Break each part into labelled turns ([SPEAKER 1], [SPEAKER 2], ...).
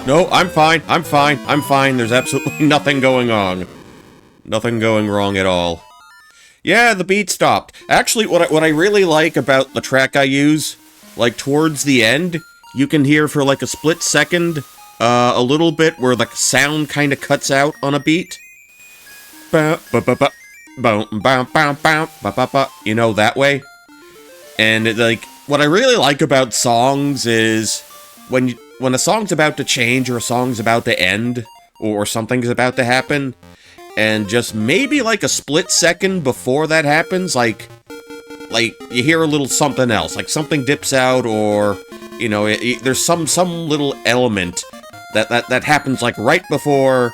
[SPEAKER 1] No, I'm fine. I'm fine. I'm fine. There's absolutely nothing going on. Nothing going wrong at all. Yeah, the beat stopped. Actually, what I really like about the track I use, like towards the end, you can hear for like a split second, a little bit where the sound kind of cuts out on a beat. You know, that way. And it, like, what I really like about songs is when a song's about to change or a song's about to end or something's about to happen, and just maybe like a split second before that happens, like you hear a little something else, like something dips out, or you know, there's some little element that happens like right before.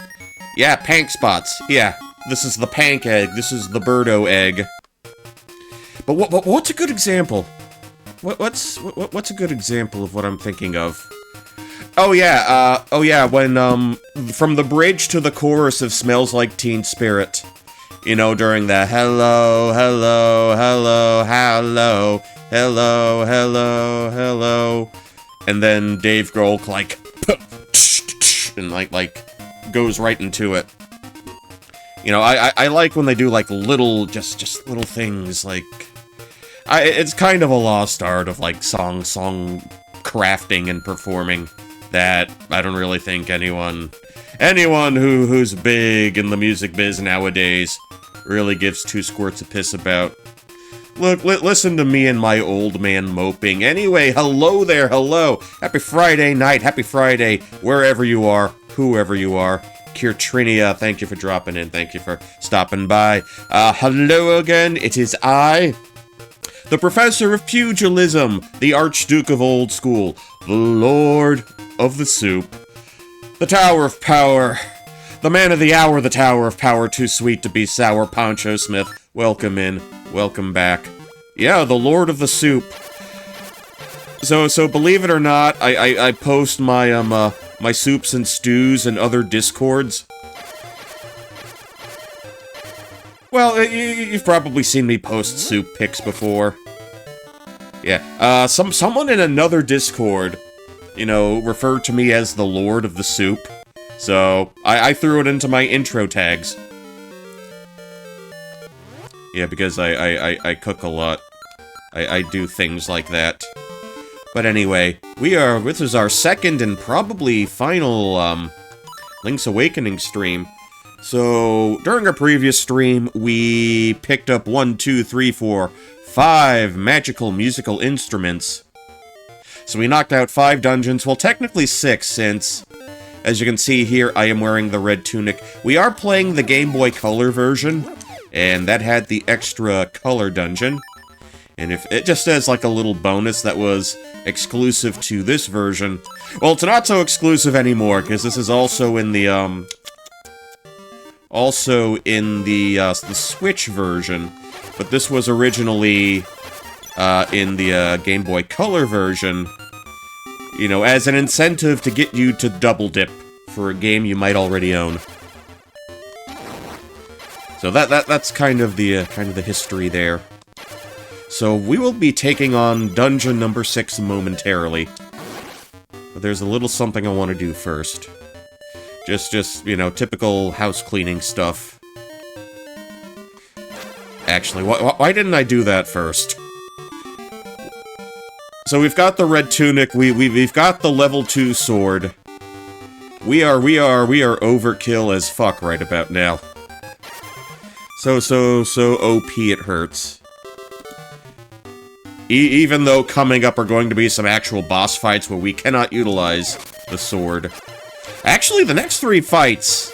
[SPEAKER 1] Yeah, pank spots. Yeah, this is the pank egg. This is the birdo egg. But what's a good example? What's a good example of what I'm thinking of? Oh yeah, when from the bridge to the chorus of Smells Like Teen Spirit. You know, during the hello, hello, hello, hello, hello, hello, hello, and then Dave Grohl like and like goes right into it. You know, I like when they do like little just little things like it's kind of a lost art of like song crafting and performing that I don't really think anyone who's big in the music biz nowadays really gives two squirts of piss about. Look, listen to me and my old man moping. Anyway, hello there, hello. Happy Friday night, happy Friday, wherever you are, whoever you are. Kirtrinia, thank you for dropping in, thank you for stopping by. Hello again, it is I, the Professor of Pugilism, the Archduke of Old School, the Lord of the Soup, the Tower of Power, the man of the hour, the Tower of Power, too sweet to be sour, Poncho Smith. Welcome in, welcome back. Yeah, the Lord of the Soup. So believe it or not, I post my my soups and stews and other discords. Well, you've probably seen me post soup pics before. Yeah, someone in another Discord, you know, referred to me as the Lord of the Soup. So, I threw it into my intro tags. Yeah, because I cook a lot. I do things like that. But anyway, this is our second and probably final, Link's Awakening stream. So, during our previous stream, we picked up 5 magical musical instruments. So we knocked out 5 dungeons, well technically 6, since, as you can see here, I am wearing the red tunic. We are playing the Game Boy Color version, and that had the extra color dungeon. And if it just says like a little bonus that was exclusive to this version. Well, it's not so exclusive anymore, because this is also in the, the Switch version. But this was originally, in the, Game Boy Color version, you know, as an incentive to get you to double dip for a game you might already own. So that's kind of the history there. So we will be taking on dungeon number 6 momentarily. But there's a little something I want to do first. Just, you know, typical house cleaning stuff. Actually, why didn't I do that first? So we've got the red tunic, we've got the level 2 sword. We are overkill as fuck right about now. So OP it hurts. Even though coming up are going to be some actual boss fights where we cannot utilize the sword. Actually, the next 3 fights,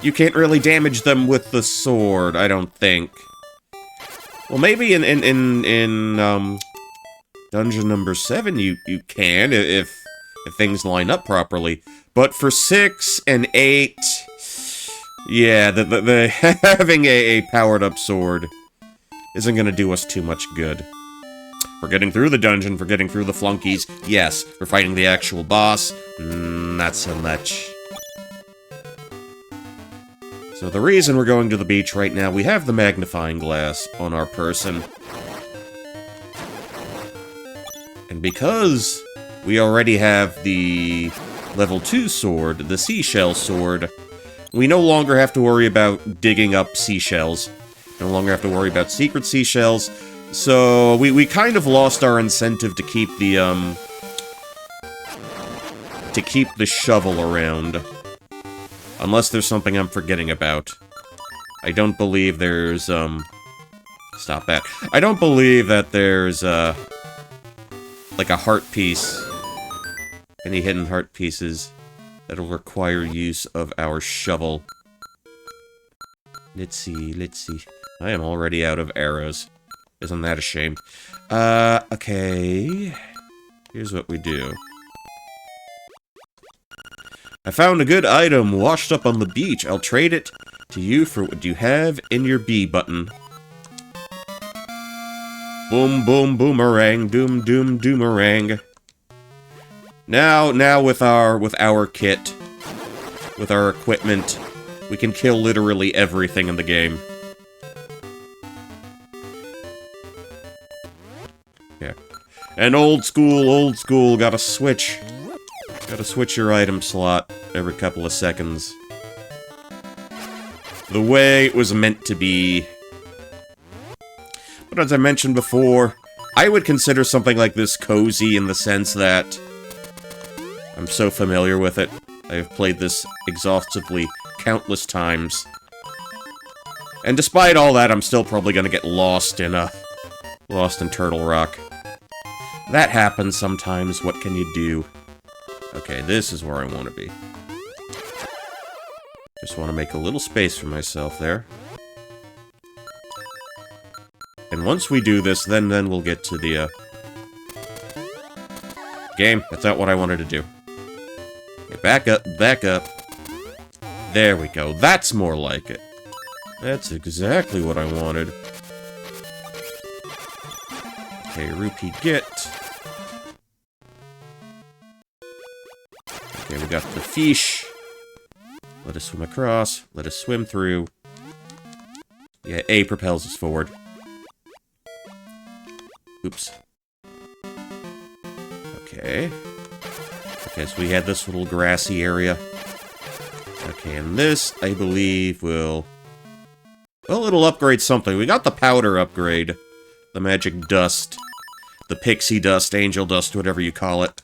[SPEAKER 1] you can't really damage them with the sword, I don't think. Well, maybe in dungeon number 7 you can, if things line up properly. But for 6 and 8, yeah, the having a powered-up sword isn't gonna do us too much good. For getting through the dungeon, for getting through the flunkies, yes. For fighting the actual boss, not so much. So the reason we're going to the beach right now, we have the magnifying glass on our person. And because we already have the level 2 sword, the seashell sword, we no longer have to worry about digging up seashells. No longer have to worry about secret seashells. So, we kind of lost our incentive to keep the, shovel around. Unless there's something I'm forgetting about. I don't believe there's, stop that. I don't believe that there's, like a heart piece. Any hidden heart pieces that'll require use of our shovel. Let's see, let's see. I am already out of arrows. Isn't that a shame? Okay. Here's what we do. I found a good item washed up on the beach. I'll trade it to you for what you have in your B button. Boom, boom, boomerang, doom, doom, doomerang. Now with our kit, with our equipment, we can kill literally everything in the game. Yeah. And old school, gotta switch. Gotta switch your item slot every couple of seconds. The way it was meant to be. But as I mentioned before, I would consider something like this cozy in the sense that I'm so familiar with it. I've played this exhaustively countless times. And despite all that, I'm still probably gonna get lost in Turtle Rock. That happens sometimes, what can you do? Okay, this is where I want to be. Just want to make a little space for myself there. And once we do this, then we'll get to the, game. That's not what I wanted to do. Okay, back up, back up. There we go. That's more like it. That's exactly what I wanted. Okay, rupee get. Okay, we got the fish. Let us swim across. Let us swim through. Yeah, A propels us forward. Oops. Okay. Okay, so we had this little grassy area. Okay, and this, I believe, will... Well, it'll upgrade something. We got the powder upgrade. The magic dust. The pixie dust, angel dust, whatever you call it.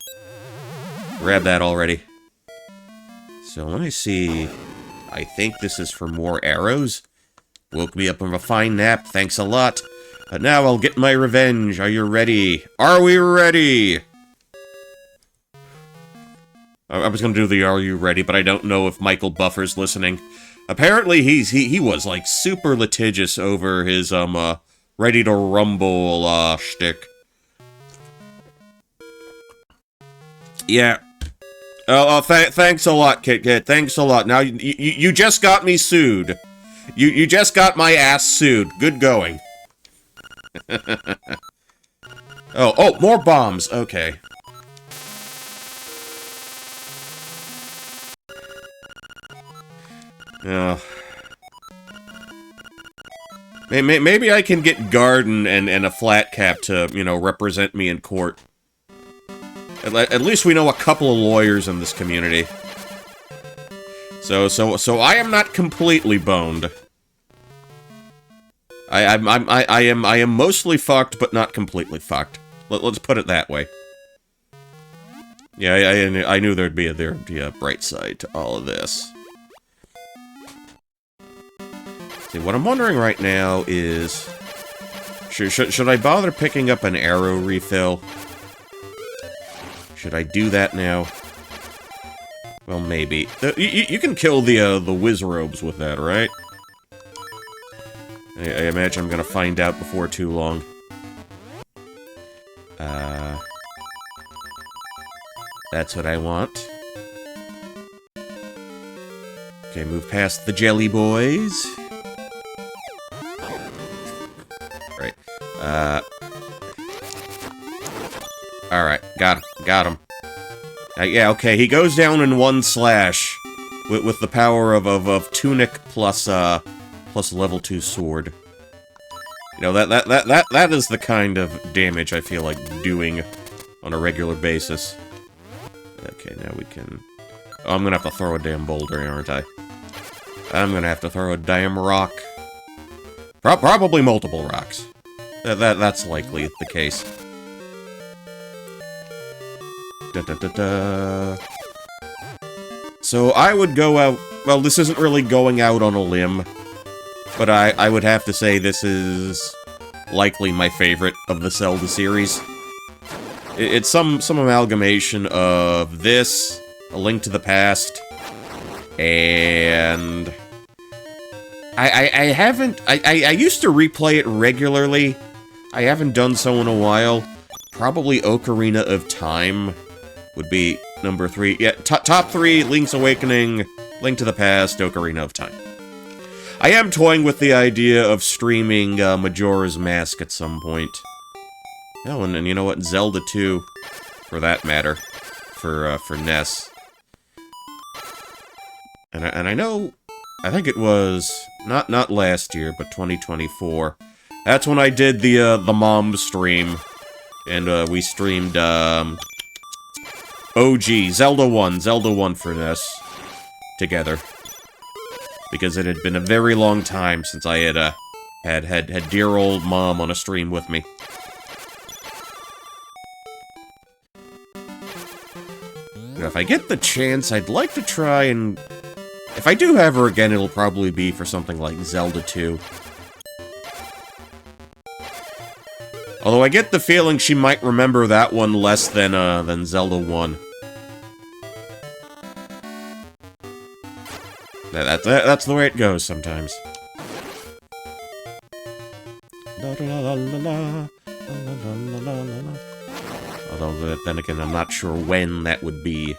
[SPEAKER 1] Grab that already. So let me see. I think this is for more arrows. Woke me up from a fine nap, thanks a lot. But now I'll get my revenge. Are you ready? Are we ready? I was gonna do the Are You Ready, but I don't know if Michael Buffer's listening. Apparently he was like super litigious over his Ready to Rumble shtick. Yeah. Oh, thanks a lot, Kit Kat. Thanks a lot. Now, you just got me sued. You just got my ass sued. Good going. Oh, more bombs. Okay. Maybe I can get Garden and a Flat Cap to, you know, represent me in court. At least we know a couple of lawyers in this community. So I am not completely boned. I am mostly fucked, but not completely fucked. Let's put it that way. Yeah, I knew there'd be a bright side to all of this. See, what I'm wondering right now is, should I bother picking up an arrow refill? Should I do that now? Well, maybe. You can kill the Wizrobes with that, right? I imagine I'm gonna find out before too long. That's what I want. Okay, move past the Jelly Boys. Right. Alright, got him. Yeah, okay, he goes down in one slash with the power of Tunic plus level 2 sword. You know, that is the kind of damage I feel like doing on a regular basis. Okay, now we can Oh, I'm gonna have to throw a damn boulder, aren't I? I'm gonna have to throw a damn rock. Probably multiple rocks. That's likely the case. So I would go out... Well, this isn't really going out on a limb, but I would have to say this is likely my favorite of the Zelda series. It's some amalgamation of this, A Link to the Past, and... I used to replay it regularly. I haven't done so in a while. Probably Ocarina of Time would be number 3. Yeah, top 3, Link's Awakening, Link to the Past, Ocarina of Time. I am toying with the idea of streaming Majora's Mask at some point. Oh, and you know what? Zelda 2, for that matter, for NES. And I know, I think it was not last year, but 2024. That's when I did the mom stream, and we streamed OG Zelda 1 for NES together, because it had been a very long time since I had dear old mom on a stream with me. If I get the chance, I'd like to try and... If I do have her again, it'll probably be for something like Zelda 2. Although I get the feeling she might remember that one less than Zelda 1. That's the way it goes sometimes. Although, then again, I'm not sure when that would be.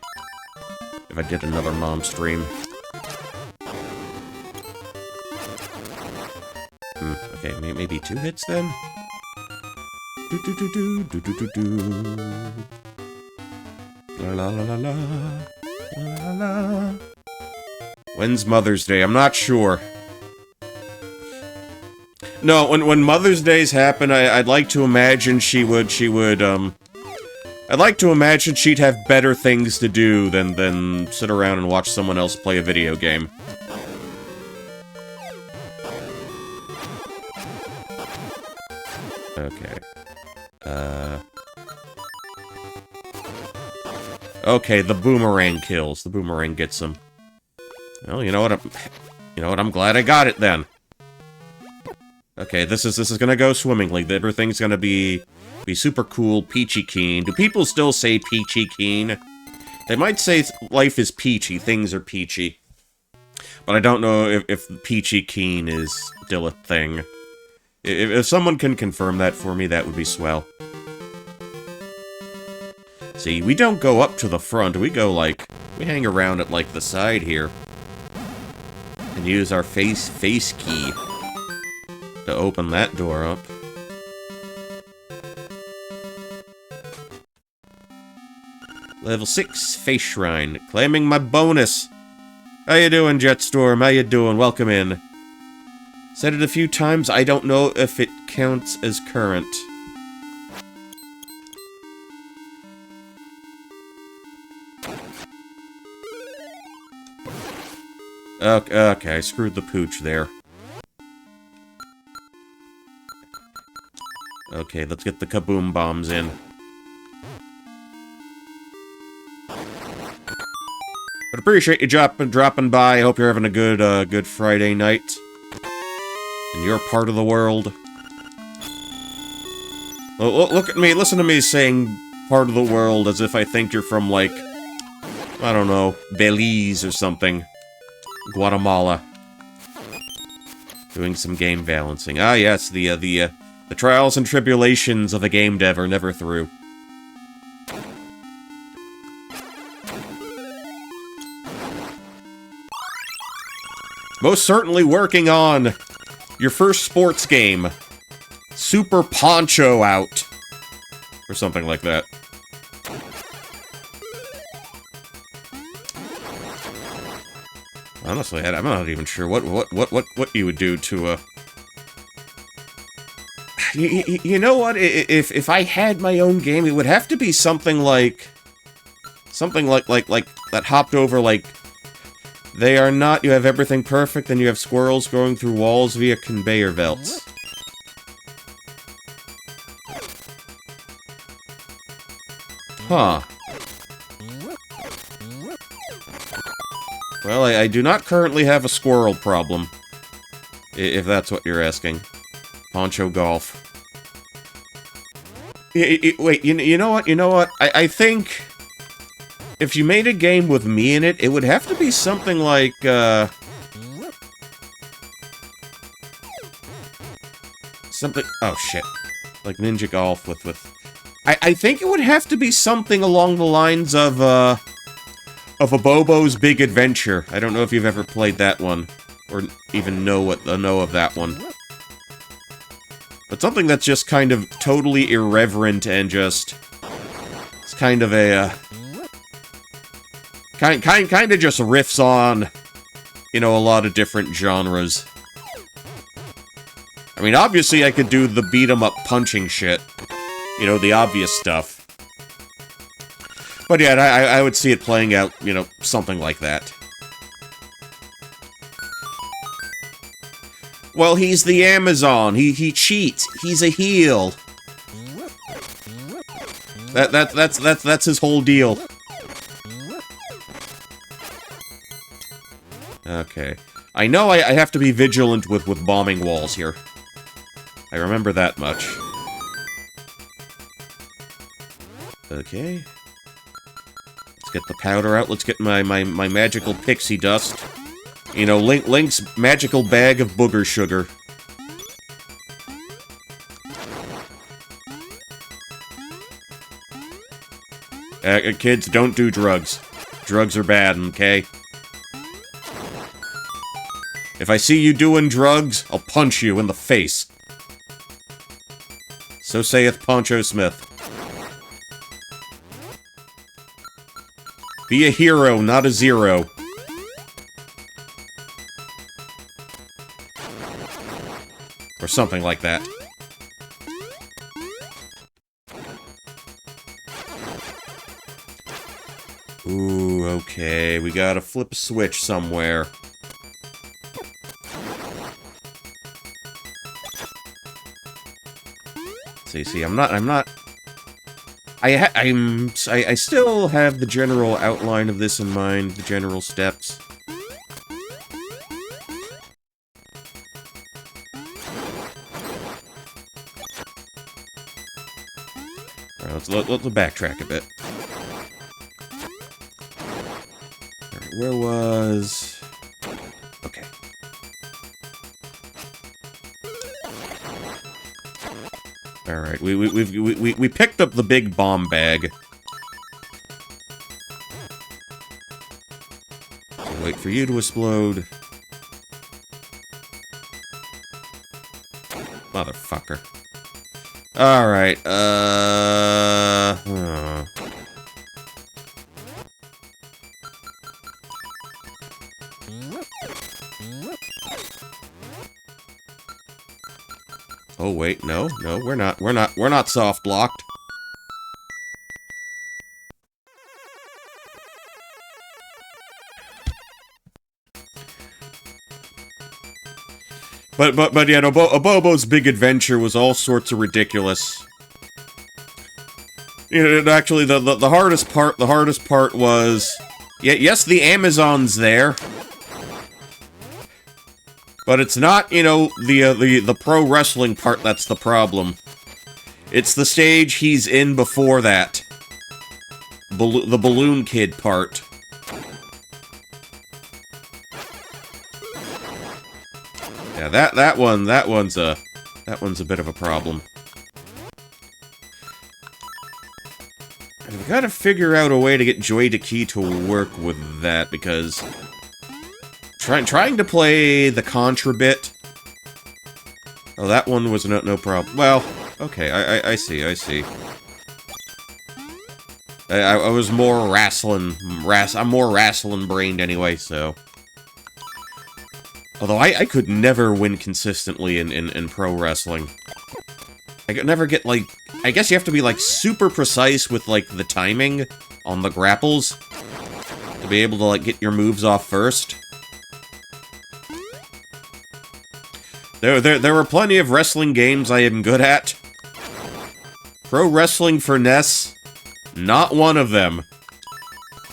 [SPEAKER 1] If I did another mom stream. Okay, maybe 2 hits then? La la la la la. La la la. When's Mother's Day? I'm not sure. No, when Mother's Days happen, I'd like to imagine I'd like to imagine she'd have better things to do than sit around and watch someone else play a video game. Okay. Okay, the boomerang kills. The boomerang gets him. Well, you know what? I'm glad I got it then. Okay, this is gonna go swimmingly. Everything's gonna be super cool, peachy keen. Do people still say peachy keen? They might say life is peachy, things are peachy. But I don't know if peachy keen is still a thing. If someone can confirm that for me, that would be swell. See, we don't go up to the front, we hang around at, like, the side here. And use our face key to open that door up. Level 6, Face Shrine. Claiming my bonus! How you doing, Jetstorm? How you doing? Welcome in. Said it a few times, I don't know if it counts as current. Okay, I screwed the pooch there. Okay, let's get the kaboom bombs in. But appreciate you dropping by. I hope you're having a good Friday night. In your part of the world. Well, look at me, listen to me saying part of the world as if I think you're from, like, I don't know, Belize or something. Guatemala. Doing some game balancing. Ah, yes, the trials and tribulations of a game dev are never through. Most certainly working on your first sports game. Super Poncho out. Or something like that. Honestly, I'm not even sure what you would do to, You know what? If I had my own game, it would have to be something like Something like that hopped over, like, they are not, you have everything perfect, and you have squirrels going through walls via conveyor belts. Huh. Well, I do not currently have a squirrel problem. If that's what you're asking. Poncho Golf. Wait, you know what? You know what? I think... if you made a game with me in it, it would have to be something like, something... oh, shit. Like Ninja Golf with... I think it would have to be something along the lines of a Bobo's Big Adventure. I don't know if you've ever played that one, or even know of that one. But something that's just kind of totally irreverent and just... it's kind of a, kind of just riffs on, you know, a lot of different genres. I mean, obviously I could do the beat-em-up punching shit. You know, the obvious stuff. But yeah, I would see it playing out, you know, something like that. Well, he's the Amazon. He cheats. He's a heel. That's his whole deal. Okay. I know I have to be vigilant with bombing walls here. I remember that much. Okay. Let's get the powder out. Let's get my magical pixie dust. You know, Link's magical bag of booger sugar. Kids, don't do drugs. Drugs are bad, okay? If I see you doing drugs, I'll punch you in the face. So saith Poncho Smith. Be a hero, not a zero. Or something like that. Ooh, okay. We gotta flip a switch somewhere. See, I'm not... I still have the general outline of this in mind, the general steps. Alright, let's backtrack a bit. Alright, where was... okay. Alright, we picked up the big bomb bag. So wait for you to explode. Motherfucker. Alright, oh wait, no, we're not soft locked. But yeah, no, Bobo's Big Adventure was all sorts of ridiculous. You know, actually, the hardest part was, yes, the Amazon's there. But it's not, you know, the pro wrestling part that's the problem. It's the stage he's in before that. The Balloon Kid part. Yeah, that one's a bit of a problem. I've got to figure out a way to get Joy to Key to work with that, because trying to play the Contra bit. Oh, that one was no problem. Well, okay, I see. I was more I'm more wrestling brained anyway, so. Although I could never win consistently in pro wrestling. I could never get, like... I guess you have to be, like, super precise with, like, the timing. on the grapples to be able to, like, get your moves off first. There were plenty of wrestling games I am good at. Pro Wrestling for NES, not one of them.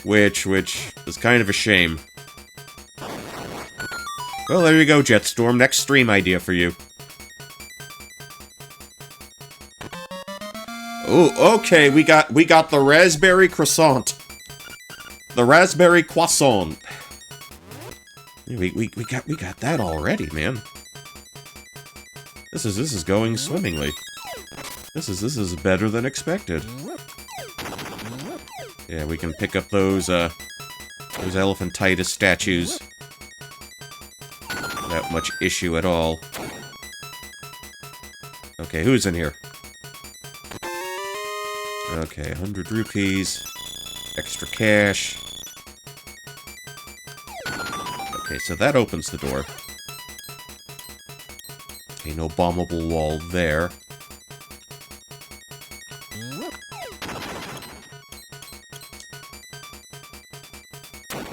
[SPEAKER 1] Which is kind of a shame. Well, there you go, Jetstorm. Next stream idea for you. Oh, okay, we got the raspberry croissant. The raspberry croissant. We got that already, man. This is going swimmingly. This is better than expected. Yeah, we can pick up those elephantitis statues without much issue at all. Okay, who's in here? Okay, 100 rupees. Extra cash. Okay, so that opens the door. Okay, no bombable wall there.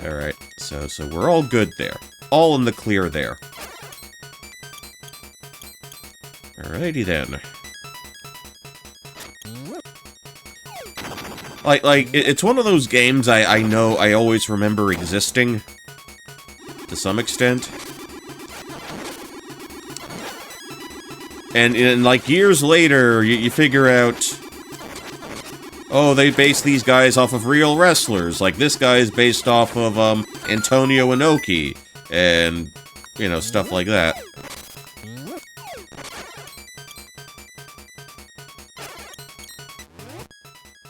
[SPEAKER 1] Alright, so we're all good there. All in the clear there. Alrighty then. Like, it's one of those games I know I always remember existing. To some extent. And like, years later, you figure out... Oh, they base these guys off of real wrestlers. Like, this guy is based off of, Antonio Inoki. And, you know, stuff like that.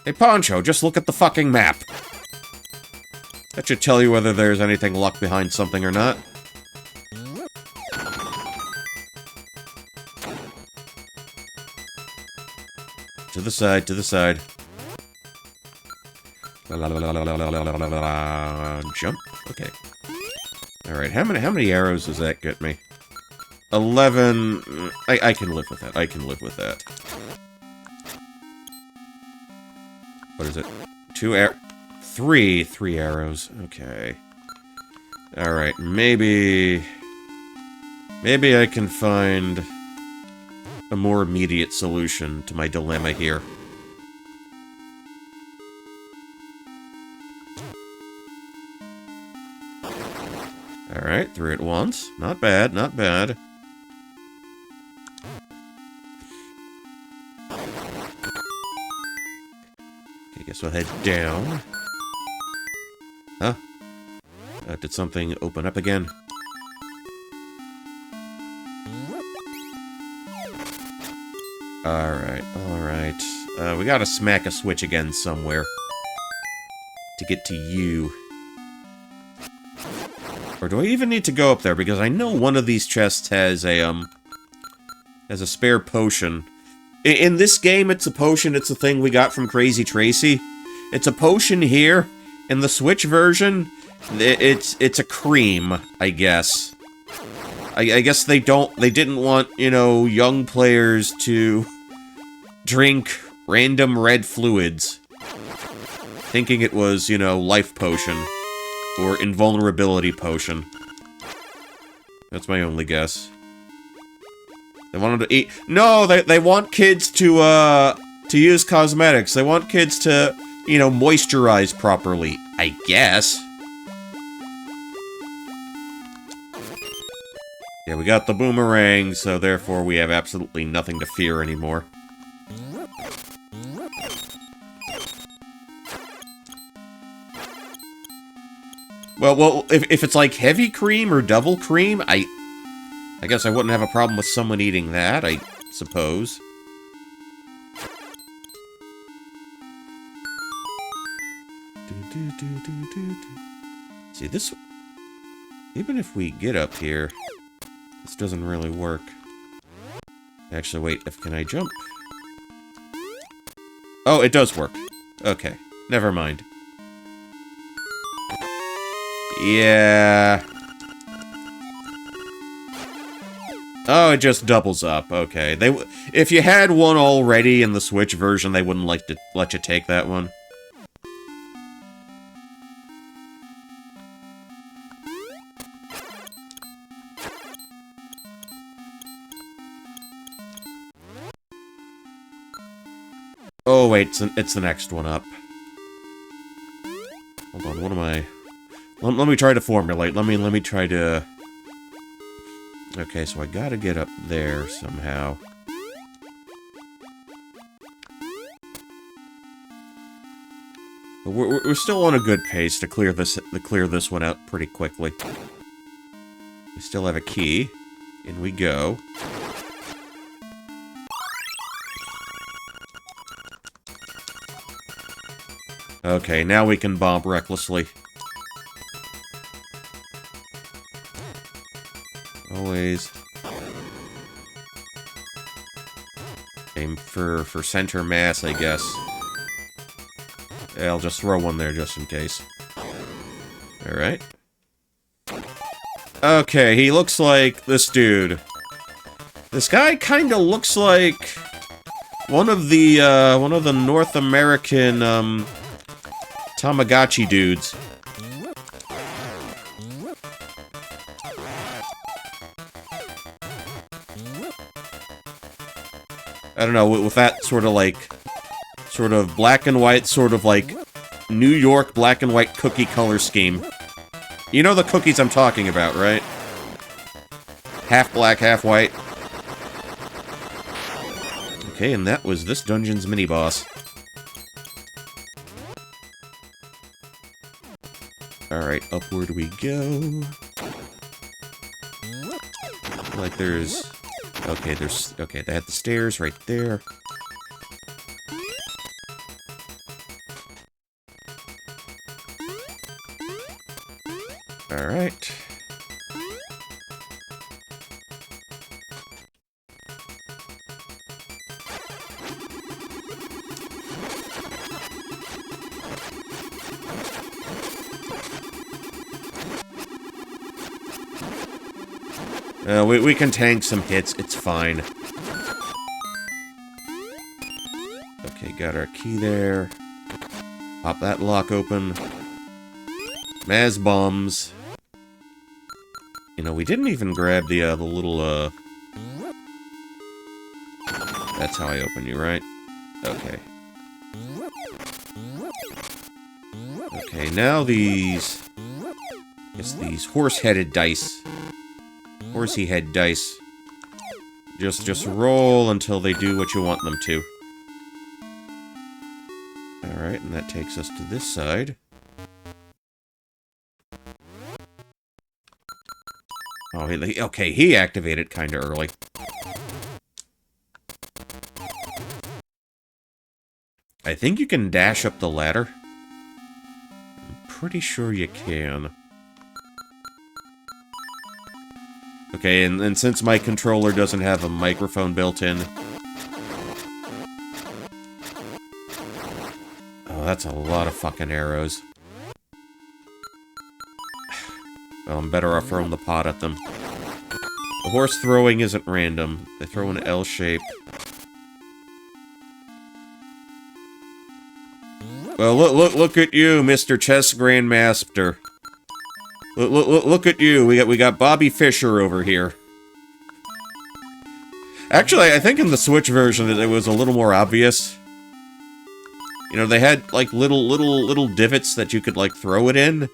[SPEAKER 1] Hey, Poncho, just look at the fucking map. That should tell you whether there's anything locked behind something or not. To the side, to the side. Jump. Okay. Alright, how many arrows does that get me? 11... I can live with that. I can live with that. What is it? 3 arrows. Okay. Alright, maybe I can find a more immediate solution to my dilemma here. Alright, 3 at once. Not bad, not bad. Okay, guess we'll head down. Huh? Did something open up again? Alright, alright. We gotta smack a switch again somewhere. To get to you. Or do I even need to go up there? Because I know one of these chests has a spare potion. In this game, it's a potion, it's a thing we got from Crazy Tracy. It's a potion here. In the Switch version, it's a cream, I guess. I guess they didn't want, you know, young players to drink random red fluids. Thinking it was, you know, life potion. Or invulnerability potion. That's my only guess. They wanted to eat... No, they want kids to use cosmetics. They want kids to, you know, moisturize properly, I guess. Yeah, we got the boomerang, so therefore we have absolutely nothing to fear anymore. Well, if it's like heavy cream or double cream, I guess I wouldn't have a problem with someone eating that, I suppose. See, this... Even if we get up here, this doesn't really work. Actually, wait, can I jump? Oh, it does work. Okay, never mind. Yeah. Oh, it just doubles up. Okay. If you had one already in the Switch version, they wouldn't let you take that one. Oh, wait, it's the next one up. Hold on, what am I... Let me try to formulate. Let me try to... Okay, so I gotta get up there somehow. But we're still on a good pace to clear this one out pretty quickly. We still have a key. In we go. Okay, now we can bomb recklessly. Always. Aim for center mass, I guess. Yeah, I'll just throw one there just in case. Alright. Okay, he looks like this dude. This guy kinda looks like one of the North American, Tamagotchi dudes. I don't know, with that sort of black and white, sort of like New York black and white cookie color scheme. You know the cookies I'm talking about, right? Half black, half white. Okay, and that was this dungeon's mini-boss. Alright, upward we go. Like there's... Okay, okay, they had the stairs right there. Alright. We can tank some hits, it's fine. Okay, got our key there. Pop that lock open. Maz bombs. You know, we didn't even grab the little, That's how I open you, right? Okay. Okay, now these... I guess these horse-headed dice. Horsey head dice. Just roll until they do what you want them to. Alright, and that takes us to this side. Oh, okay, he activated kinda early. I think you can dash up the ladder. I'm pretty sure you can. Okay, and since my controller doesn't have a microphone built in... Oh, that's a lot of fucking arrows. Well, I'm better off throwing the pot at them. The horse throwing isn't random. They throw an L shape. Well, look at you, Mr. Chess Grandmaster. Look at you. We got Bobby Fischer over here. Actually, I think in the Switch version it was a little more obvious. You know, they had like little divots that you could like throw it in.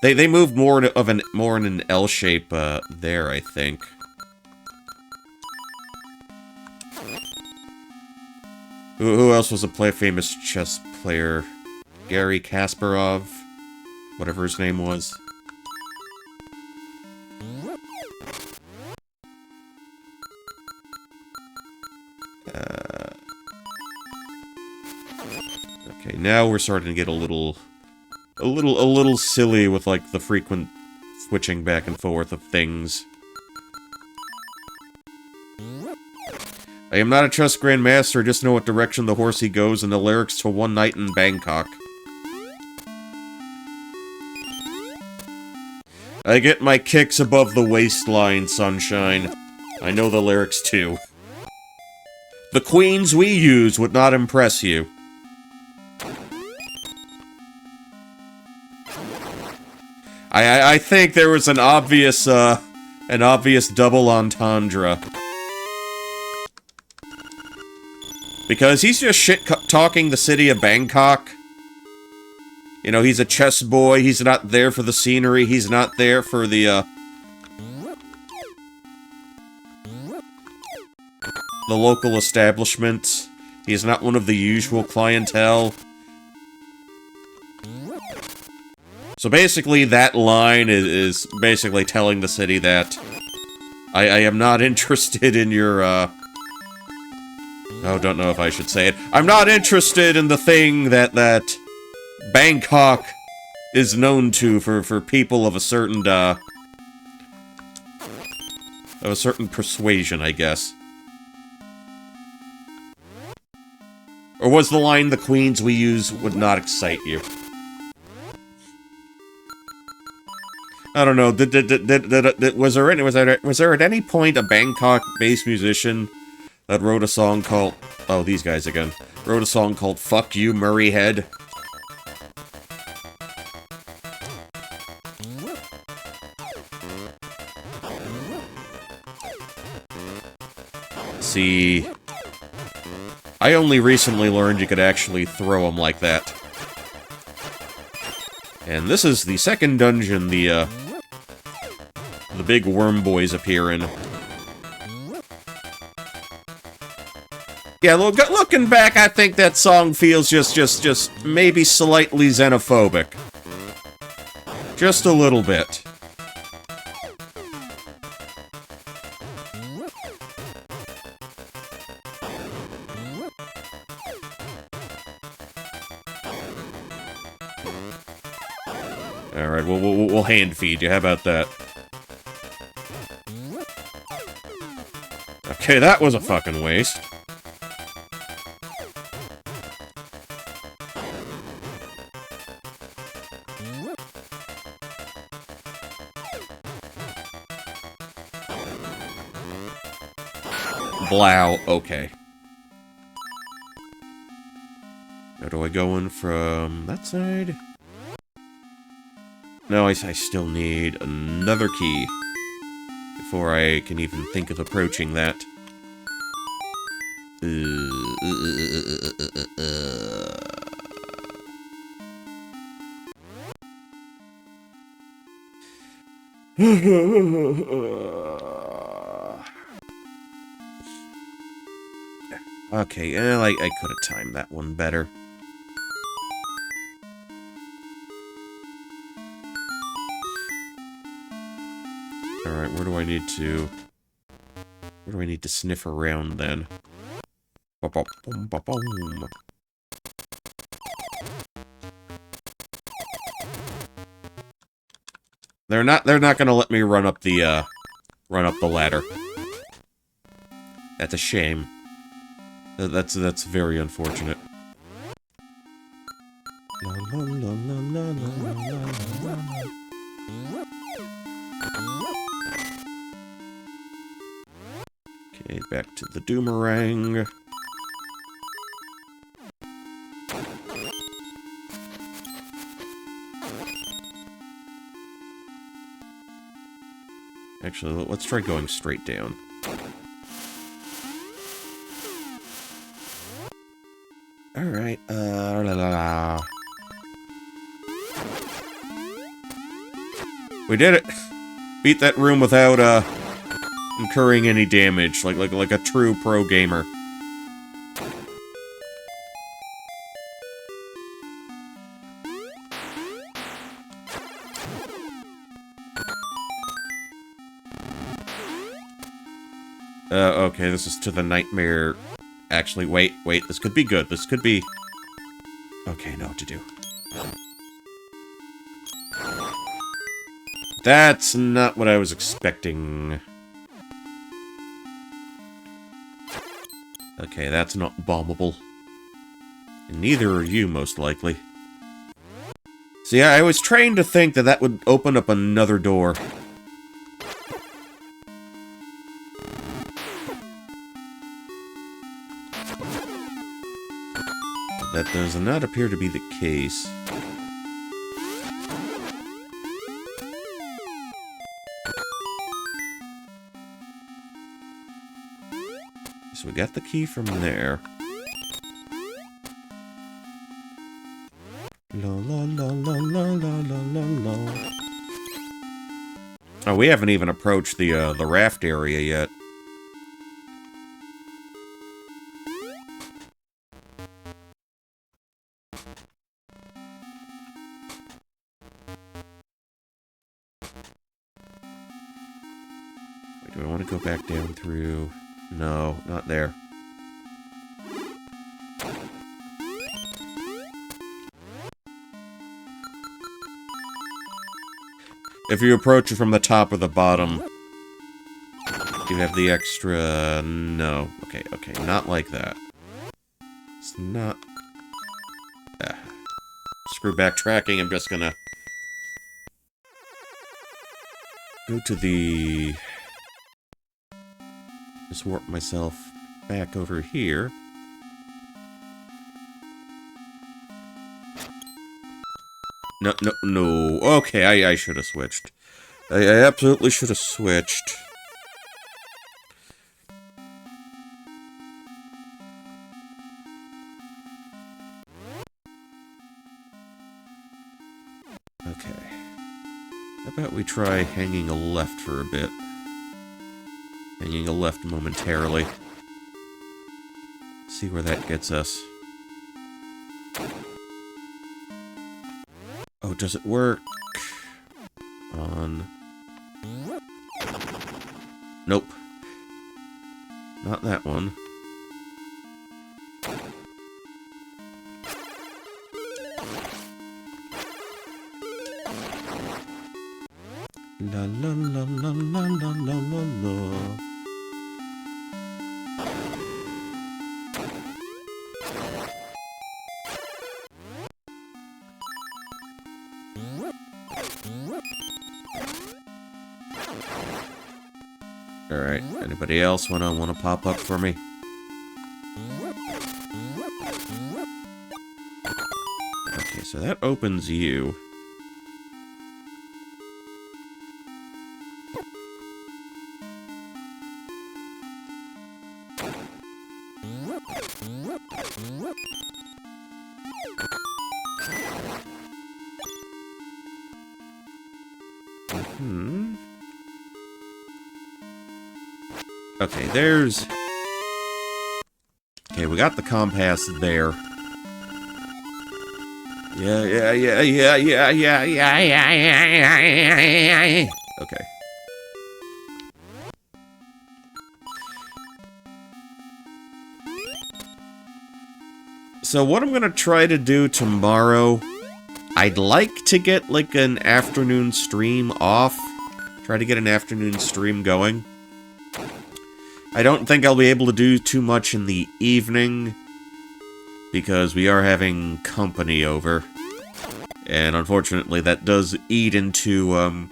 [SPEAKER 1] They moved more in an L shape there, I think. Who else was a famous chess player? Gary Kasparov? Whatever his name was. Okay, now we're starting to get a little silly with like the frequent switching back and forth of things. I am not a chess grandmaster, just know what direction the horsey goes and the lyrics to One Night in Bangkok. I get my kicks above the waistline, sunshine. I know the lyrics too. The queens we use would not impress you. I think there was an obvious double entendre. Because he's just shit-talking the city of Bangkok. You know, he's a chess boy, he's not there for the scenery, he's not there for the local establishments. He's not one of the usual clientele. So basically, that line is basically telling the city that I am not interested in your, oh, don't know if I should say it. I'm not interested in the thing that Bangkok is known to for people of a certain, persuasion, I guess. Or was the line, the queens we use would not excite you? I don't know. Was there at any point a Bangkok-based musician that wrote a song called... Oh, these guys again. Wrote a song called Fuck You, Murray Head? See... I only recently learned you could actually throw them like that. And this is the second dungeon the big worm boys appear in. Yeah, looking back, I think that song feels just maybe slightly xenophobic. Just a little bit. Alright, we'll hand feed you, how about that? Okay, that was a fucking waste. Blow, okay. Now do I go in from that side? No, I still need another key before I can even think of approaching that. Okay, I could have timed that one better. Alright, where do I need to sniff around then? They're not gonna let me run up the ladder. That's a shame. That's very unfortunate. Okay, back to the Doomerang. Actually, let's try going straight down. Alright, we did it! Beat that room without, incurring any damage, like a true pro gamer. Okay, this is to the nightmare. Actually, wait, this could be good. This could be... Okay, I know what to do. That's not what I was expecting. Okay, that's not bombable. And neither are you, most likely. See, I was trained to think that that would open up another door. That does not appear to be the case. So we got the key from there. La la la la la la la la la. Oh, we haven't even approached the raft area yet. Wait, do I want to go back down through? No, not there. If you approach it from the top or the bottom, you have the extra... No. Okay, okay, not like that. It's not... Screw backtracking, I'm just gonna... go to the... Just warp myself back over here. No, no, no. Okay, I should have switched. I absolutely should have switched. Okay. How about we try hanging a left for a bit? Hanging a left momentarily. See where that gets us. Oh, does it work? On... Nope. Not that one. La la la la la la la la la. Alright, anybody else wanna pop up for me? Okay, so that opens you. Okay, there's... Okay, we got the compass there. Yeah. Okay. So what I'm gonna try to do tomorrow, I'd like to get, like, an afternoon stream off. Try to get an afternoon stream going. I don't think I'll be able to do too much in the evening, because we are having company over. And unfortunately, that does eat into,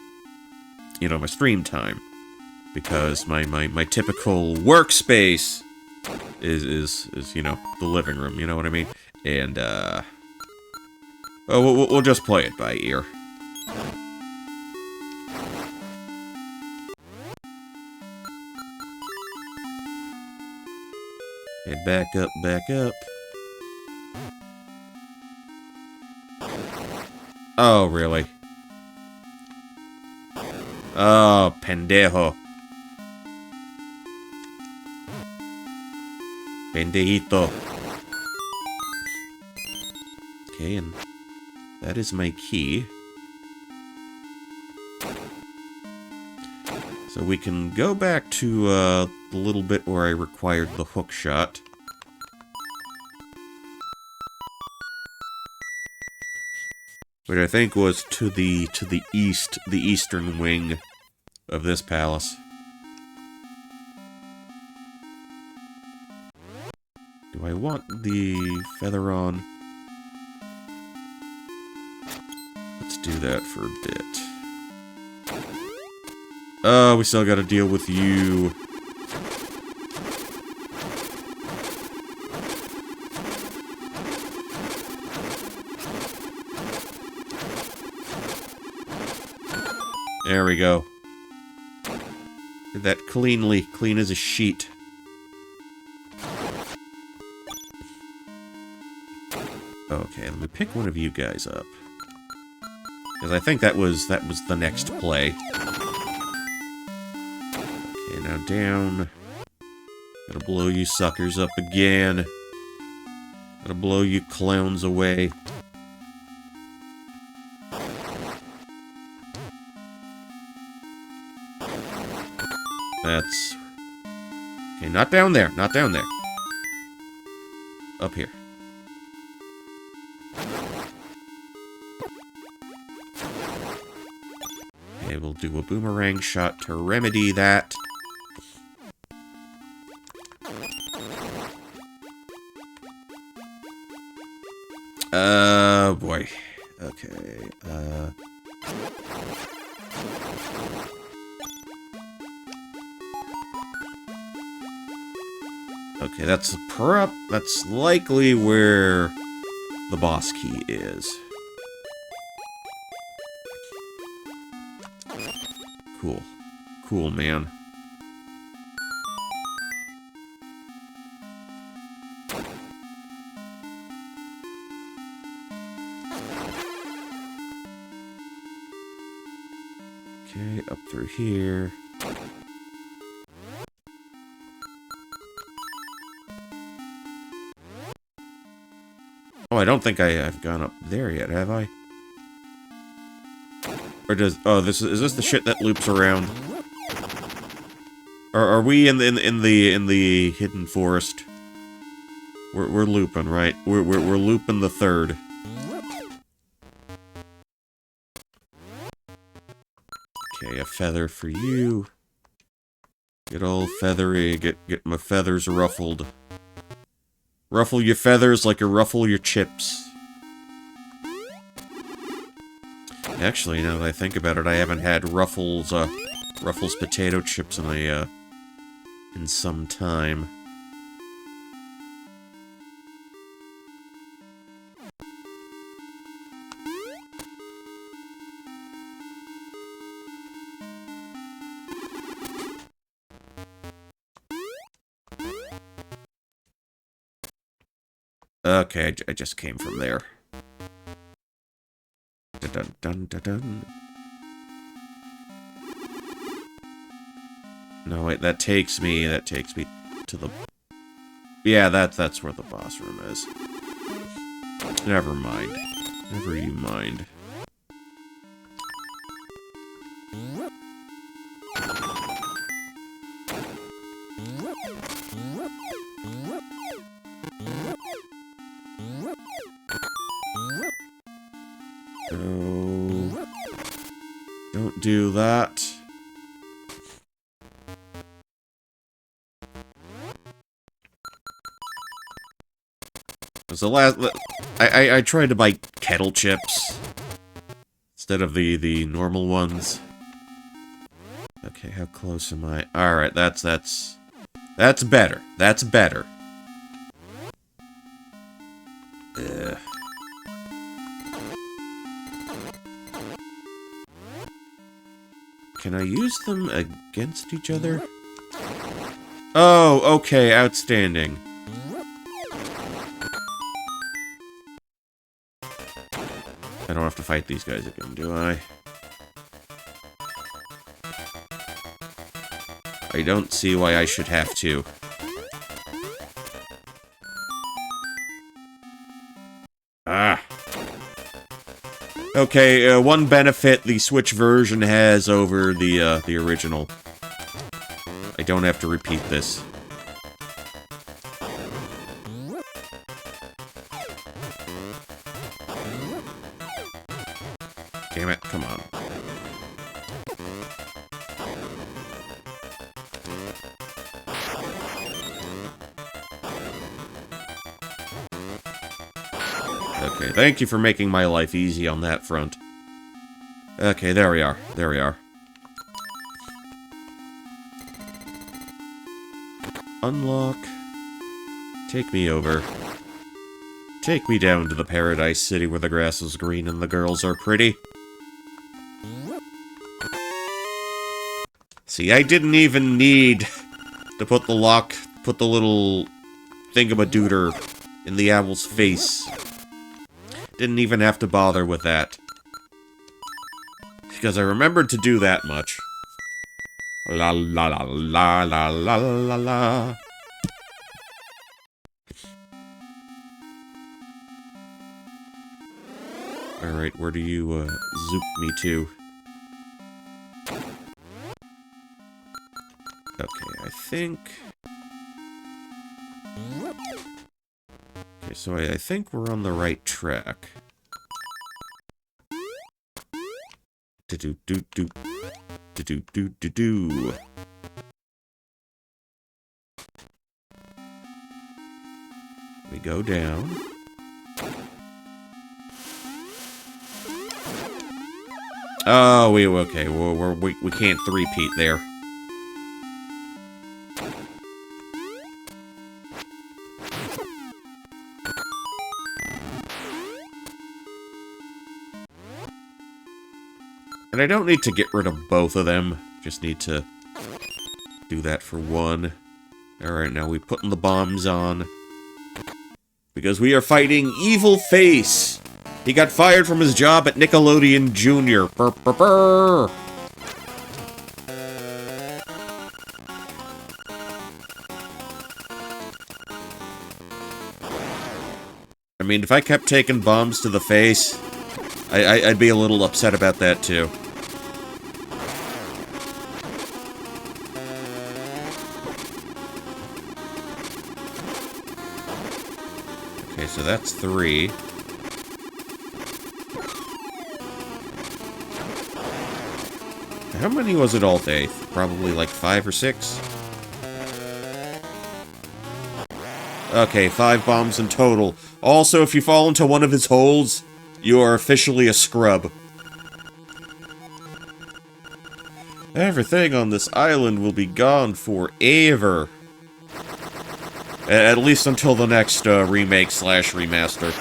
[SPEAKER 1] you know, my stream time. Because my typical workspace is, you know, the living room, you know what I mean? And, well, we'll just play it by ear. Okay, back up, back up. Oh, really? Oh, pendejo. Pendejito. Okay, and that is my key. So we can go back to the little bit where I required the hook shot. Which I think was to the east, the eastern wing of this palace. Do I want the feather on? Let's do that for a bit. Oh, we still gotta deal with you. There we go. Did that cleanly, clean as a sheet. Okay, let me pick one of you guys up. Because I think that was the next play. Okay, now down. Gotta blow you suckers up again. Gotta blow you clowns away. That's... Okay, not down there. Not down there. Up here. Okay, we'll do a boomerang shot to remedy that. Boy. Okay, Okay, that's likely where the boss key is. Cool. Cool, man. Okay, up through here. Oh, I don't think I've gone up there yet, have I? Or does... Oh, is this the shit that loops around? Or are we in the hidden forest? We're looping, right? We're looping the third. Okay, a feather for you. Get all feathery, get my feathers ruffled. Ruffle your feathers like you ruffle your chips. Actually, now that I think about it, I haven't had Ruffles potato chips in some time. Okay, I just came from there. Dun dun dun dun. No, wait, that takes me to the... Yeah, that's where the boss room is. Never mind. Never you mind. No. Don't do that. I tried to buy kettle chips instead of the normal ones. Okay, how close am I? Alright, that's better. That's better. Ugh. Can I use them against each other? Oh, okay, outstanding. I don't have to fight these guys again, do I? I don't see why I should have to. Ah. Okay, one benefit the Switch version has over the original. I don't have to repeat this. Damn it, come on. Okay, thank you for making my life easy on that front. Okay, there we are. There we are. Unlock. Take me over. Take me down to the Paradise City where the grass is green and the girls are pretty. See, I didn't even need to put the little thingamadooter in the owl's face. Didn't even have to bother with that. Because I remembered to do that much. La la la la la la la la. Alright, where do you, zoop me to? Okay, I think... Okay, so I think we're on the right track. Do-do-do-do. Do-do-do-do-do. We go down. Oh, okay. We can't three-peat there. And I don't need to get rid of both of them. Just need to do that for one. Alright, now we putting the bombs on. Because we are fighting Evil Face! He got fired from his job at Nickelodeon Jr. Brr, brr, brr. I mean, if I kept taking bombs to the face, I'd be a little upset about that, too. Okay, so that's 3. How many was it all day? Probably like 5 or 6? Okay, 5 bombs in total. Also, if you fall into one of his holes, you are officially a scrub. Everything on this island will be gone forever. At least until the next remake/remaster.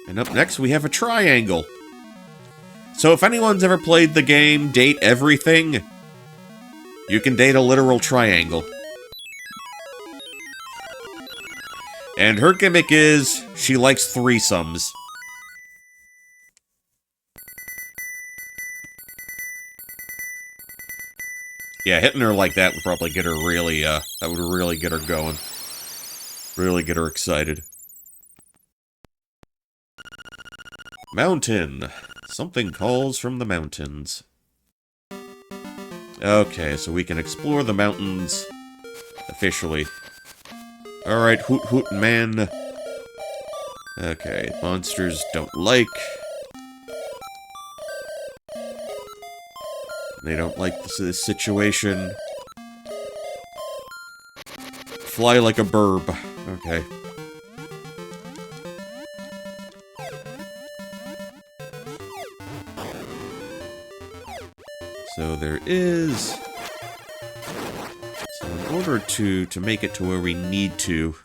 [SPEAKER 1] And up next we have a triangle. So if anyone's ever played the game Date Everything, you can date a literal triangle. And her gimmick is, she likes threesomes. Yeah, hitting her like that would probably get her really, that would really get her going. Really get her excited. Mountain. Something calls from the mountains. Okay, so we can explore the mountains officially. Alright, hoot hoot man. Okay, monsters don't like. They don't like this situation. Fly like a burb. Okay. So there is... So in order to make it to where we need to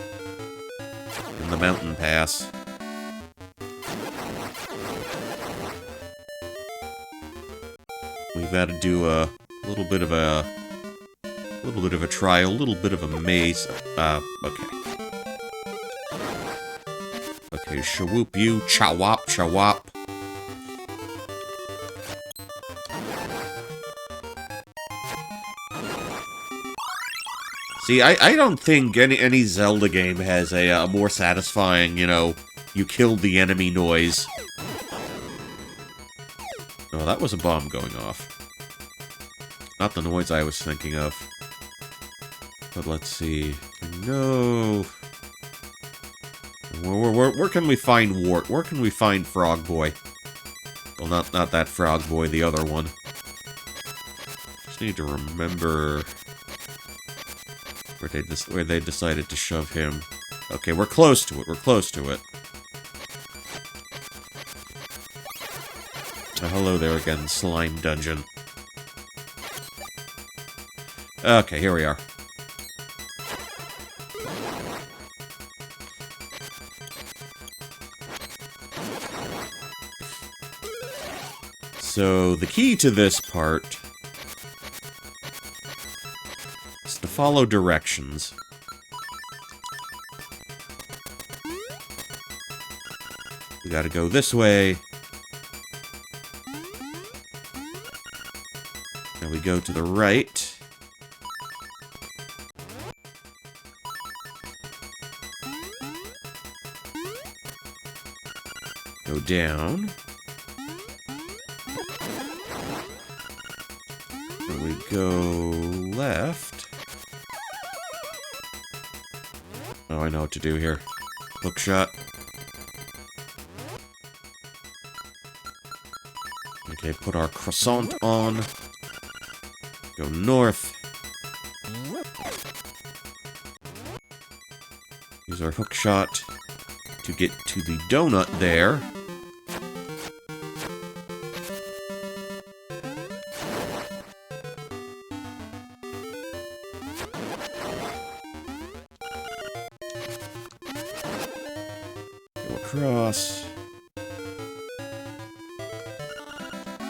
[SPEAKER 1] in the mountain pass, we've got to do a little bit of a trial, a little bit of a maze. Okay. Okay, shawoop you, chawop, chawop. See, I don't think any Zelda game has a more satisfying, you know, you killed the enemy noise. Oh, that was a bomb going off. Not the noise I was thinking of. But let's see. No. Where can we find Wart? Where can we find Frog Boy? Well, not that Frog Boy, the other one. Just need to remember where they decided to shove him. Okay, we're close to it. We're close to it. Oh, hello there again, Slime Dungeon. Okay, here we are. So, the key to this part follow directions. We gotta go this way. Now we go to the right. Go down. And we go left. Oh, I know what to do here. Hook shot. Okay, put our croissant on. Go north. Use our hook shot to get to the donut there. Go across.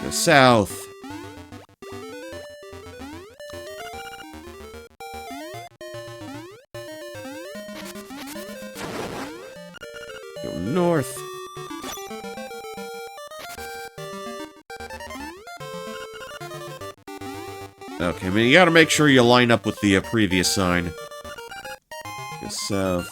[SPEAKER 1] Go south. Go north. Okay, I mean, you gotta make sure you line up with the previous sign. Go south.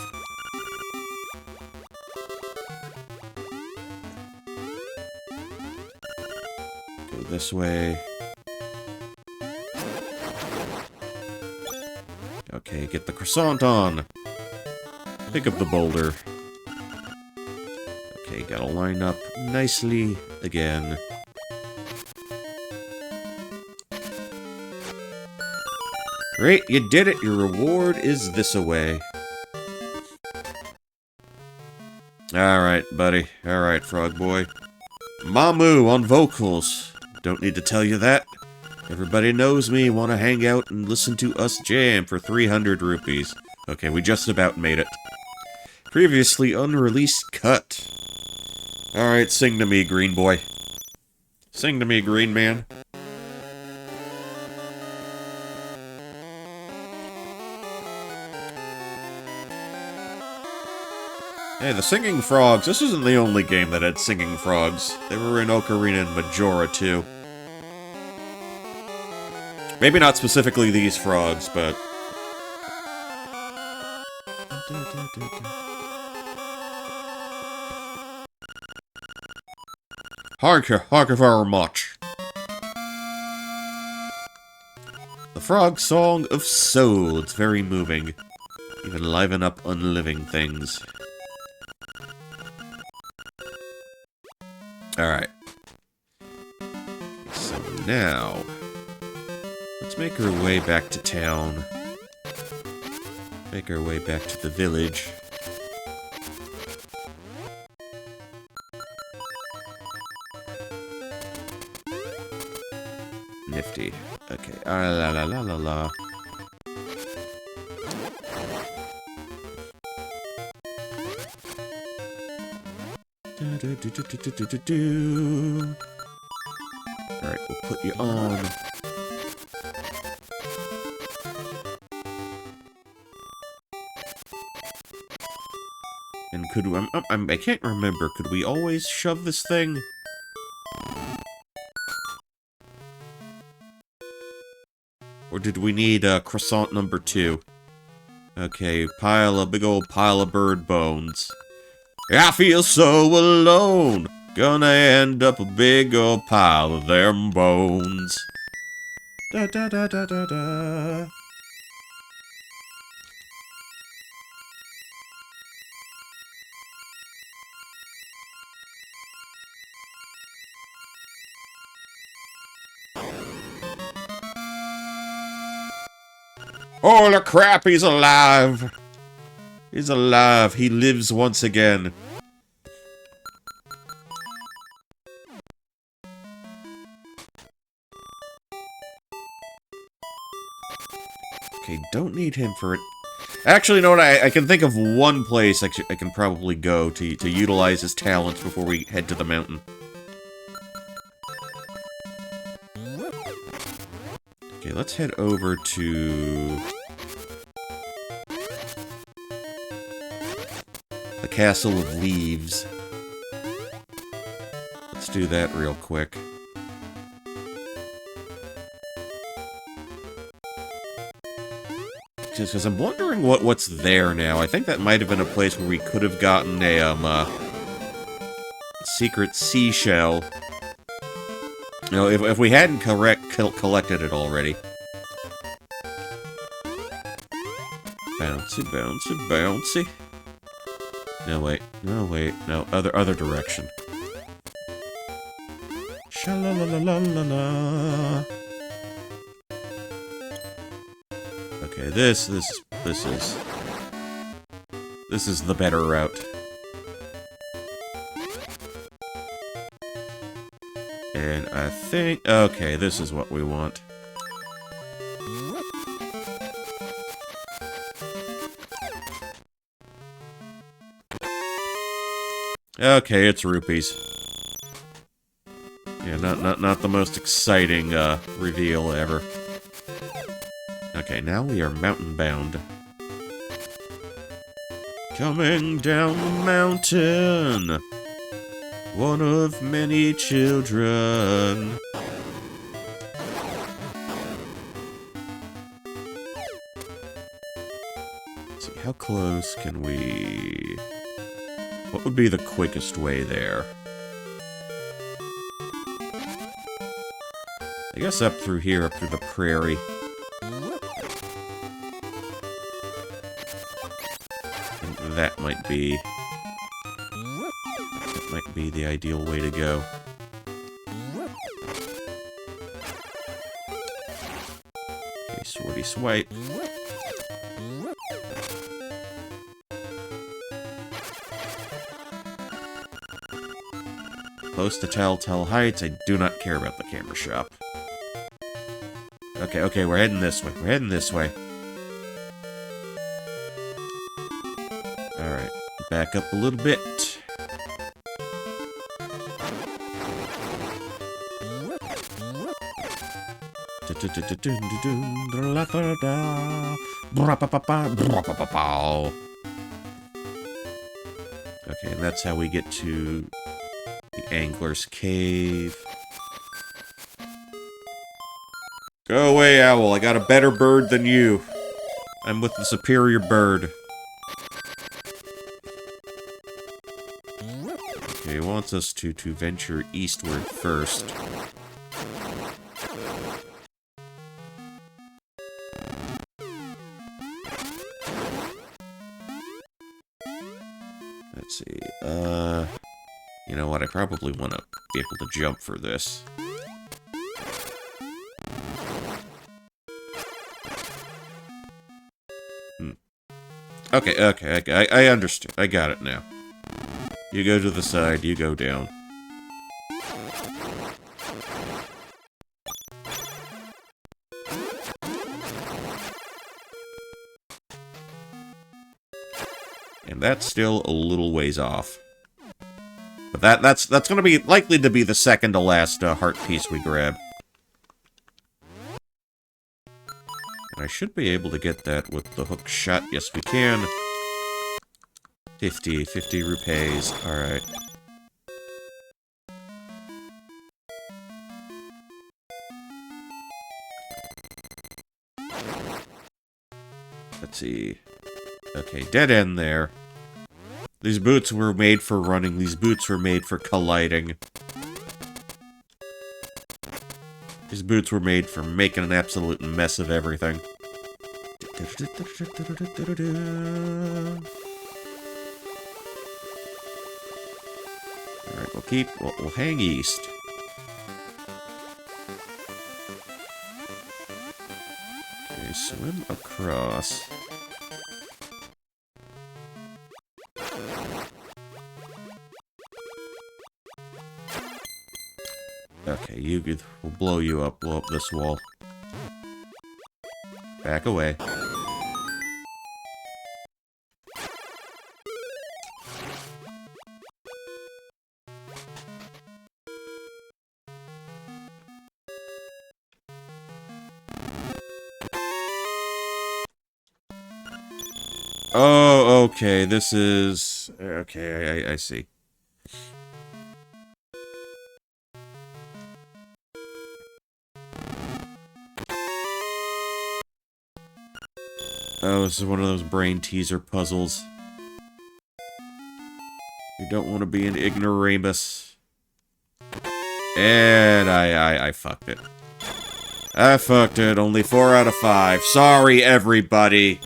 [SPEAKER 1] Go this way. Okay, get the croissant on. Pick up the boulder. Okay, gotta line up nicely again. Great, you did it. Your reward is this away. Alright, buddy. Alright, frog boy. Mamu on vocals. Don't need to tell you that. Everybody knows me, want to hang out and listen to us jam for 300 rupees. Okay, we just about made it. Previously unreleased cut. Alright, sing to me, green boy. Sing to me, green man. Hey, the singing frogs. This isn't the only game that had singing frogs. They were in Ocarina and Majora, too. Maybe not specifically these frogs, but... Hark very much. The frog song of soul. It's very moving. Even liven up unliving things. Alright. So now... let's make our way back to town. Make our way back to the village. Nifty. Okay. La la la la la. Alright, we'll put you on. And could we, I can't remember, could we always shove this thing? Or did we need croissant number 2? Okay, big old pile of bird bones. I feel so alone. Gonna end up a big old pile of them bones. Da da da da da da. Holy crap, he's alive! He's alive. He lives once again. Okay, don't need him for it. Actually, you know what? I can think of one place I can probably go to utilize his talents before we head to the mountain. Okay, let's head over to The Castle of Leaves. Let's do that real quick. Just because I'm wondering what's there now. I think that might have been a place where we could have gotten a secret seashell. You know, if we hadn't collected it already. Bouncy, bouncy, bouncy. No, wait. No, wait. No, other direction. Sha-la-la-la-la-la-la. Okay, this is the better route. And I think... Okay, this is what we want. Okay, it's rupees. Yeah, not the most exciting reveal ever. Okay, now we are mountain bound. Coming down the mountain, one of many children. Let's see, how close can we... What would be the quickest way there? I guess up through here, up through the prairie. And that might be the ideal way to go. Okay, swordy swipe. Close to Telltale Heights, I do not care about the camera shop. Okay, we're heading this way. We're heading this way. Alright, back up a little bit. Okay, and that's how we get to the Angler's Cave. Go away, owl. I got a better bird than you. I'm with the superior bird. Okay, he wants us to venture eastward first. Let's see, you know what, I probably want to be able to jump for this. Okay, I understood. I got it now. You go to the side, you go down. And that's still a little ways off. But that's gonna be likely to be the second to last heart piece we grab. And I should be able to get that with the hook shot. Yes, we can. 50 rupees. Alright. Let's see. Okay, dead end there. These boots were made for running. These boots were made for colliding. These boots were made for making an absolute mess of everything. Alright, we'll hang east. Okay, swim across. Okay, we'll blow you up. Blow up this wall. Back away. Okay, this is... Okay, I see. Oh, this is one of those brain teaser puzzles. You don't want to be an ignoramus. And I fucked it. I fucked it. Only 4 out of 5. Sorry, everybody.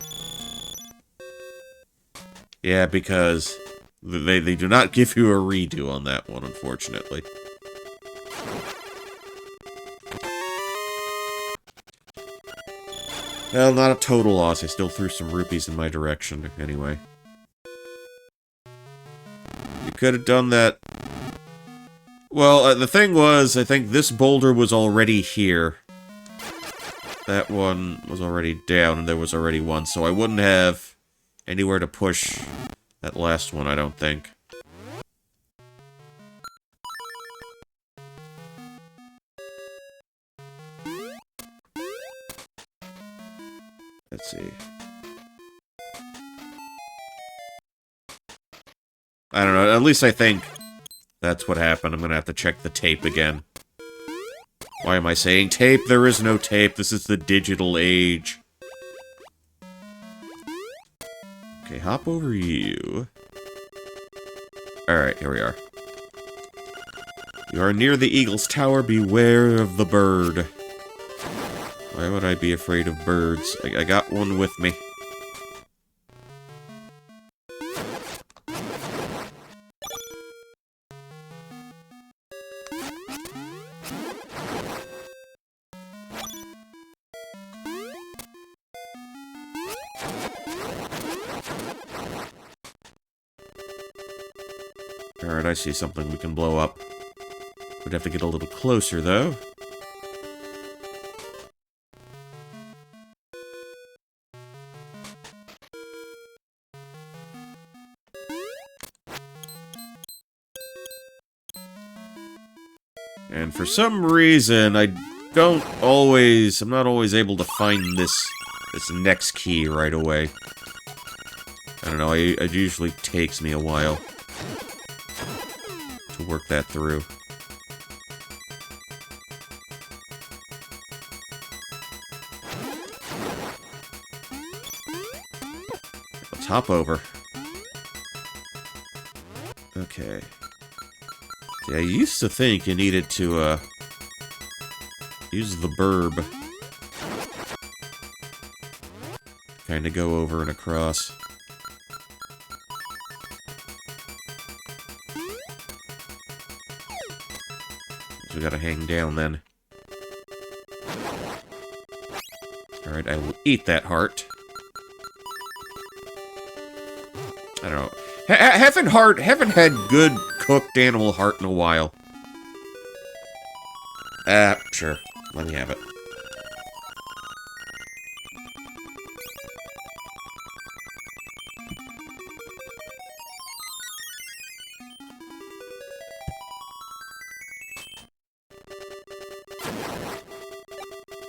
[SPEAKER 1] Yeah, because they do not give you a redo on that one, unfortunately. Well, not a total loss. I still threw some rupees in my direction, anyway. You could have done that. Well, the thing was, I think this boulder was already here. That one was already down, and there was already one, so I wouldn't have anywhere to push that last one, I don't think. Let's see. I don't know, at least I think that's what happened. I'm gonna have to check the tape again. Why am I saying tape? There is no tape. This is the digital age. Okay, hop over you. Alright, here we are. You are near the Eagle's Tower. Beware of the bird. Why would I be afraid of birds? I got one with me. Alright, I see something we can blow up. We'd have to get a little closer, though. And for some reason, I'm not always able to find this next key right away. I don't know, it usually takes me a while to work that through. Let's hop over. Okay. Yeah, I used to think you needed to, use the burb. Kinda go over and across. So we gotta hang down then. Alright, I will eat that heart. I don't know. Haven't had good cooked animal heart in a while. Sure. Let me have it.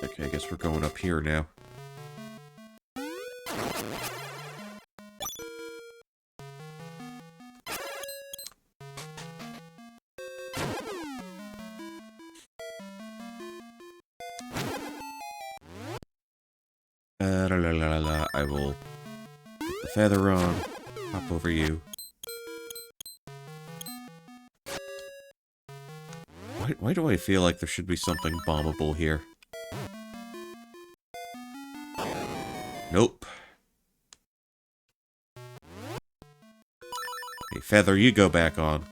[SPEAKER 1] Okay, I guess we're going up here now. I will put the feather on, hop over you. Why do I feel like there should be something bombable here? Nope. Hey, feather, you go back on.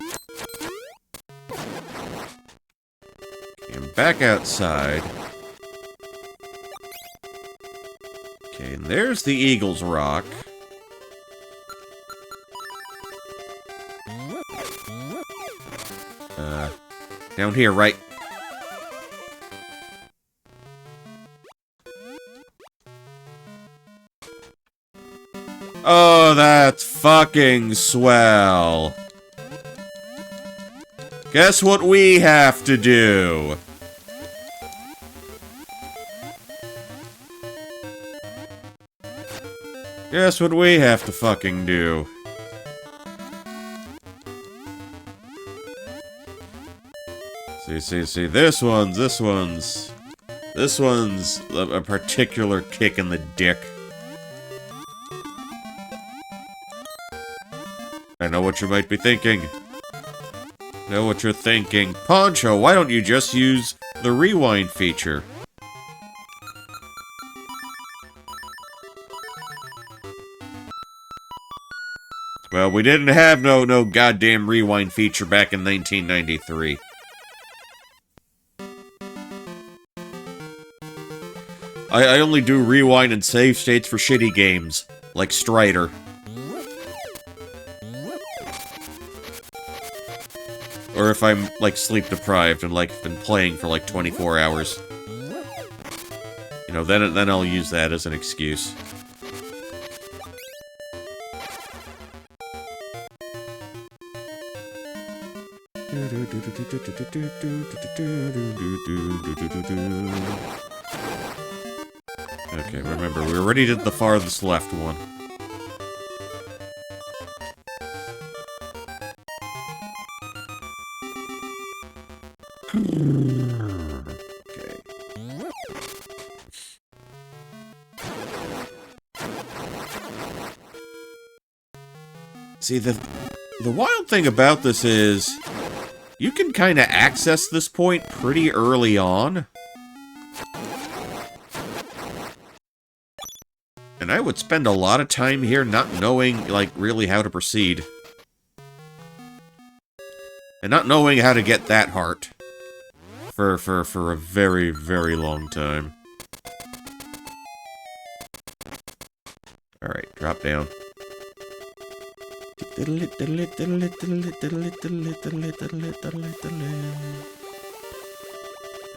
[SPEAKER 1] And back outside. Okay, and there's the Eagle's Rock. Down here, right? Oh, that's fucking swell. Guess what we have to do? Guess what we have to fucking do? See, this one's a particular kick in the dick. I know what you might be thinking. Know what you're thinking. Poncho, why don't you just use the rewind feature? Well, we didn't have no goddamn rewind feature back in 1993. I only do rewind and save states for shitty games, like Strider. Or if I'm, like, sleep-deprived and, like, been playing for, like, 24 hours. You know, then I'll use that as an excuse. Okay, remember, we already did the farthest left one. Okay. See, the wild thing about this is, you can kind of access this point pretty early on. And I would spend a lot of time here not knowing, like, really how to proceed. And not knowing how to get that heart. For a very, very long time. Alright, drop down.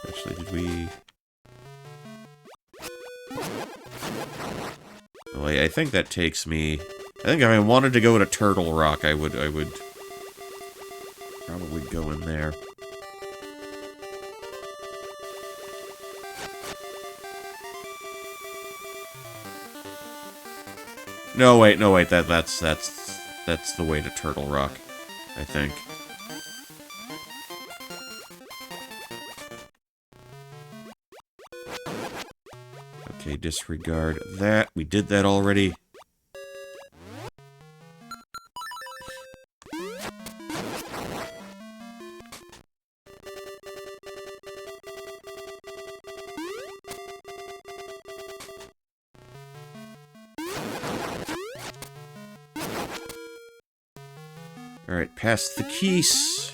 [SPEAKER 1] Actually, did we... Oh, I think that takes me... I think if I wanted to go to Turtle Rock, I would probably go in there. No, wait, that's the way to Turtle Rock, I think. Okay, disregard that. We did that already. Alright, past the keys.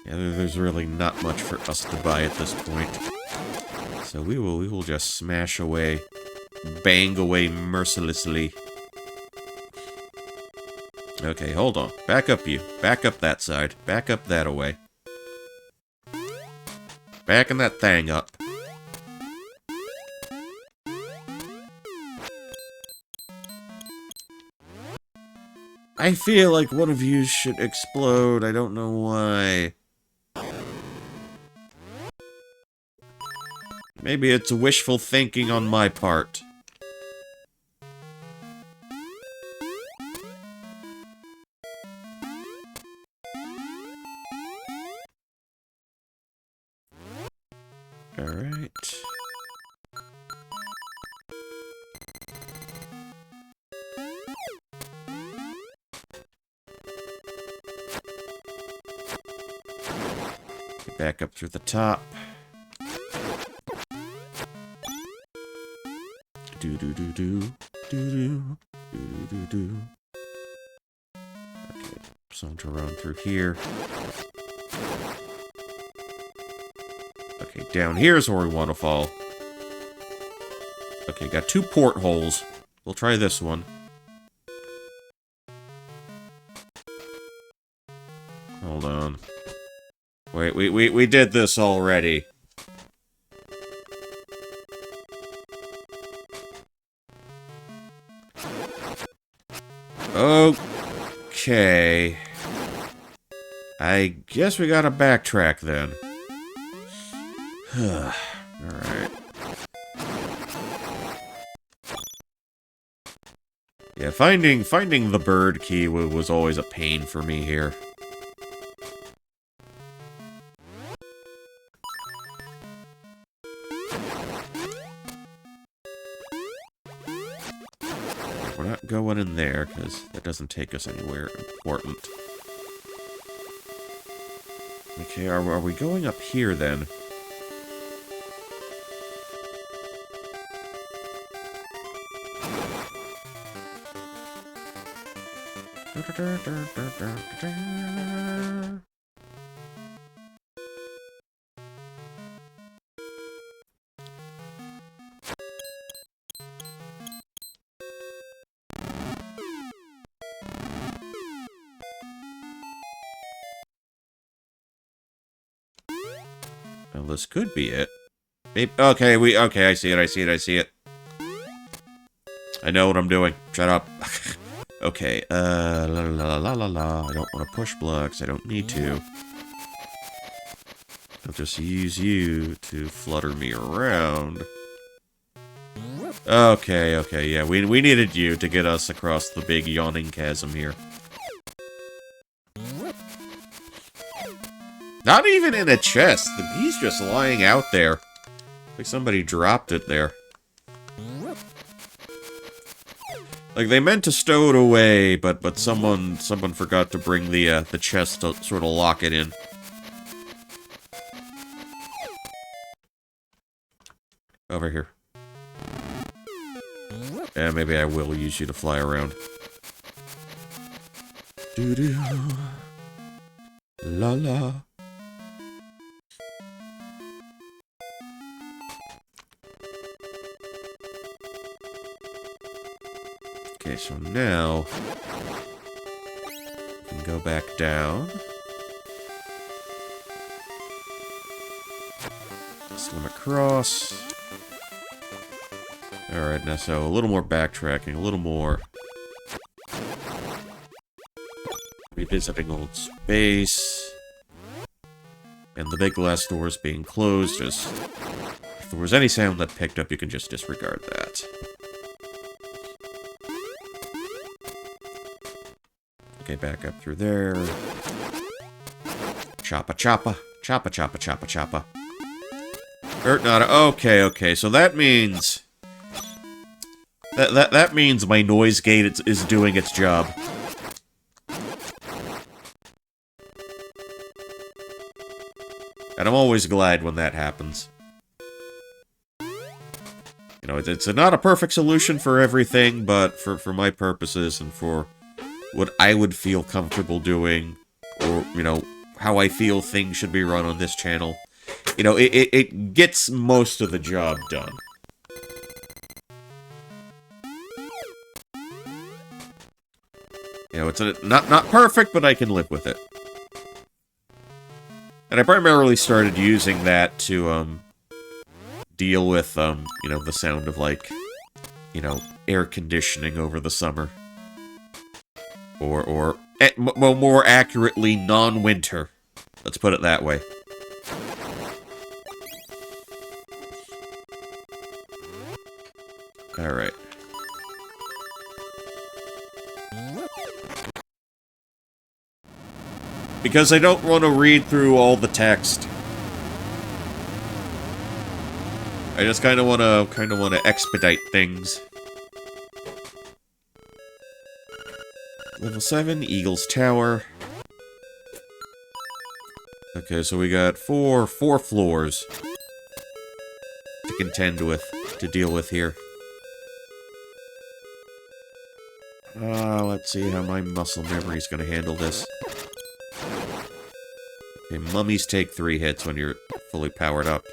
[SPEAKER 1] Yeah, there's really not much for us to buy at this point. So we will just smash away, bang away mercilessly. Okay, hold on. Back up you. Back up that side. Back up that away. Backing that thing up. I feel like one of you should explode. I don't know why. Maybe it's wishful thinking on my part. Alright. Back up through the top. Do. Okay, so to run through here. Okay, down here's where we want to fall. Okay, got 2 portholes. We'll try this one. Hold on. Wait, we did this already. Okay. I guess we gotta backtrack then. Alright. Yeah, finding the bird key was always a pain for me here. We're not going in there, because that doesn't take us anywhere important. Okay, are we going up here, then? Well, this could be it. Maybe, okay, I see it. I know what I'm doing. Shut up. Okay, la la la la la. I don't want to push blocks. I don't need to. I'll just use you to flutter me around. Okay, yeah. We needed you to get us across the big yawning chasm here. Not even in a chest. The bee's just lying out there. Like somebody dropped it there. Like they meant to stow it away, but someone forgot to bring the chest to sort of lock it in. Over here. Yeah, maybe I will use you to fly around. Doo-doo. La la. Okay, so now we can go back down. Swim across. Alright, now so a little more backtracking, a little more revisiting old space. And the big glass doors being closed, just if there was any sound that picked up, you can just disregard that. Okay, back up through there. Choppa choppa. Choppa choppa choppa choppa. Not okay, so that means that means my noise gate is doing its job. And I'm always glad when that happens. You know, it's not a perfect solution for everything, but for my purposes and for what I would feel comfortable doing, or, you know, how I feel things should be run on this channel, you know, it gets most of the job done. You know, it's not perfect, but I can live with it. And I primarily started using that to, deal with, you know, the sound of, like, you know, air conditioning over the summer. Or more accurately, non-winter. Let's put it that way. Alright. Because I don't want to read through all the text. I just kind of want to expedite things. Level 7, Eagle's Tower. Okay, so we got four floors to contend with, to deal with here. Let's see how my muscle memory is going to handle this. Okay, mummies take 3 hits when you're fully powered up.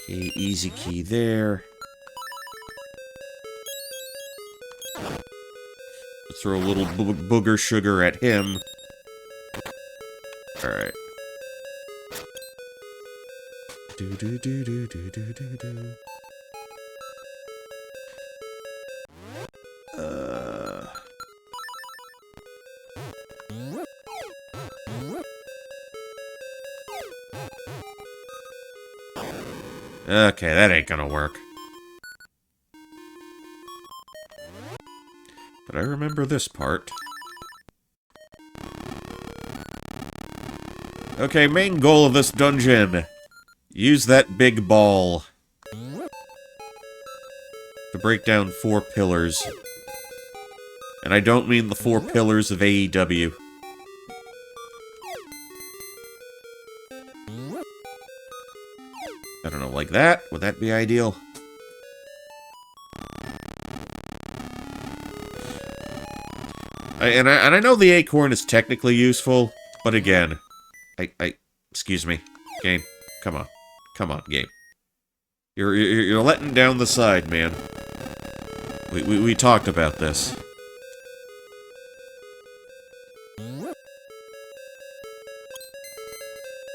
[SPEAKER 1] Okay, easy key there. Throw a little booger sugar at him. Alright. Do-do-do-do-do-do-do-do. Okay, that ain't gonna work. But I remember this part. Okay, main goal of this dungeon. Use that big ball to break down 4 pillars. And I don't mean the 4 pillars of AEW. I don't know, like that? Would that be ideal? And I know the acorn is technically useful, but again, excuse me, game, come on, game. You're letting down the side, man. We talked about this.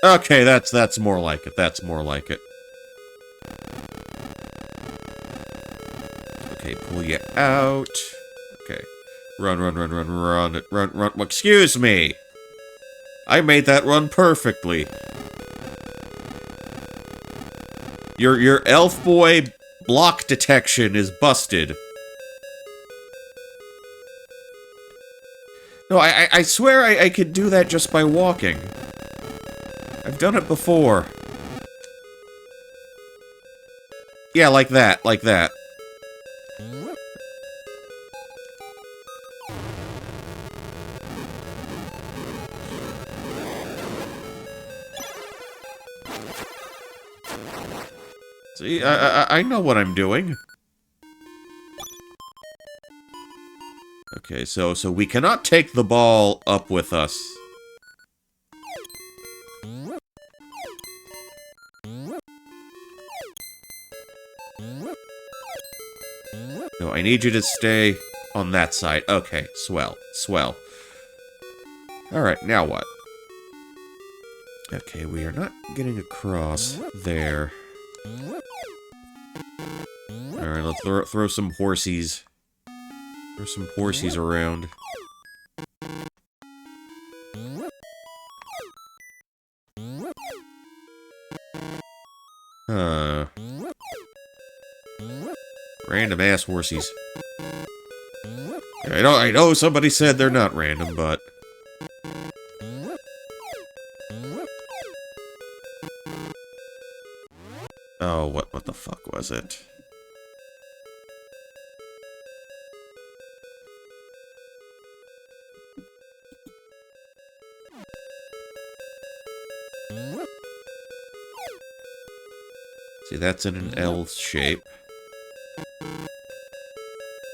[SPEAKER 1] Okay, that's more like it. That's more like it. Okay, pull you out. Okay. Run. Excuse me! I made that run perfectly. Your elf boy block detection is busted. No, I swear I could do that just by walking. I've done it before. Yeah, like that, like that. See, I know what I'm doing. Okay, so we cannot take the ball up with us. No, I need you to stay on that side. Okay, swell. Alright, now what? Okay, we are not getting across there. Alright, let's throw some horsies. Throw some horsies around. Random ass horsies. I know somebody said they're not random, but... Oh, what the fuck was it? See, that's in an L shape.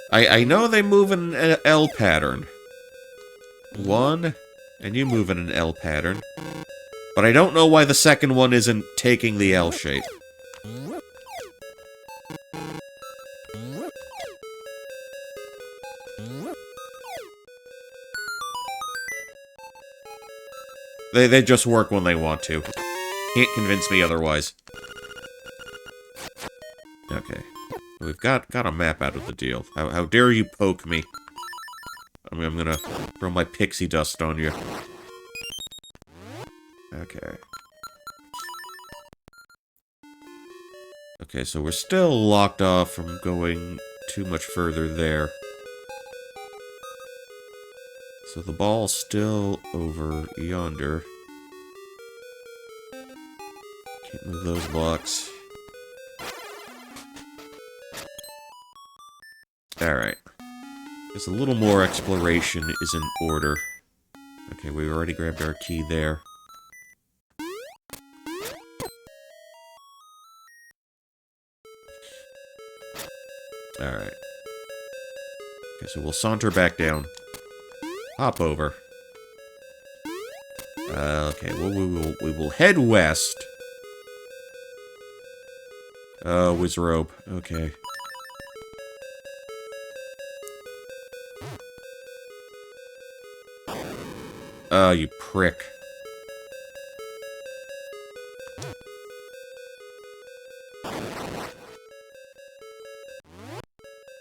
[SPEAKER 1] I know they move in an L pattern. 1, and you move in an L pattern. But I don't know why the second one isn't taking the L shape. They just work when they want to. Can't convince me otherwise. Okay. We've got a map out of the deal. How dare you poke me? I'm gonna throw my pixie dust on you. Okay. Okay, so we're still locked off from going too much further there. So the ball's still over yonder. Can't move those blocks. Alright. Just a little more exploration is in order. Okay, we already grabbed our key there. Alright. Okay, so we'll saunter back down. Hop over. Okay, we will head west. Oh, Wizrobe. Okay. Oh, you prick.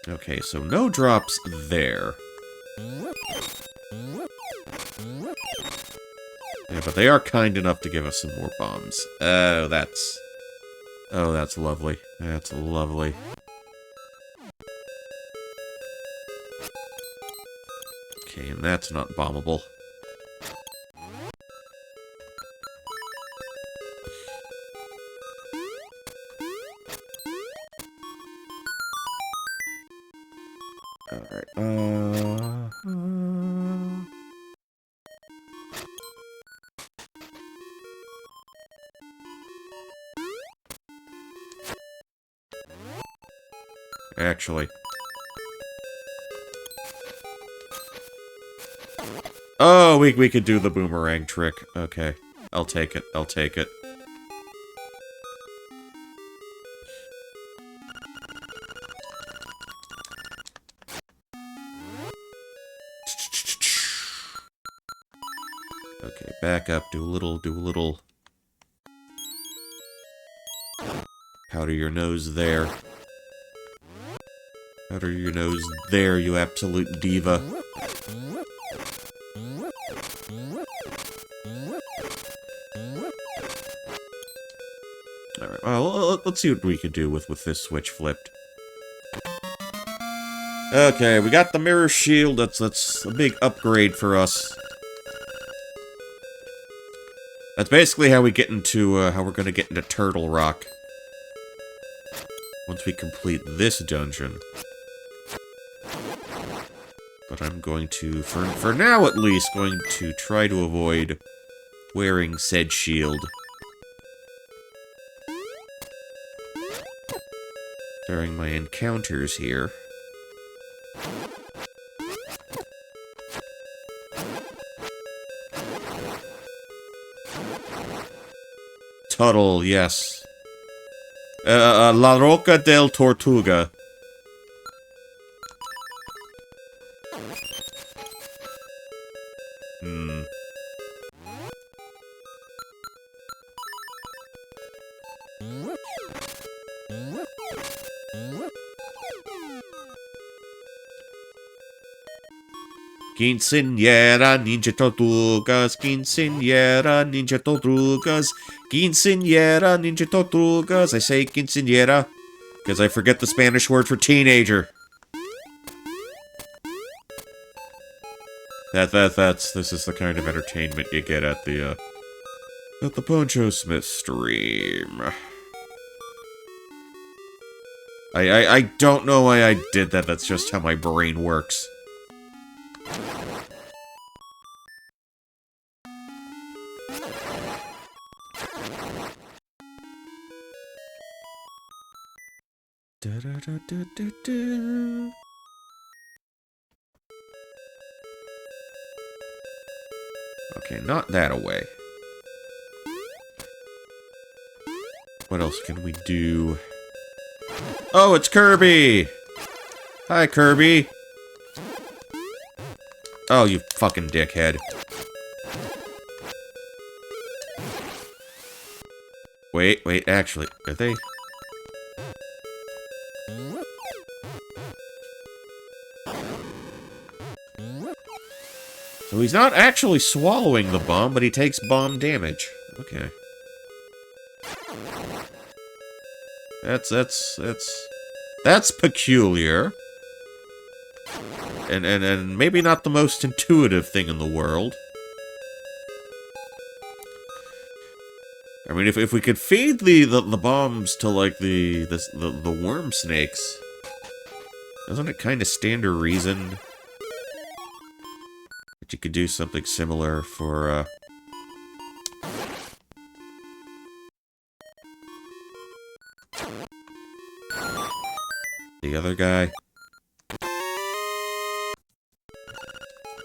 [SPEAKER 1] Okay, so no drops there. Yeah, but they are kind enough to give us some more bombs. Oh, that's Oh, that's lovely. That's lovely. Okay, and that's not bombable. Alright, actually... Oh, we could do the boomerang trick. Okay. I'll take it. I'll take it. Okay, back up. Do a little... Powder your nose there. Powder your nose there, you absolute diva. Alright, well, let's see what we can do with this switch flipped. Okay, we got the mirror shield. That's a big upgrade for us. That's basically how we get into, how we're gonna get into Turtle Rock. Once we complete this dungeon. But I'm going to, for now at least, going to try to avoid wearing said shield during my encounters here. Tuttle, yes. La Roca del Tortuga. Quinceañera, ninja tortugas, quinceañera, ninja tortugas, quinceañera, ninja tortugas. I say quinceañera because I forget the Spanish word for teenager. This is the kind of entertainment you get at the Poncho Smith stream. I don't know why I did that. That's just how my brain works. Okay, not that away. What else can we do? Oh, it's Kirby! Hi, Kirby! Oh, you fucking dickhead. Wait, actually, are they... So he's not actually swallowing the bomb, but he takes bomb damage. Okay. That's peculiar. And maybe not the most intuitive thing in the world. I mean, if we could feed the bombs to, like, the worm snakes, doesn't it kind of stand to reason that you could do something similar for, the other guy?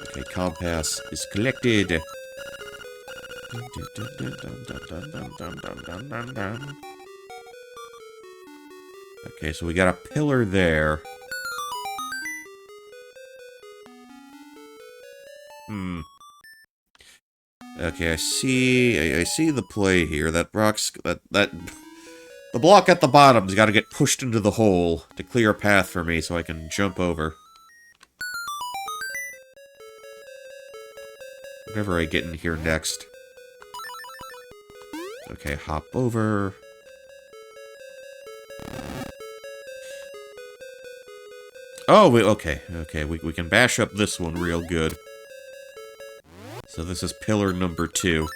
[SPEAKER 1] Okay, compass is collected. Okay, so we got a pillar there. Okay, I see the play here. The block at the bottom's got to get pushed into the hole to clear a path for me so I can jump over. Whatever I get in here next. Okay, hop over. Oh, okay, we can bash up this one real good. So this is pillar number 2.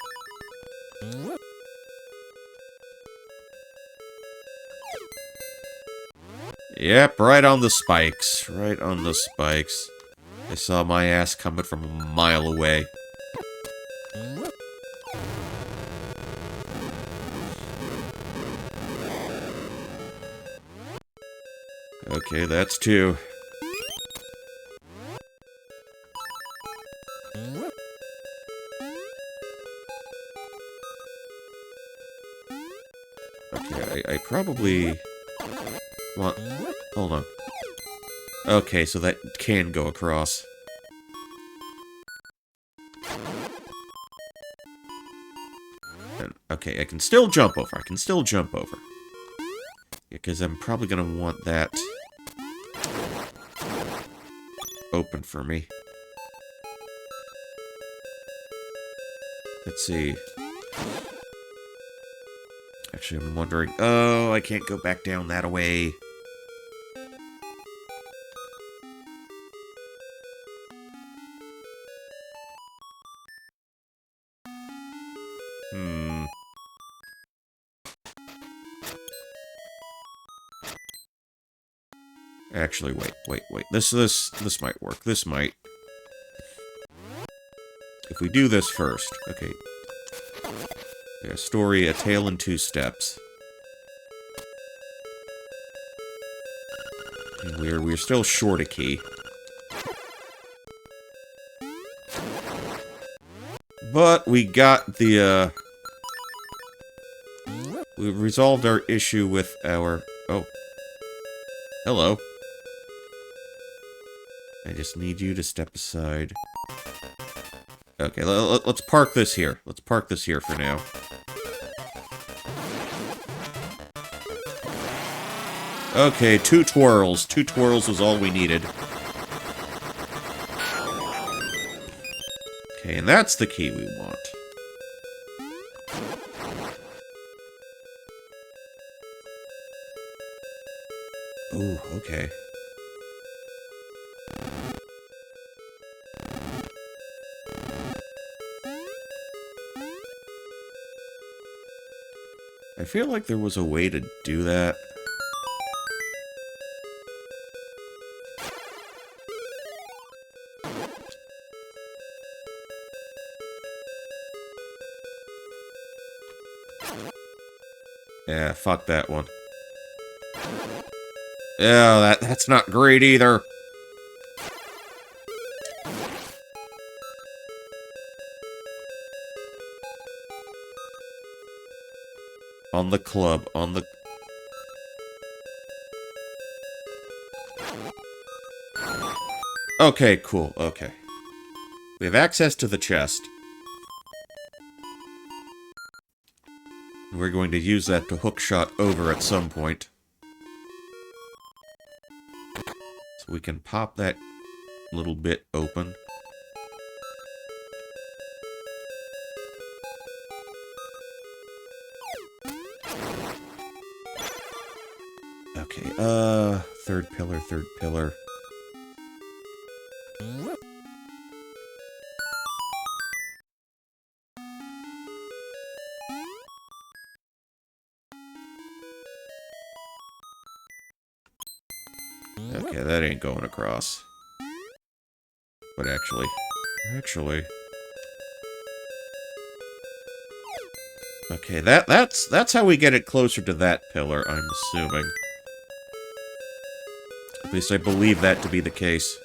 [SPEAKER 1] Yep, right on the spikes. Right on the spikes. I saw my ass coming from a mile away. Okay, that's 2. Okay, I probably want... Hold on. Okay, so that can go across. And, okay, I can still jump over. I can still jump over. Because I'm probably gonna want that open for me. Let's see. Actually, I'm wondering... Oh, I can't go back down that way. Actually, wait. This might work. This might. If we do this first. Okay. Yeah, story, A Tale in 2 Steps. And we're still short a key. But we got the, we resolved our issue with our... Oh. Hello. I just need you to step aside. Okay, let's park this here. Let's park this here for now. Okay, 2 twirls. 2 twirls was all we needed. Okay, and that's the key we want. Ooh, okay. I feel like there was a way to do that. Yeah, fuck that one. Yeah, that's not great either. On the club, on the... Okay, cool, okay. We have access to the chest. We're going to use that to hookshot over at some point. So we can pop that little bit open. Okay, third pillar, third pillar. Okay, that ain't going across. But actually... Okay, that's how we get it closer to that pillar, I'm assuming. At least I believe that to be the case.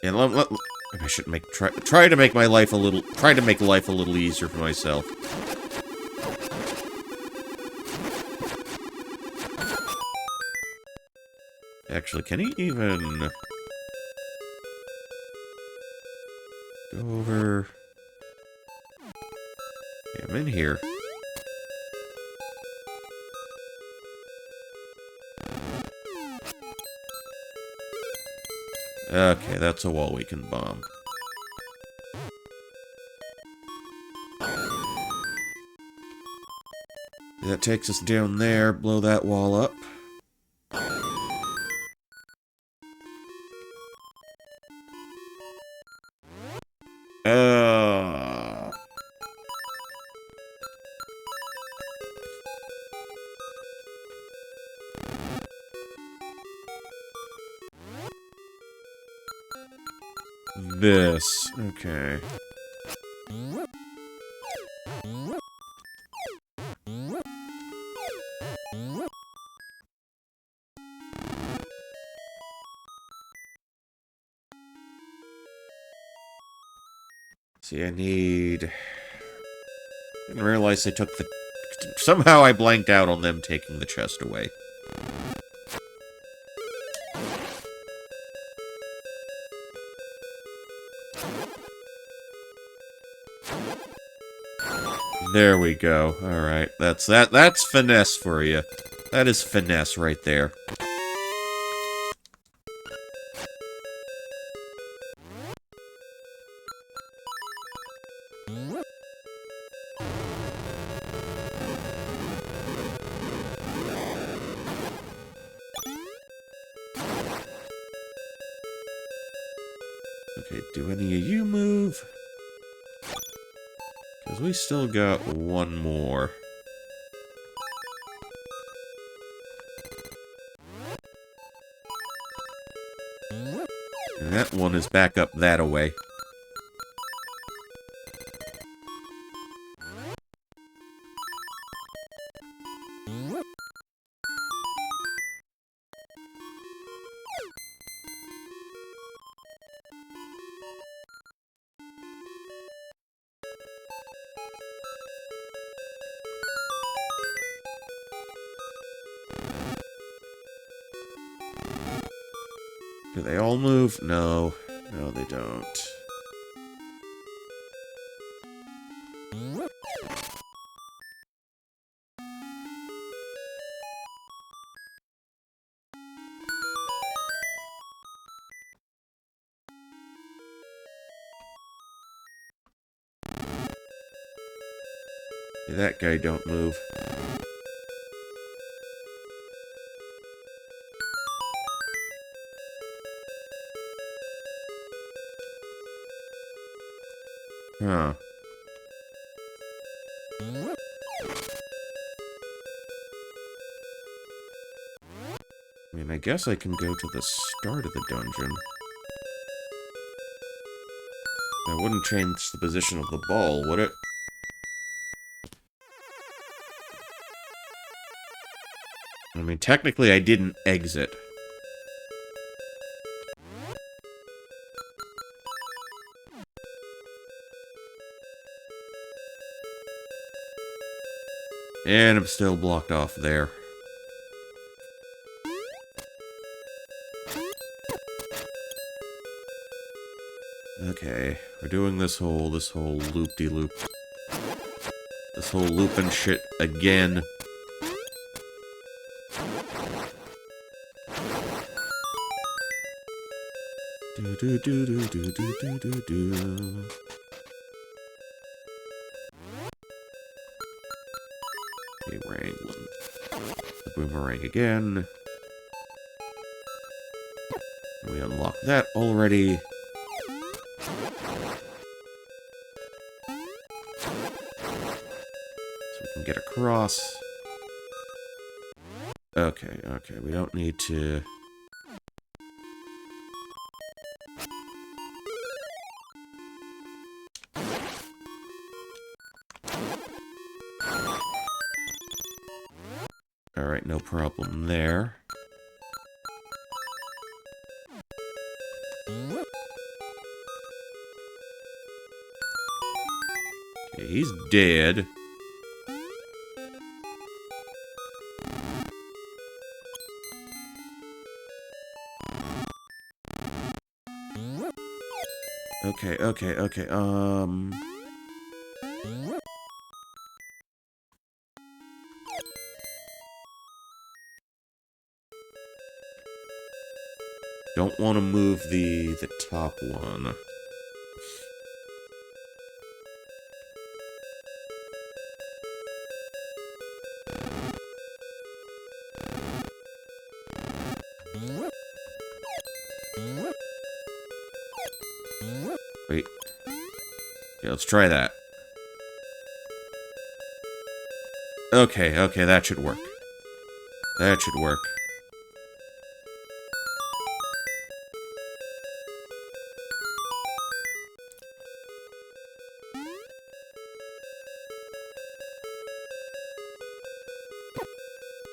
[SPEAKER 1] And I should try to make my life a little... Try to make life a little easier for myself. Actually, can he even... Go over... Okay, I'm in here. Okay, that's a wall we can bomb. That takes us down there. Blow that wall up. This. Okay. See, I need... I didn't realize they took the... Somehow I blanked out on them taking the chest away. There we go. Alright, that's finesse for you. That is finesse right there. Okay, do any of you move? Because we still got one more. And that one is back up that-a-way. Do they all move? No. No, they don't. That guy don't move. Huh. I mean, I guess I can go to the start of the dungeon. That wouldn't change the position of the ball, would it? I mean, technically I didn't exit. And I'm still blocked off there. Okay, we're doing this whole loop-de-loop. This whole loop and shit again. Do do do do do do do do do. Okay, wrangling. The boomerang again. We unlock that already. So we can get across. Okay, okay, we don't need to... Alright, no problem there. Okay, he's dead. Okay, okay, okay, Don't want to move the top one. Wait. Okay, let's try that. Okay, that should work. That should work.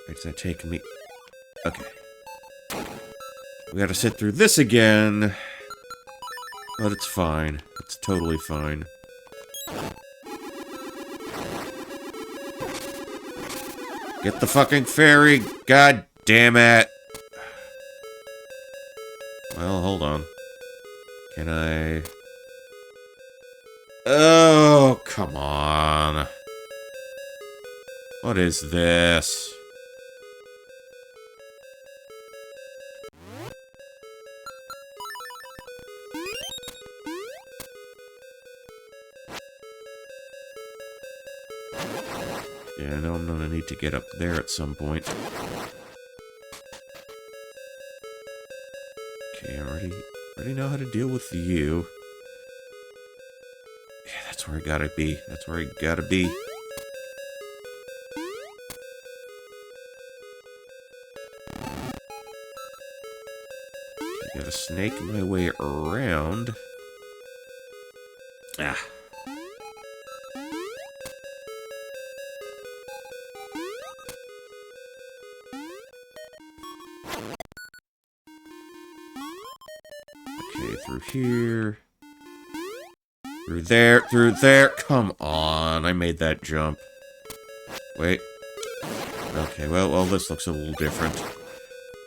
[SPEAKER 1] Where's that taking me? Okay. We gotta sit through this again. But it's fine. It's totally fine. Get the fucking fairy! God damn it! Well, hold on. Can I... Oh, come on. What is this? Yeah, I know I'm gonna need to get up there at some point. Okay, I already know how to deal with you. Yeah, that's where I gotta be. That's where I gotta be. Okay, gotta snake my way around. Ah. Okay, through here. Through there. Come on, I made that jump. Wait. Okay, well, this looks a little different.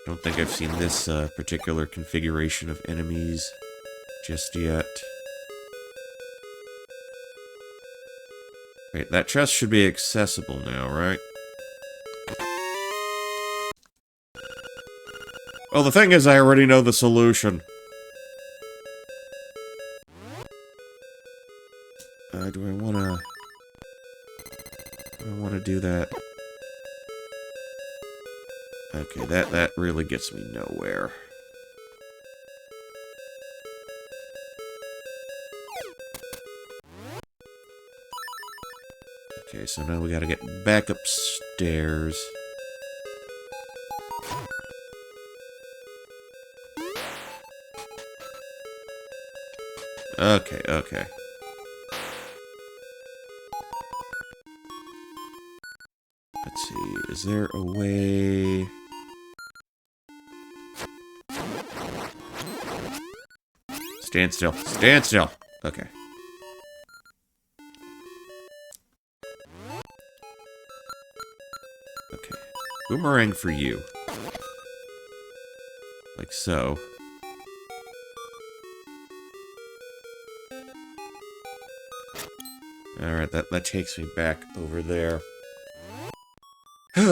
[SPEAKER 1] Don't think I've seen this particular configuration of enemies just yet. Wait, that chest should be accessible now, right? Well, the thing is, I already know the solution. Do I wanna do that? Okay, that really gets me nowhere. Okay, so now we gotta get back upstairs. Okay. Let's see, is there a way... Stand still. Stand still! Okay. Okay. Boomerang for you. Like so. Alright, that takes me back over there. Okay.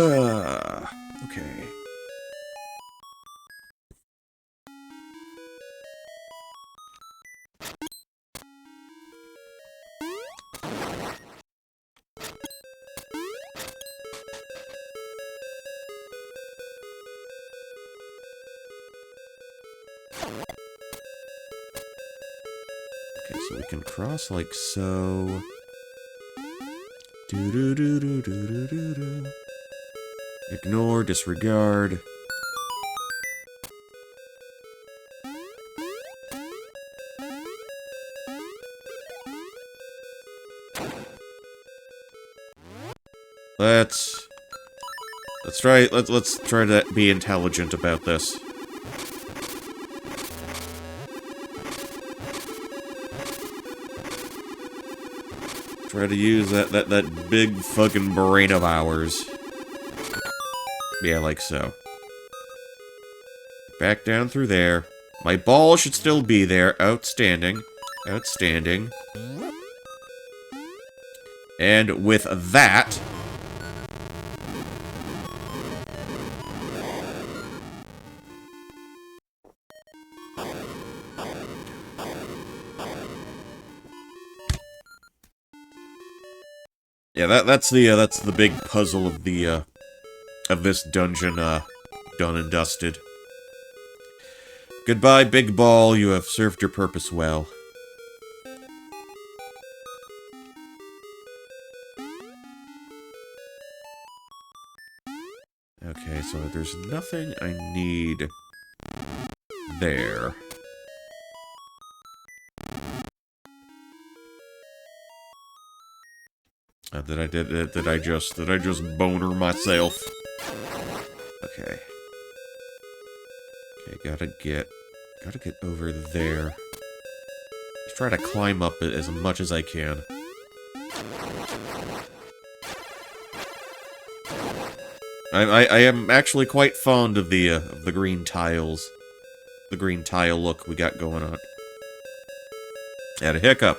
[SPEAKER 1] Okay, so we can cross like so. Do-do-do-do-do-do-do-do. Ignore, disregard. Let's try to be intelligent about this. Try to use that big fucking brain of ours. Yeah, like so. Back down through there. My ball should still be there. Outstanding. Outstanding. And with that... Yeah, that's the big puzzle of the of this dungeon done and dusted. Goodbye, Big Ball. You have served your purpose well. Okay, so there's nothing I need there. Did I just boner myself? Okay. Okay, gotta get over there. Let's try to climb up it as much as I can. I am actually quite fond of the green tiles. The green tile look we got going on. Had a hiccup.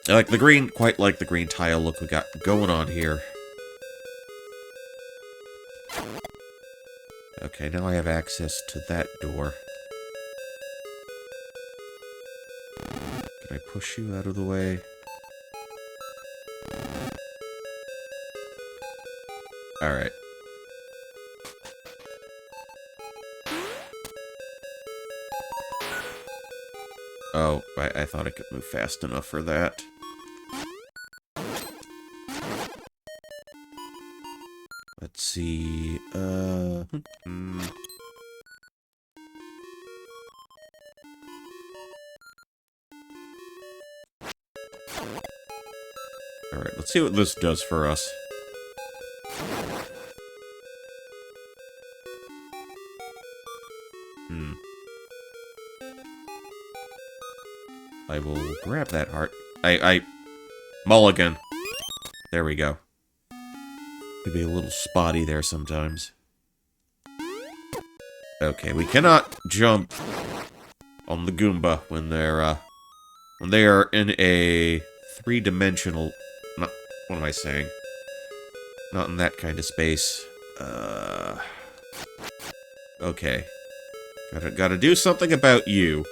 [SPEAKER 1] Quite like the green tile look we got going on here. Okay, now I have access to that door. Can I push you out of the way? Alright. Oh, I thought I could move fast enough for that. Let's see, Alright, let's see what this does for us. I will grab that heart. Mulligan. There we go. Could be a little spotty there sometimes. Okay, we cannot jump on the Goomba when they are in a three-dimensional... What am I saying? Not in that kind of space. Okay. Gotta do something about you.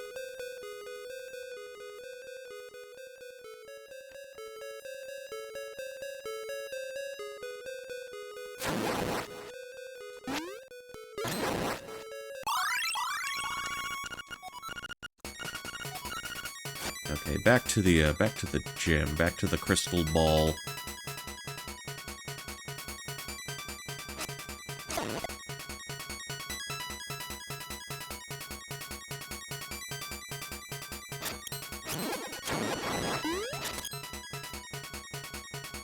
[SPEAKER 1] Okay, back to the gym, back to the crystal ball.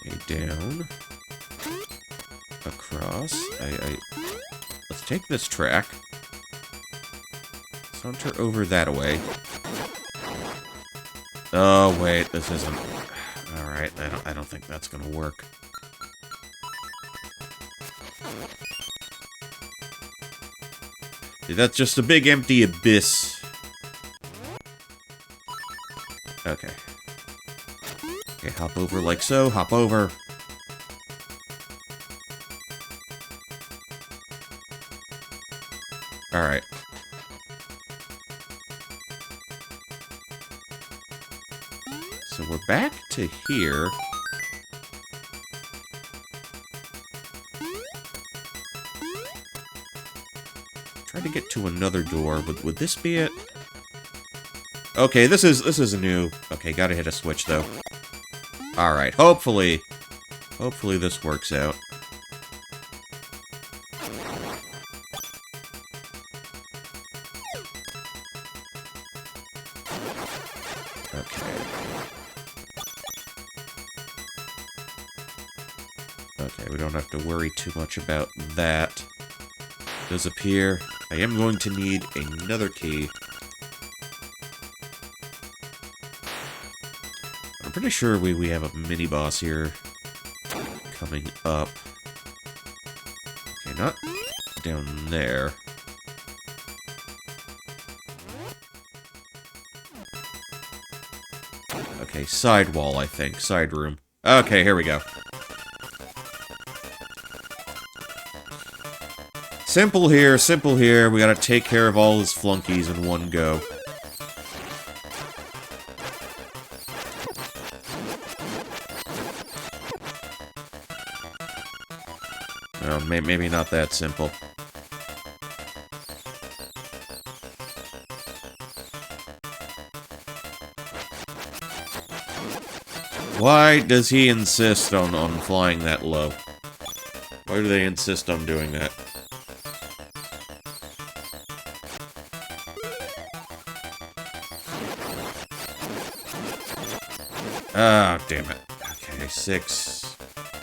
[SPEAKER 1] Okay, down. Across. Let's take this track. Saunter over that way. Oh, wait, this isn't... Alright, I don't think that's gonna work. Dude, that's just a big empty abyss. Okay. Okay, hop over like so, hop over. Alright. So we're back to here. Try to get to another door. Would this be it? Okay, this is a new... Okay, gotta hit a switch, though. Alright, hopefully this works out. Okay, we don't have to worry too much about that. Does appear I am going to need another key. I'm pretty sure we have a mini-boss here coming up. Okay, not down there. Okay, side wall, I think. Side room. Okay, here we go. Simple here, simple here. We gotta take care of all his flunkies in one go. maybe not that simple. Why does he insist on flying that low? Why do they insist on doing that? Ah, damn it. Okay, 6.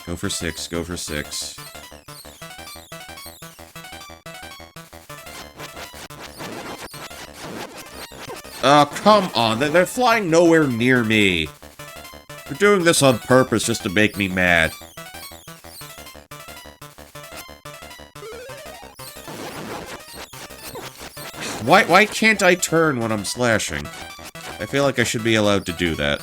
[SPEAKER 1] Go for 6, go for 6. Oh, come on. They're flying nowhere near me. They're doing this on purpose just to make me mad. Why can't I turn when I'm slashing? I feel like I should be allowed to do that.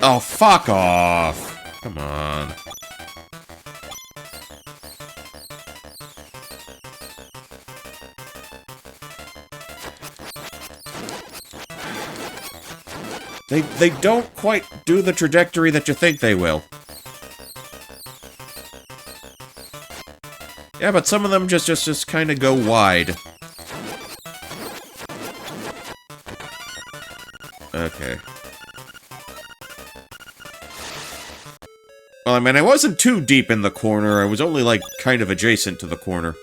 [SPEAKER 1] Oh, fuck off! Come on. They don't quite do the trajectory that you think they will. Yeah, but some of them just kind of go wide. Okay. Well, I mean, I wasn't too deep in the corner. I was only, like, kind of adjacent to the corner.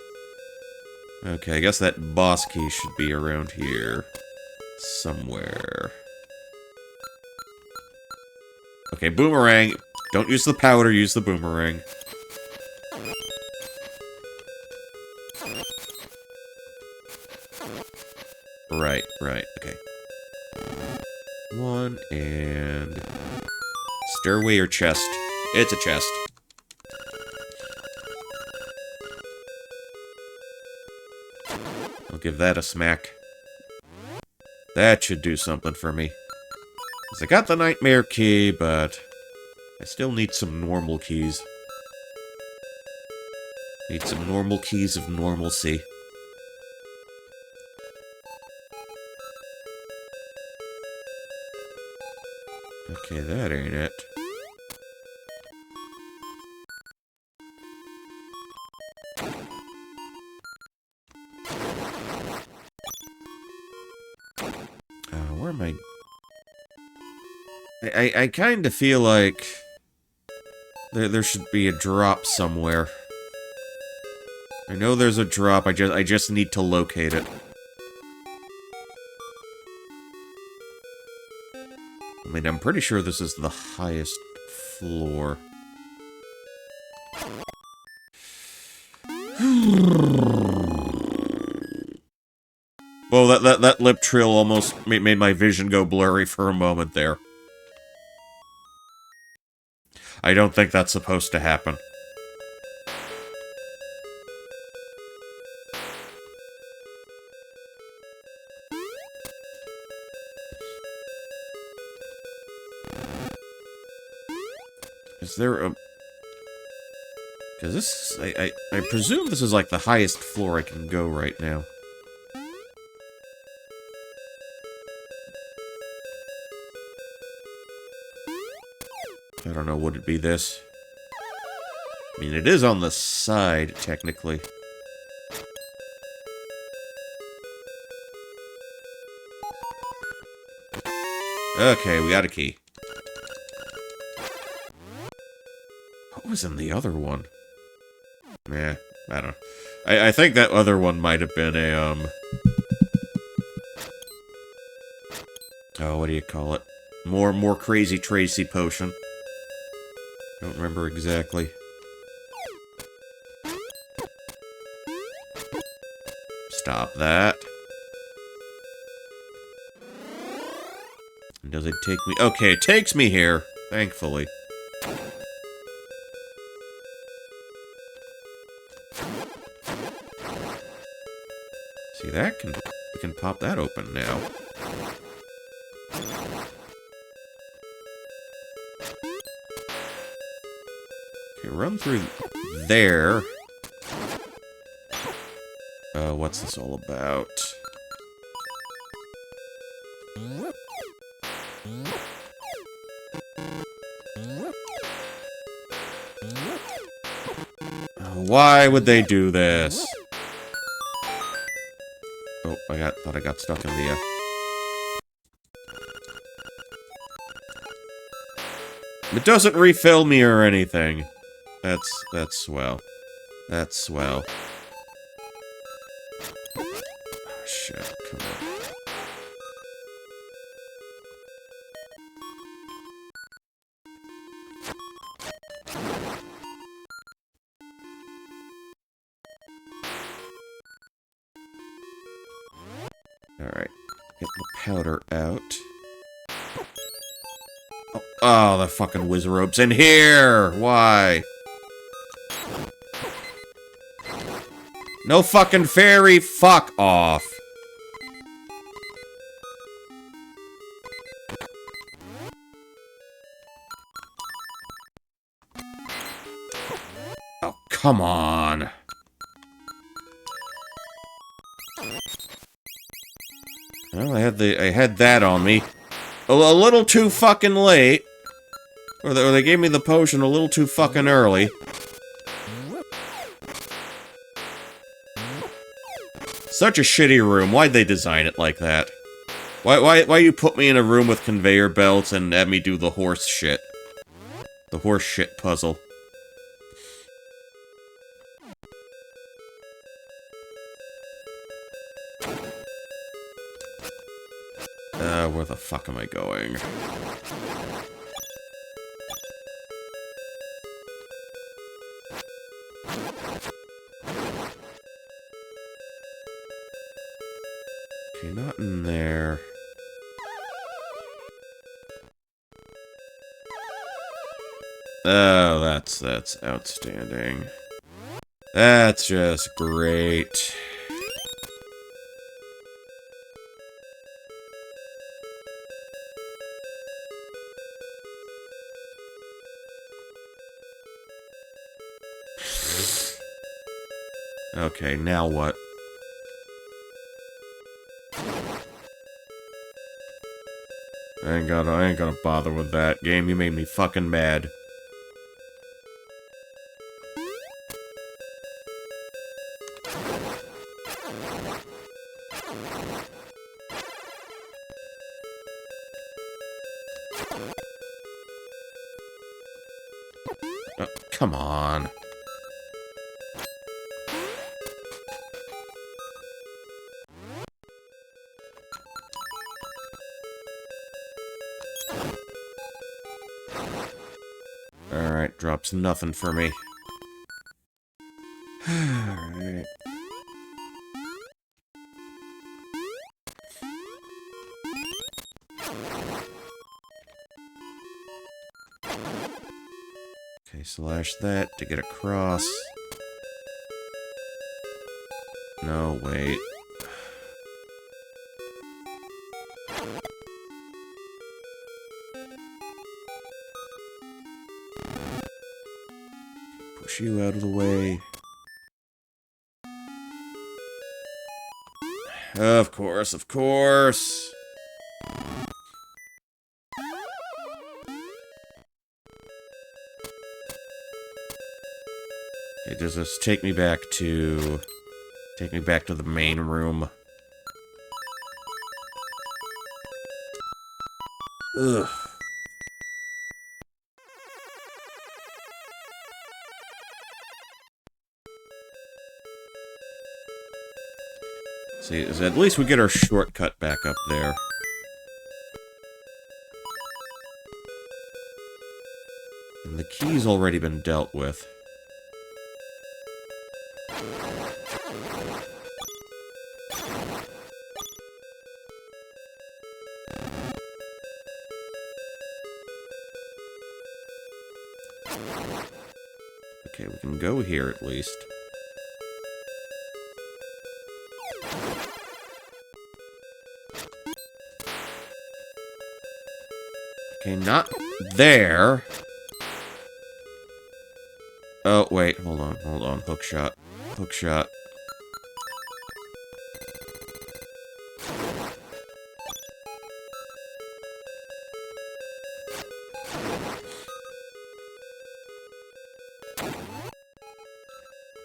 [SPEAKER 1] Okay, I guess that boss key should be around here. Somewhere. Okay, boomerang. Don't use the powder, use the boomerang. Right, okay. 1, and... Stairway or chest? It's a chest. I'll give that a smack. That should do something for me. 'Cause I got the nightmare key, but... I still need some normal keys. Need some normal keys of normalcy. Okay, that ain't it. Where am I? I kind of feel like there should be a drop somewhere. I know there's a drop. I just need to locate it. I mean, I'm pretty sure this is the highest floor. Well, that lip trill almost made my vision go blurry for a moment there. I don't think that's supposed to happen. Is there a... Because this is... I presume this is like the highest floor I can go right now. I don't know, would it be this? I mean, it is on the side, technically. Okay, we got a key. What was in the other one? Nah, I don't know. I think that other one might have been a, Oh, what do you call it? More Crazy Tracy potion. Don't remember exactly. Stop that. Does it take me? Okay, it takes me here, thankfully. See, that can... we can pop that open now. Okay, run through there. What's this all about? Why would they do this? Oh, thought I got stuck in the, It doesn't refill me or anything. That's swell. That's swell. Oh, shit, come on. Alright. Get the powder out. Oh, the fucking Wizardrobe's in here! Why? No fucking fairy! Fuck off! Oh, come on! Well, I had that on me. A little too fucking late. Or they gave me the potion a little too fucking early. Such a shitty room. Why'd they design it like that? Why you put me in a room with conveyor belts and have me do the horse shit? The horse shit puzzle. Where the fuck am I going? Okay, not in there. Oh, that's outstanding. That's just great. Okay, now what? I ain't gonna bother with that. Game, you made me fucking mad. Oh, come on. Alright, drops nothing for me. Alright. Okay, slash that to get across. No, wait. Push you out of the way. Of course, of course. Okay, does this take me back to the main room? Ugh. See, at least we get our shortcut back up there. And the key's already been dealt with. Okay, we can go here at least. Okay, not there. Oh, wait, hold on. Hook shot. Hook shot.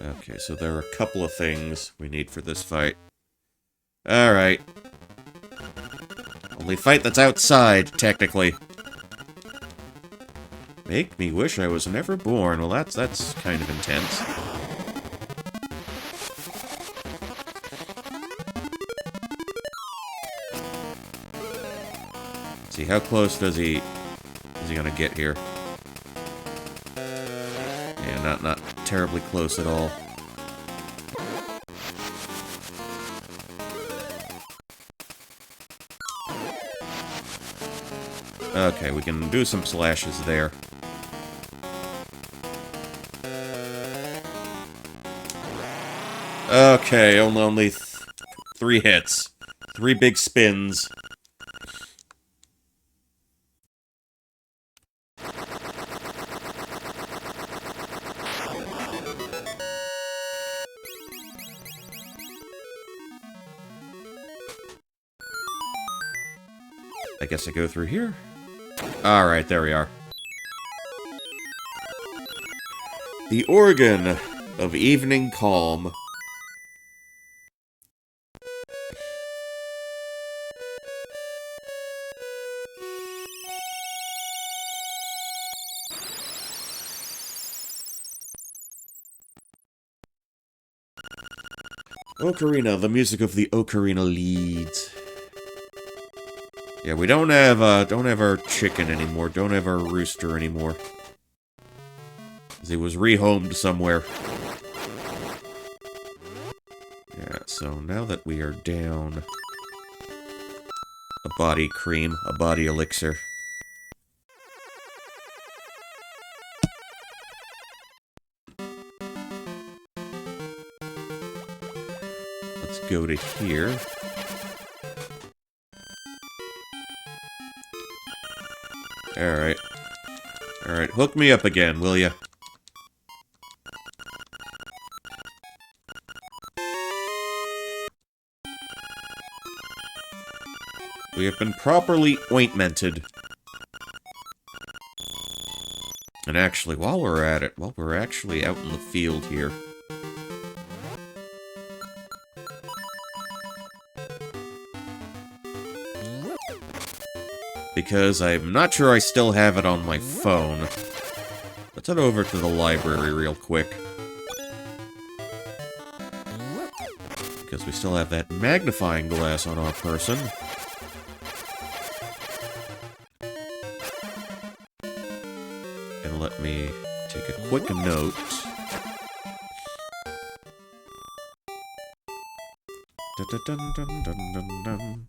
[SPEAKER 1] Okay, so there are a couple of things we need for this fight. Alright. Only fight that's outside, technically. Make me wish I was never born. Well, that's kind of intense. Let's see, how close is he gonna get here? Yeah, not terribly close at all. Okay, we can do some slashes there. Okay, only 3 hits. 3 big spins. I guess I go through here? Alright, there we are. The Organ of Evening Calm. Ocarina, the music of the Ocarina leads. Yeah, we don't have our chicken anymore. Don't have our rooster anymore. He was rehomed somewhere. Yeah, so now that we are down a body cream, a body elixir. Let's go to here. Alright. Alright, hook me up again, will ya? We have been properly ointmented. And actually, while we're at it, while we're actually out in the field here... because I'm not sure I still have it on my phone. Let's head over to the library real quick. Because we still have that magnifying glass on our person. And let me take a quick note. Dun-dun-dun-dun-dun-dun-dun.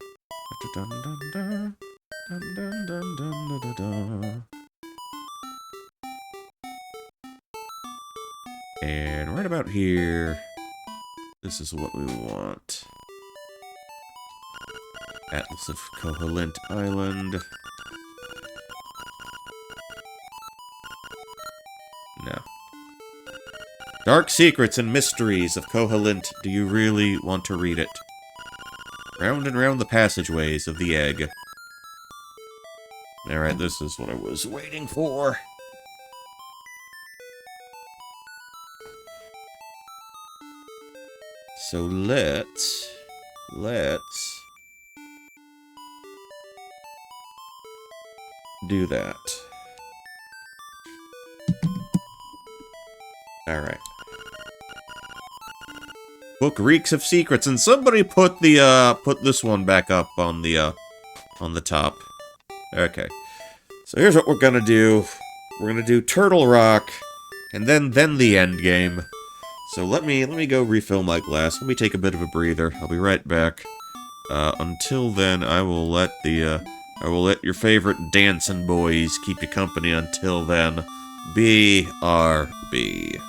[SPEAKER 1] Dun-dun-dun-dun. Dun, dun, dun, dun, dun, dun. And right about here, this is what we want. Atlas of Koholint Island. No. Dark Secrets and Mysteries of Koholint. Do you really want to read it? Round and round the passageways of the egg. Alright, this is what I was waiting for. So let's do that. Alright. Book reeks of secrets, and somebody put the put this one back up on the top. Okay, so here's what we're gonna do. We're gonna do Turtle Rock, and then the end game. So let me go refill my glass. Let me take a bit of a breather. I'll be right back. Until then, I will let your favorite dancing boys keep you company. Until then, BRB.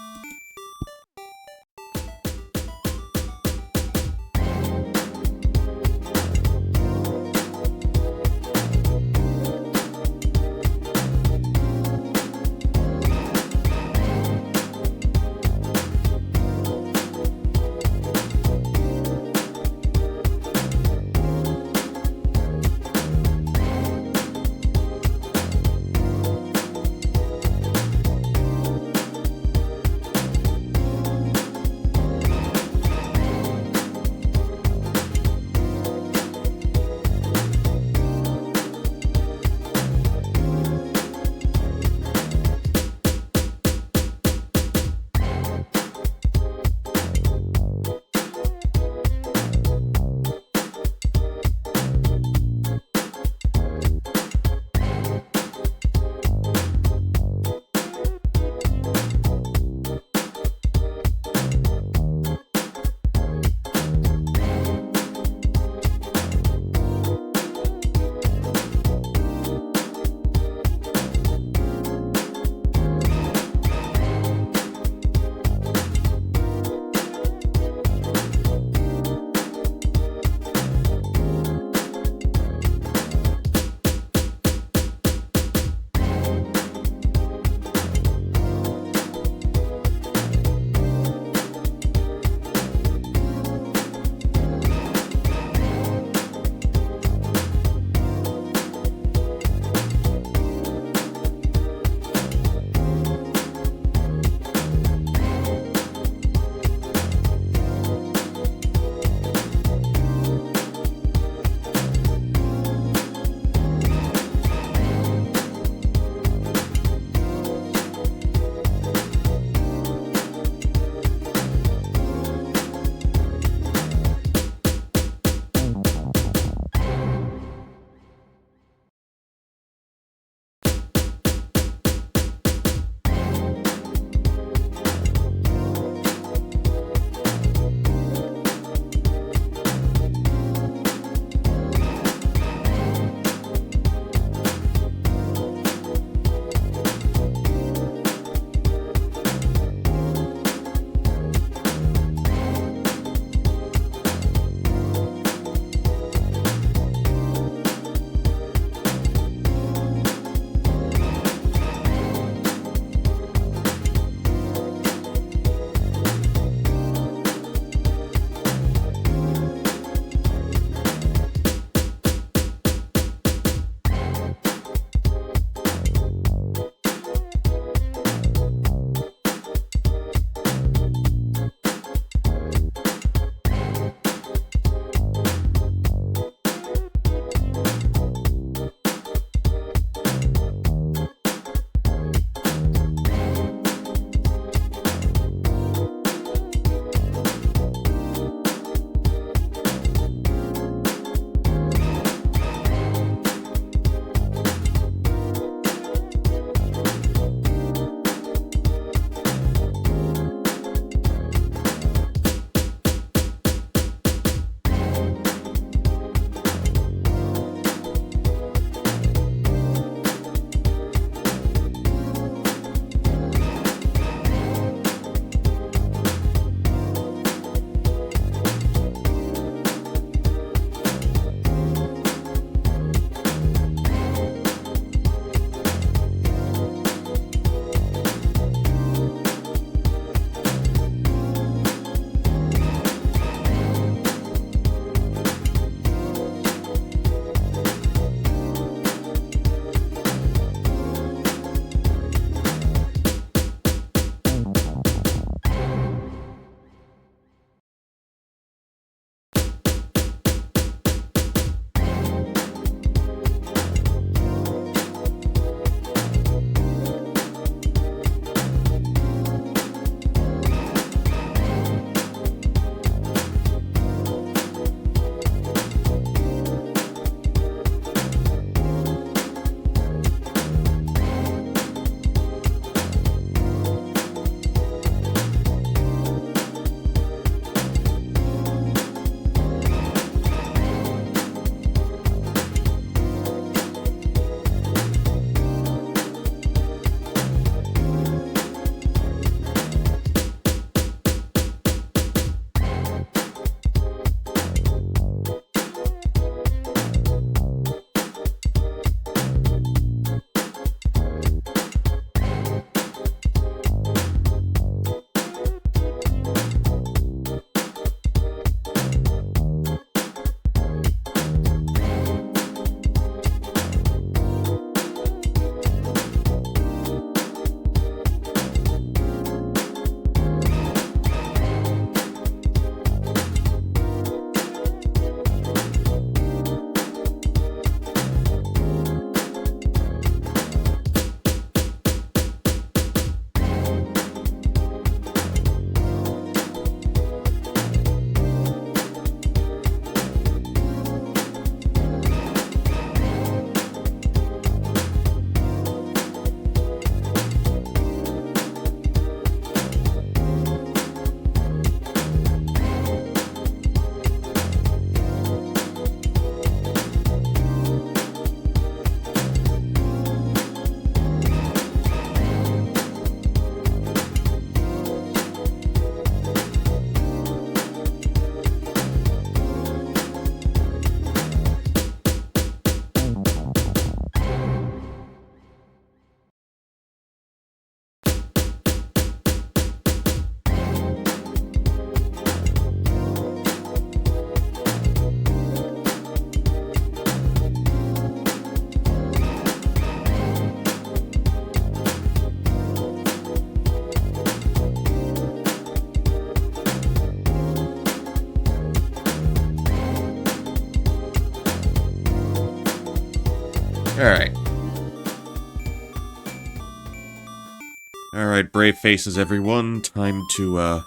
[SPEAKER 1] Alright, brave faces, everyone. Time to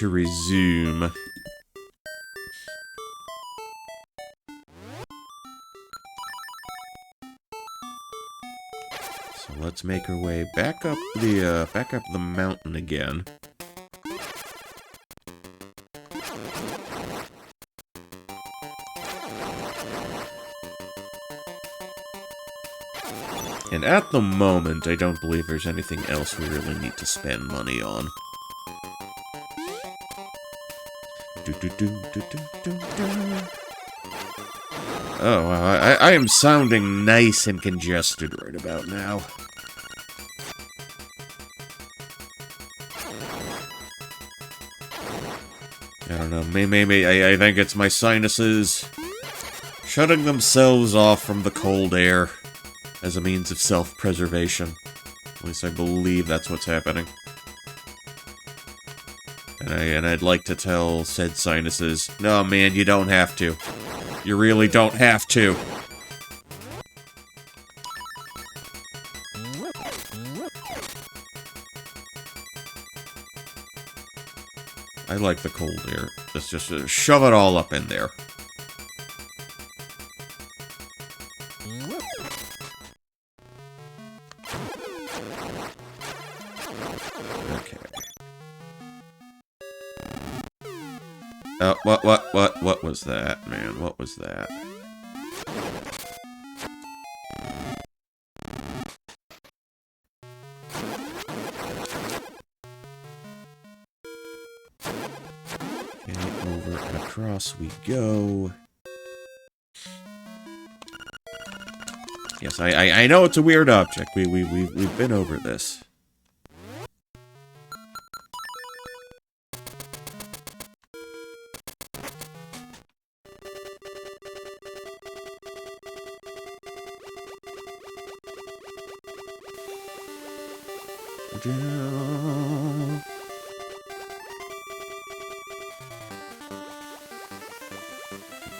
[SPEAKER 1] resume. So let's make our way back up the mountain again. And at the moment, I don't believe there's anything else we really need to spend money on. Oh, wow, I am sounding nice and congested right about now. I don't know, maybe I think it's my sinuses shutting themselves off from the cold air as a means of self-preservation. At least I believe that's what's happening. And I'd like to tell said sinuses, no man, you don't have to. You really don't have to. I like the cold air. Let's just shove it all up in there. Okay. What was that, man? What was that? Okay, over and across we go. Yes, I know it's a weird object. We've been over this.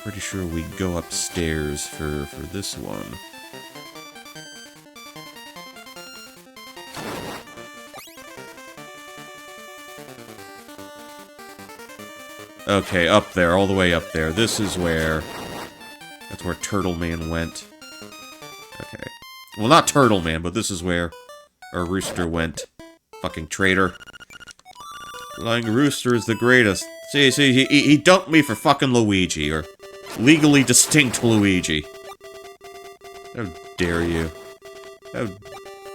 [SPEAKER 1] Pretty sure we go upstairs for this one. Okay, up there, all the way up there. This is where... That's where Turtle Man went. Okay. Well, not Turtle Man, but this is where our rooster went. Fucking traitor. Flying Rooster is the greatest. See, he dumped me for fucking Luigi, or legally distinct Luigi. How dare you. How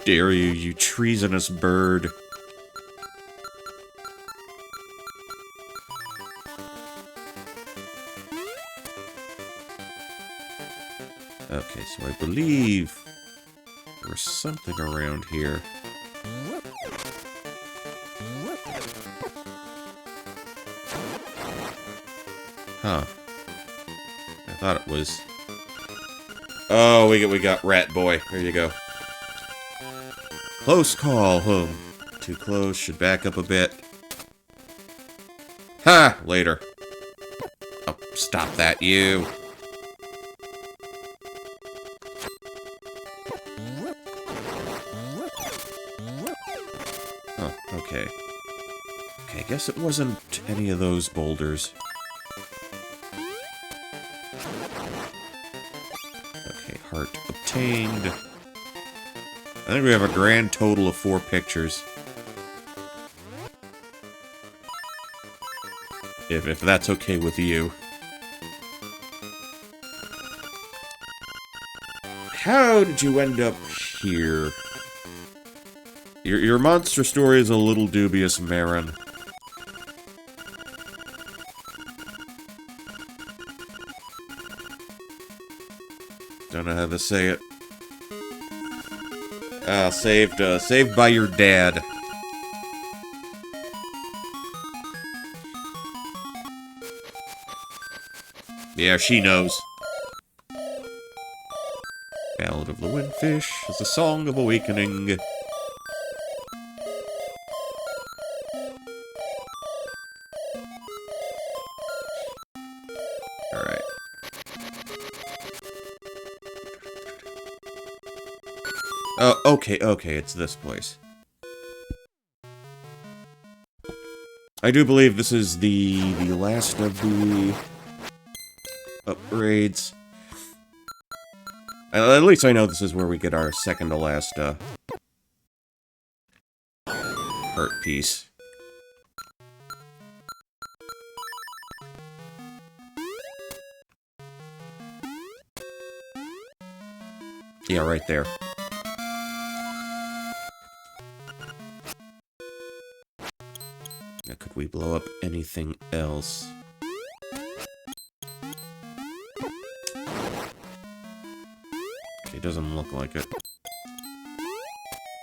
[SPEAKER 1] dare you, you treasonous bird. Okay, so I believe there was something around here. Huh. I thought it was... Oh, we got Rat Boy. There you go. Close call, home. Too close, should back up a bit. Ha! Later. Oh, stop that, you. Oh, okay. Okay, I guess it wasn't any of those boulders. Okay, heart obtained. I think we have a grand total of 4 pictures. If that's okay with you. How did you end up here? Your monster story is a little dubious, Marin. Don't know how to say it. Saved by your dad. Yeah, she knows. Ballad of the Windfish is a song of awakening. Alright. Oh, okay, it's this place. I do believe this is the last of the upgrades. At least I know this is where we get our second to last heart piece. Yeah, right there. Now, could we blow up anything else? Okay, doesn't look like it.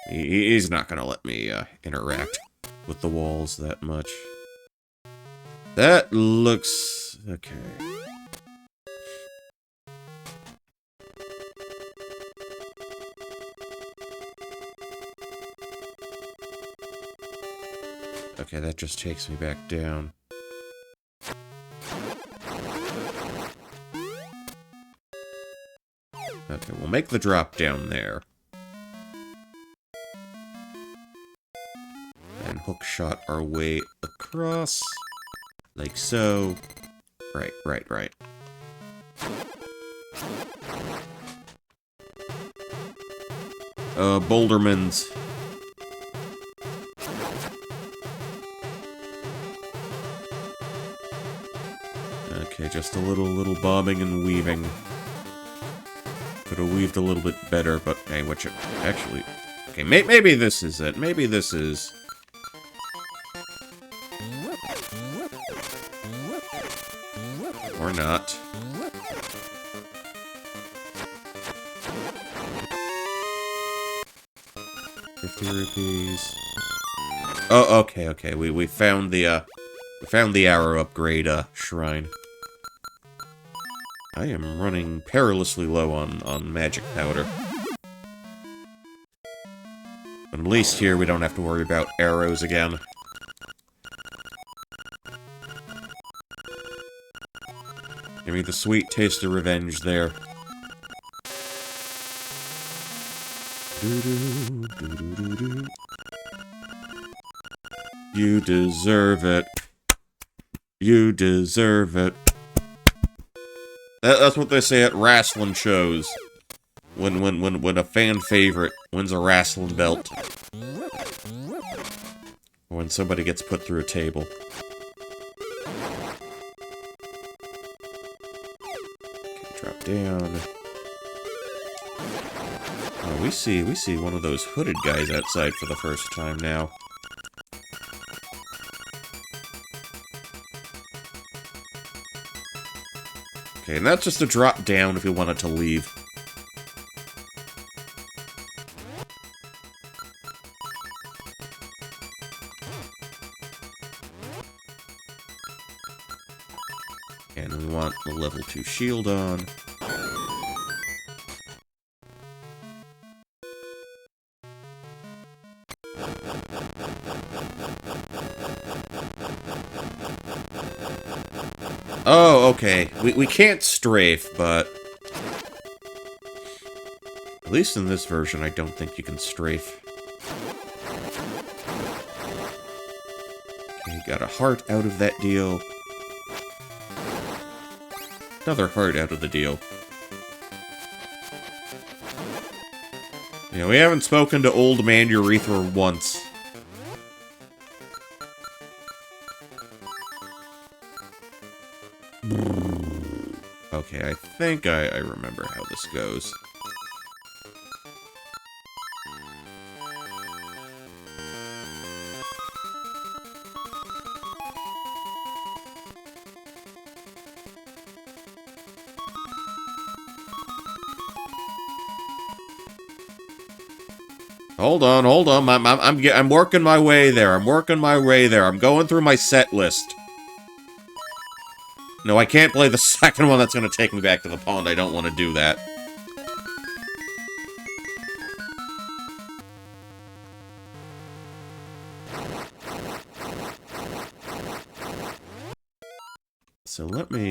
[SPEAKER 1] He's not gonna let me interact with the walls that much. That looks... okay. Okay, that just takes me back down. Okay, we'll make the drop down there. And hookshot our way across. Like so. Right. Bouldermans. Okay, just a little bobbing and weaving. Could have weaved a little bit better, but hey, what you... actually... okay, maybe this is it. Maybe this is... or not. ₹50. Oh, okay. We found the arrow upgrade shrine. I am running perilously low on magic powder. But at least here we don't have to worry about arrows again. Give me the sweet taste of revenge there. You deserve it. You deserve it. That's what they say at wrestling shows. When a fan favorite wins a wrestling belt. Or when somebody gets put through a table. Okay, drop down. Oh, we see one of those hooded guys outside for the first time now. Okay, and that's just a drop down if you wanted to leave. And we want the level 2 shield on. Oh, okay. We can't strafe, but... at least in this version, I don't think you can strafe. Okay, got a heart out of that deal. Another heart out of the deal. Yeah, we haven't spoken to Old Man Urethra once. Okay, I think I remember how this goes. Hold on. I'm working my way there. I'm going through my set list. No, I can't play the second one that's going to take me back to the pond. I don't want to do that. So let me...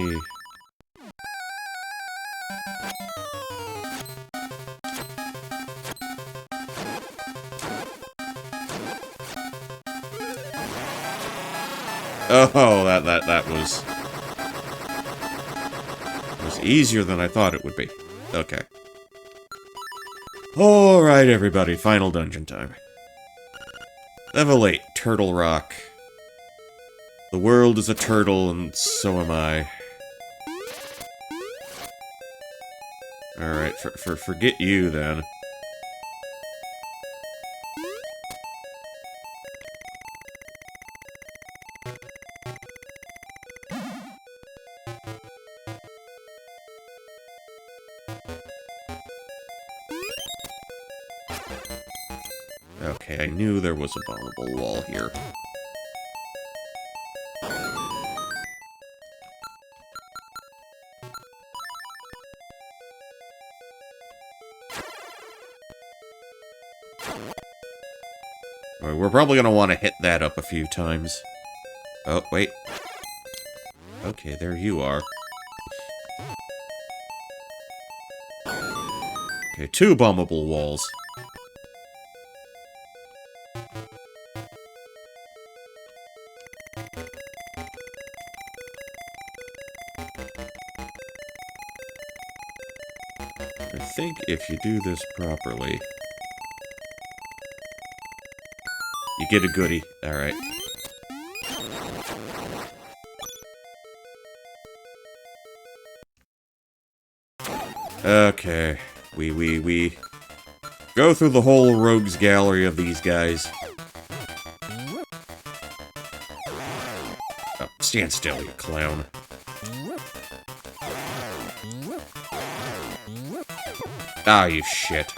[SPEAKER 1] Oh, that was easier than I thought it would be. Okay. Alright, everybody, final dungeon time. Level 8, Turtle Rock. The world is a turtle, and so am I. Alright, forget you, then. Okay, I knew there was a bombable wall here. Alright, we're probably gonna want to hit that up a few times. Oh, wait. Okay, there you are. Okay, 2 bombable walls. I think if you do this properly, you get a goodie. Alright. Okay. We go through the whole rogues gallery of these guys. Oh, stand still, you clown. Ah, you shit.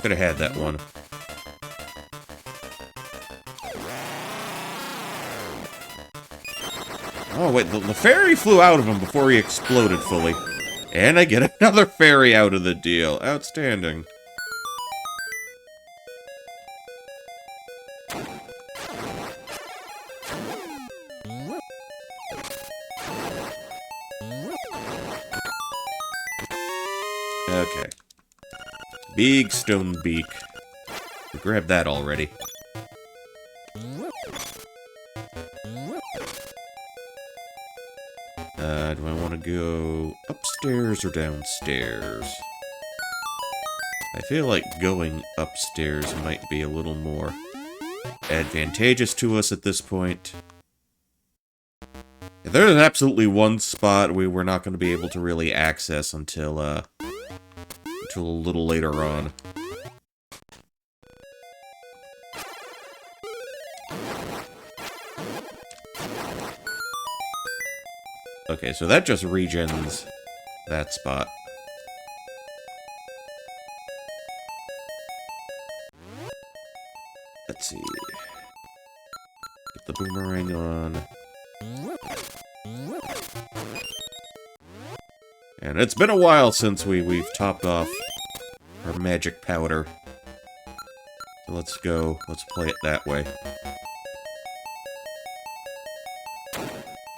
[SPEAKER 1] Could have had that one. Oh, wait, the fairy flew out of him before he exploded fully. And I get another fairy out of the deal. Outstanding. Okay. Big stone beak. We grabbed that already. Do I want to go upstairs or downstairs? I feel like going upstairs might be a little more advantageous to us at this point. There's absolutely one spot we were not going to be able to really access until a little later on. Okay, so that just regens that spot. Let's see. Get the boomerang on. And it's been a while since we've topped off our magic powder. So let's play it that way.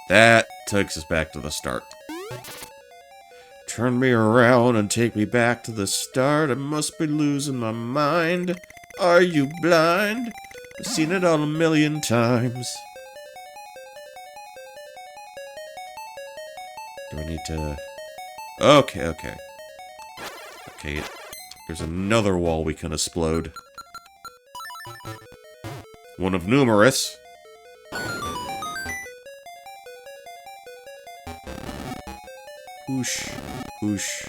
[SPEAKER 1] That takes us back to the start. Turn me around and take me back to the start. I must be losing my mind. Are you blind? I've seen it all a million times. Do I need to... Okay. Okay, there's another wall we can explode. One of numerous. Whoosh, whoosh,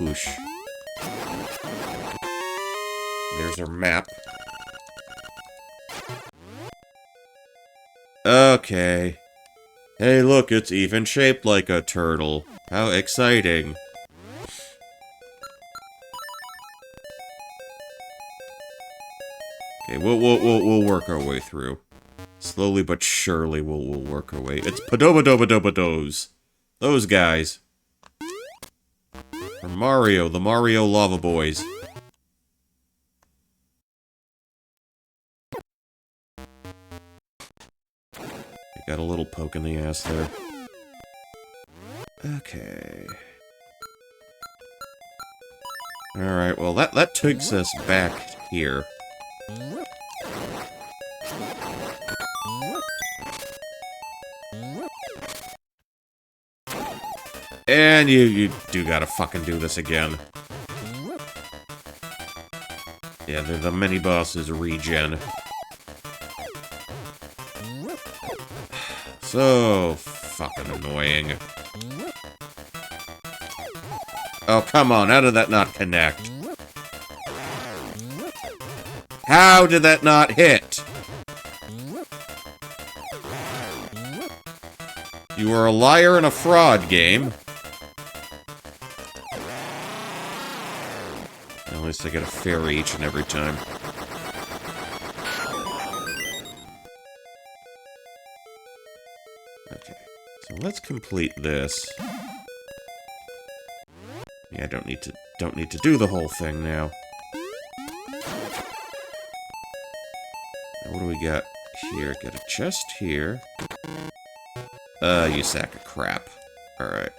[SPEAKER 1] whoosh. There's our map. Okay. Hey, look, it's even shaped like a turtle. How exciting. Okay, we'll work our way through. Slowly but surely we'll work our way. It's Padobadobadobados. Those guys. Or Mario, the Mario Lava Boys. Got a little poke in the ass there. Okay. Alright, well that takes us back here. And you do gotta fucking do this again. Yeah, the mini-bosses regen. So fucking annoying. Oh, come on, how did that not connect? How did that not hit? You are a liar and a fraud, game. At least I get a fairy each and every time. Okay, so let's complete this. Yeah, I don't need to do the whole thing now. Now what do we got here? Got a chest here. You sack of crap. Alright.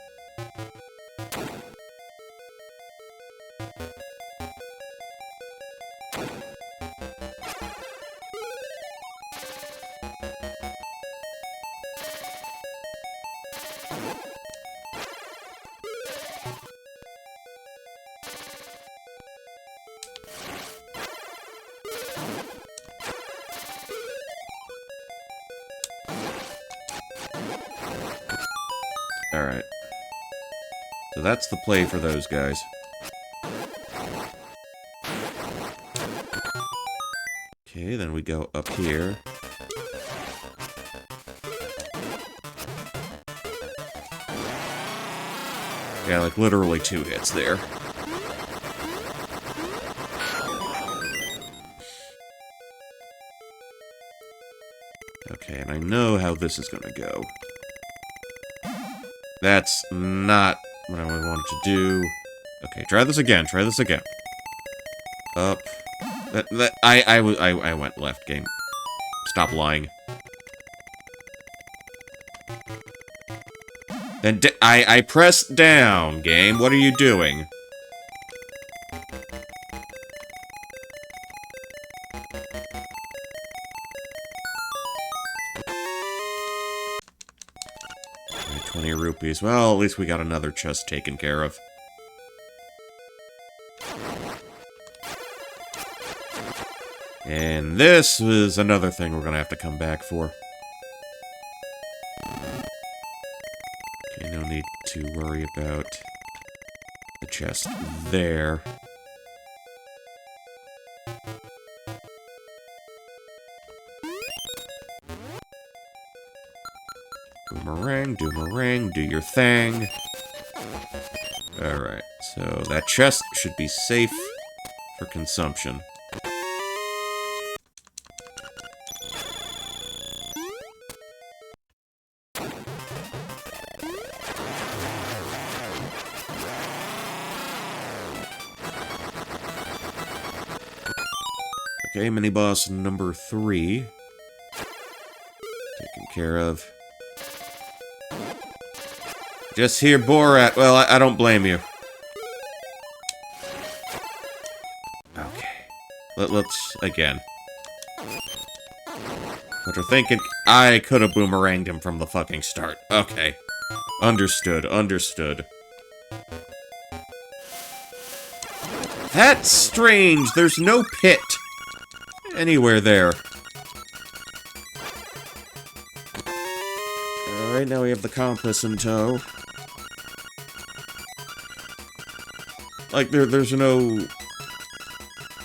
[SPEAKER 1] Alright. So that's the play for those guys. Okay, then we go up here. Yeah, like literally 2 hits there. Okay, and I know how this is gonna go. That's not what I wanted to do. Okay, try this again. Try this again. Up. I went left, game. Stop lying. Then I pressed down, game. What are you doing? Right, 20 rupees. Well, at least we got another chest taken care of. And this is another thing we're gonna have to come back for. Okay, no need to worry about the chest there. Boomerang, doomerang, do your thing. Alright, so that chest should be safe for consumption. Okay, mini-boss number 3. Taken care of. Just hear Borat. Well, I don't blame you. Okay. Let's, again. What you're thinking, I could have boomeranged him from the fucking start. Okay. Understood, understood. That's strange. There's no pit anywhere there. Alright, now we have the compass in tow. Like, there's no...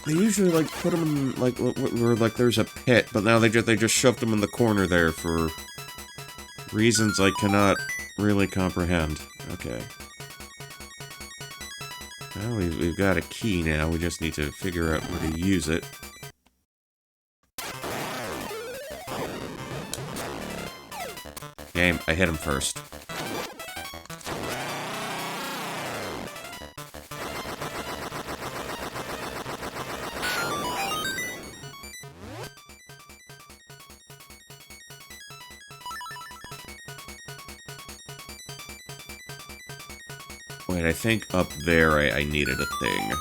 [SPEAKER 1] They usually, like, put them in, like, where, like, there's a pit, but now they just shoved them in the corner there for reasons I cannot really comprehend. Okay. Well, we've got a key now, we just need to figure out where to use it. Game, I hit him first. Wait, I think up there I needed a thing.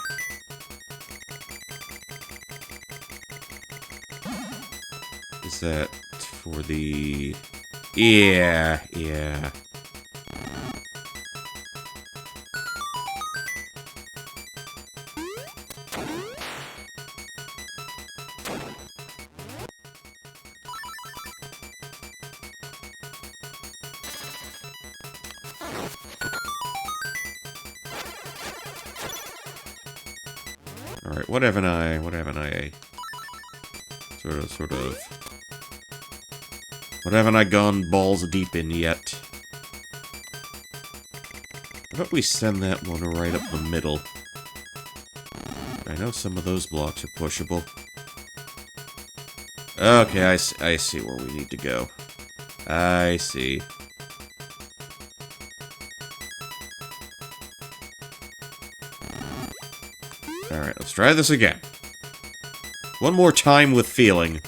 [SPEAKER 1] Is that for the... Yeah. Alright, what haven't I sort of... What haven't I gone balls deep in yet? How about we send that one right up the middle? I know some of those blocks are pushable. Okay, I see where we need to go. I see. Alright, let's try this again. One more time with feeling.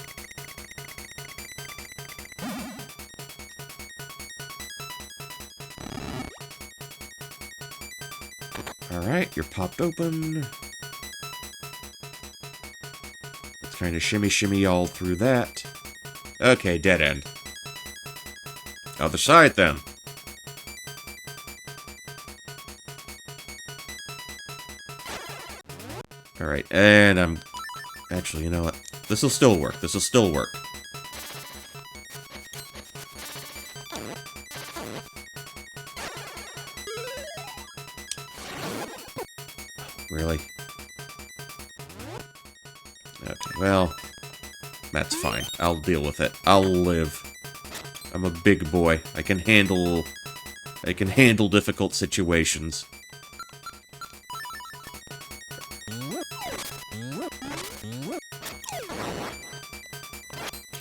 [SPEAKER 1] Alright, you're popped open. Let's kind of shimmy all through that. Okay, dead end. Other side, then. Alright, and I'm... Actually, you know what? This'll still work. This'll still work. Really? Okay, well... That's fine. I'll deal with it. I'll live. I'm a big boy. I can handle difficult situations.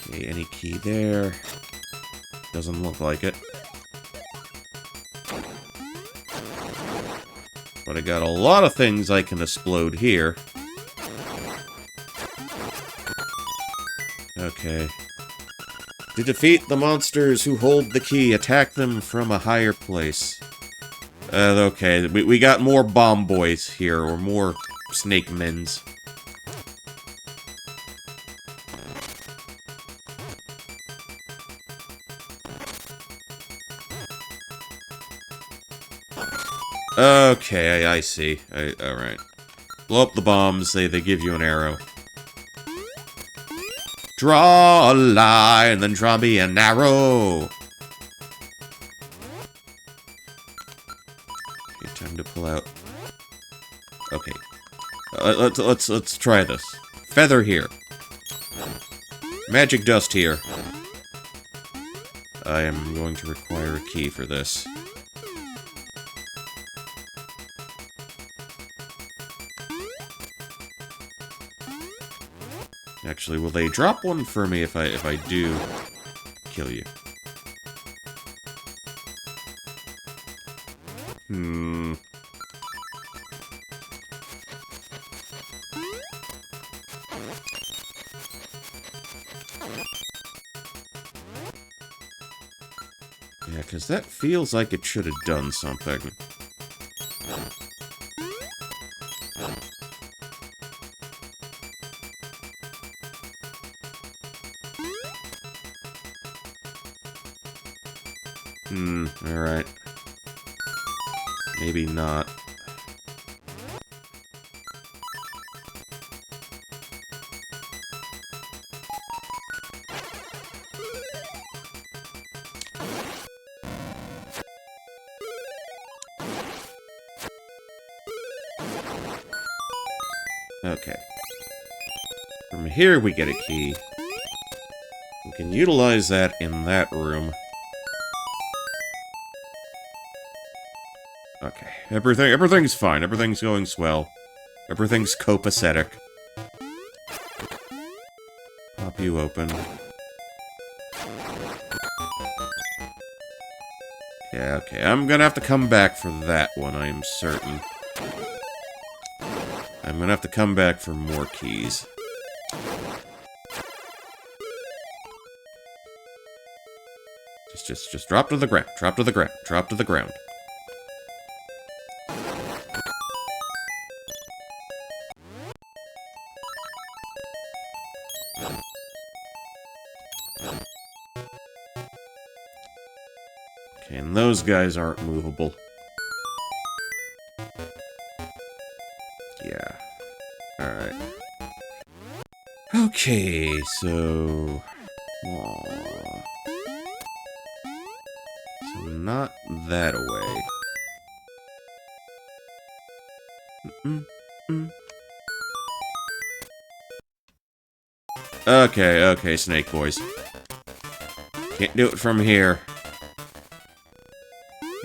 [SPEAKER 1] Okay, any key there? Doesn't look like it. But I got a lot of things I can explode here. Okay. To defeat the monsters who hold the key, attack them from a higher place. Okay, we got more bomb boys here, or more snake mens. Okay, I see. Alright. Blow up the bombs, they give you an arrow. Draw a line, then draw me an arrow! Okay, time to pull out... Okay. Let's try this. Feather here. Magic dust here. I am going to require a key for this. Actually, will they drop one for me if I do kill you? Yeah, because that feels like it should have done something. Alright. Maybe not. Okay. From here we get a key. We can utilize that in that room. Okay, everything's fine. Everything's going swell. Everything's copacetic. Pop you open. Yeah, okay. I'm gonna have to come back for that one, I am certain. I'm gonna have to come back for more keys. Just drop to the ground. Drop to the ground. Drop to the ground. Okay, and those guys aren't movable. Yeah. Alright. Okay, so... Aww. So not that away. Okay, okay, Snake Boys. Can't do it from here.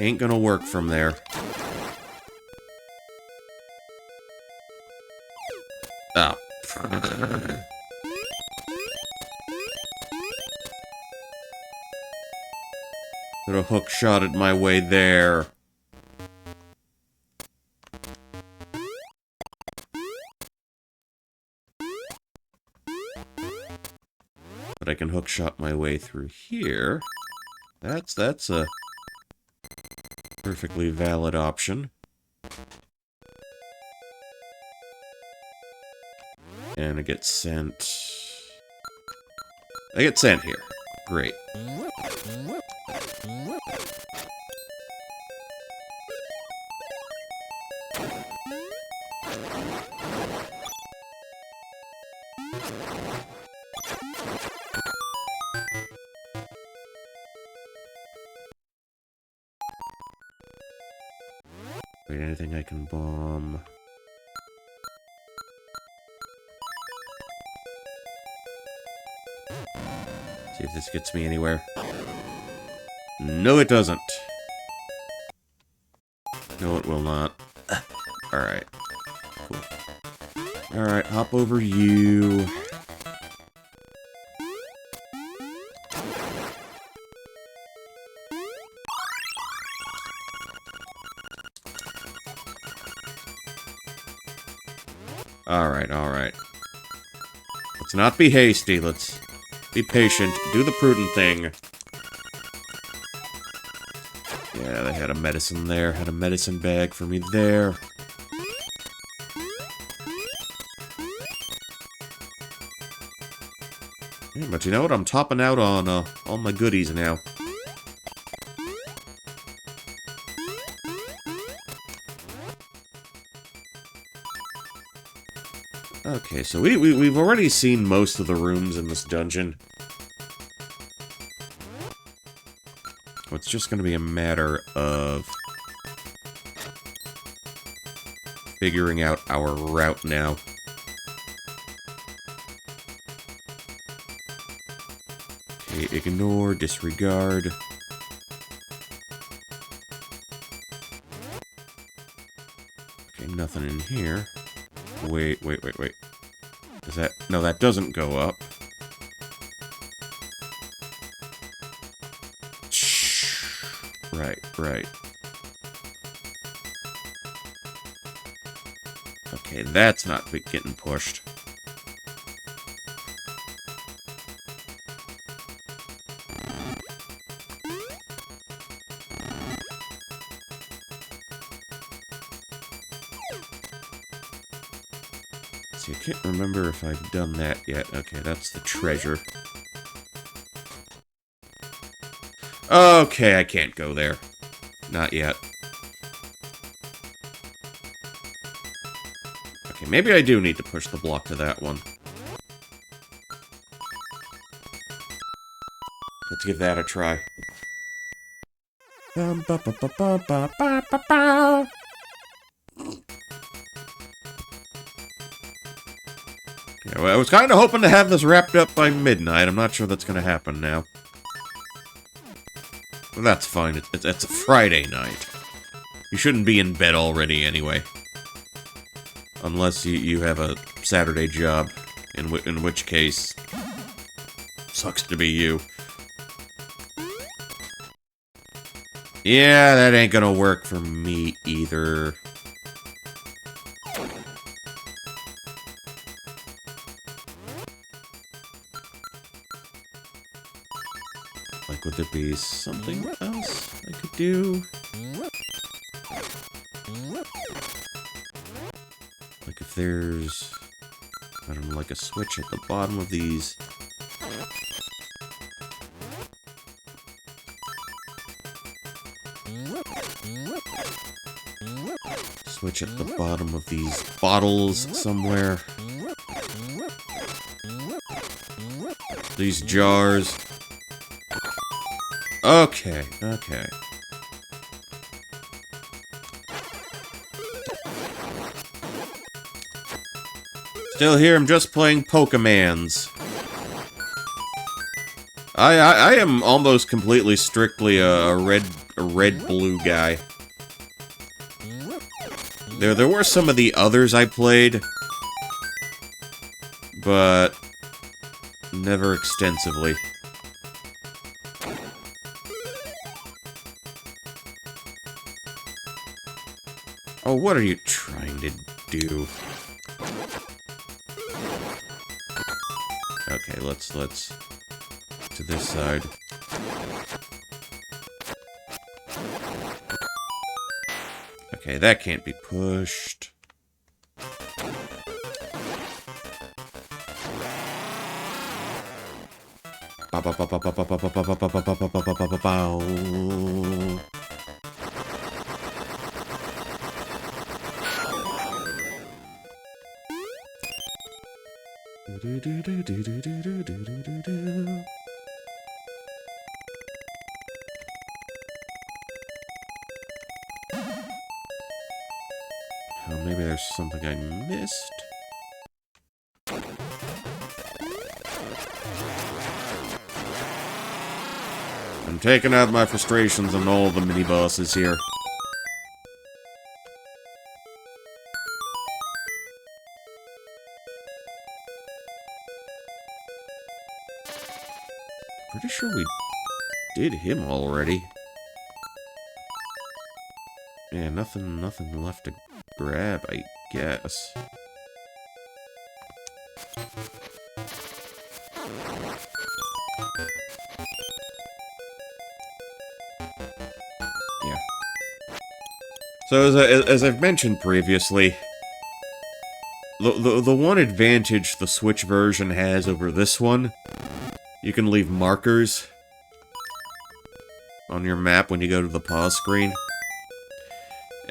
[SPEAKER 1] Ain't gonna work from there. Ah. Could have hook shotted my way there. But I can hookshot my way through here. That's a perfectly valid option. And I get sent... I get sent here. Great. Wait, anything I can bomb? See if this gets me anywhere. No, it doesn't. No, it will not. Alright. Cool. Alright, hop over you. Alright, alright. Let's not be hasty, let's be patient, do the prudent thing. Yeah, they had a medicine there, had a medicine bag for me there. Yeah, but you know what, I'm topping out on all my goodies now. Okay, so we've already seen most of the rooms in this dungeon. It's just going to be a matter of figuring out our route now. Okay, ignore, disregard. Okay, nothing in here. Wait. Is that... No, that doesn't go up. Right. Okay, that's not getting pushed. See, I can't remember if I've done that yet. Okay, that's the treasure. Okay, I can't go there. Not yet. Okay, maybe I do need to push the block to that one. Let's give that a try. Okay, well, I was kind of hoping to have this wrapped up by midnight. I'm not sure that's going to happen now. Well, that's fine. It's a Friday night. You shouldn't be in bed already anyway. Unless you have a Saturday job, in which case, sucks to be you. Yeah, that ain't gonna work for me either. Like, would there be something else I could do? Like, if there's, I don't know, like a switch at the bottom of these. Switch at the bottom of these bottles somewhere. These jars. Okay. still here, I'm just playing Pokemans. I am almost completely strictly a red-blue guy. There were some of the others I played, but never extensively. Oh, what are you trying to do? Okay, let's to this side. Okay, that can't be pushed. Oh, maybe there's something I missed. I'm taking out my frustrations on all the mini-bosses here. Pretty sure we did him already. Yeah, nothing left to grab, I guess. Yeah. So as I've mentioned previously, the one advantage the Switch version has over this one, you can leave markers on your map when you go to the pause screen.